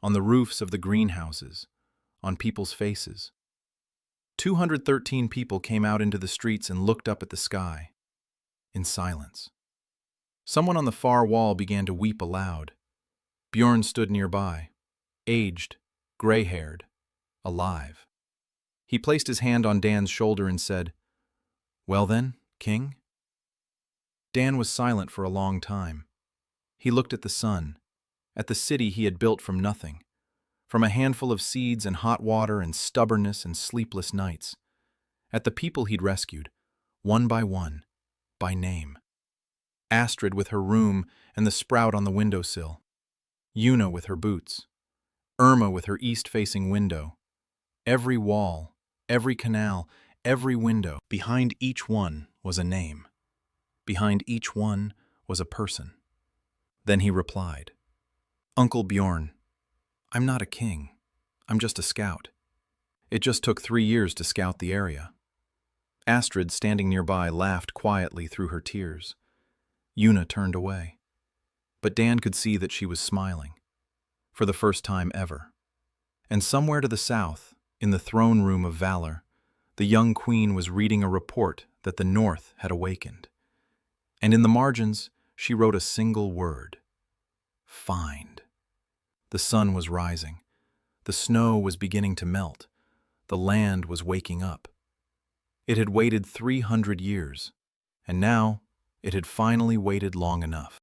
on the roofs of the greenhouses, on people's faces. 213 people came out into the streets and looked up at the sky, in silence. Someone on the far wall began to weep aloud. Bjorn stood nearby, aged, gray-haired, alive. He placed his hand on Dan's shoulder and said, "Well then, King?" Dan was silent for a long time. He looked at the sun, at the city he had built from nothing, from a handful of seeds and hot water and stubbornness and sleepless nights, at the people he'd rescued, one, by name. Astrid with her room and the sprout on the windowsill, Una with her boots, Irma with her east-facing window. Every wall, every canal, every window, behind each one was a name. Behind each one was a person. Then he replied, "Uncle Bjorn, I'm not a king. I'm just a scout. It just took 3 years to scout the area." Astrid, standing nearby, laughed quietly through her tears. Una turned away. But Dan could see that she was smiling, for the first time ever. And somewhere to the south, in the throne room of Valor, the young queen was reading a report that the North had awakened. And in the margins, she wrote a single word: "Find." The sun was rising. The snow was beginning to melt. The land was waking up. It had waited 300 years, and now it had finally waited long enough.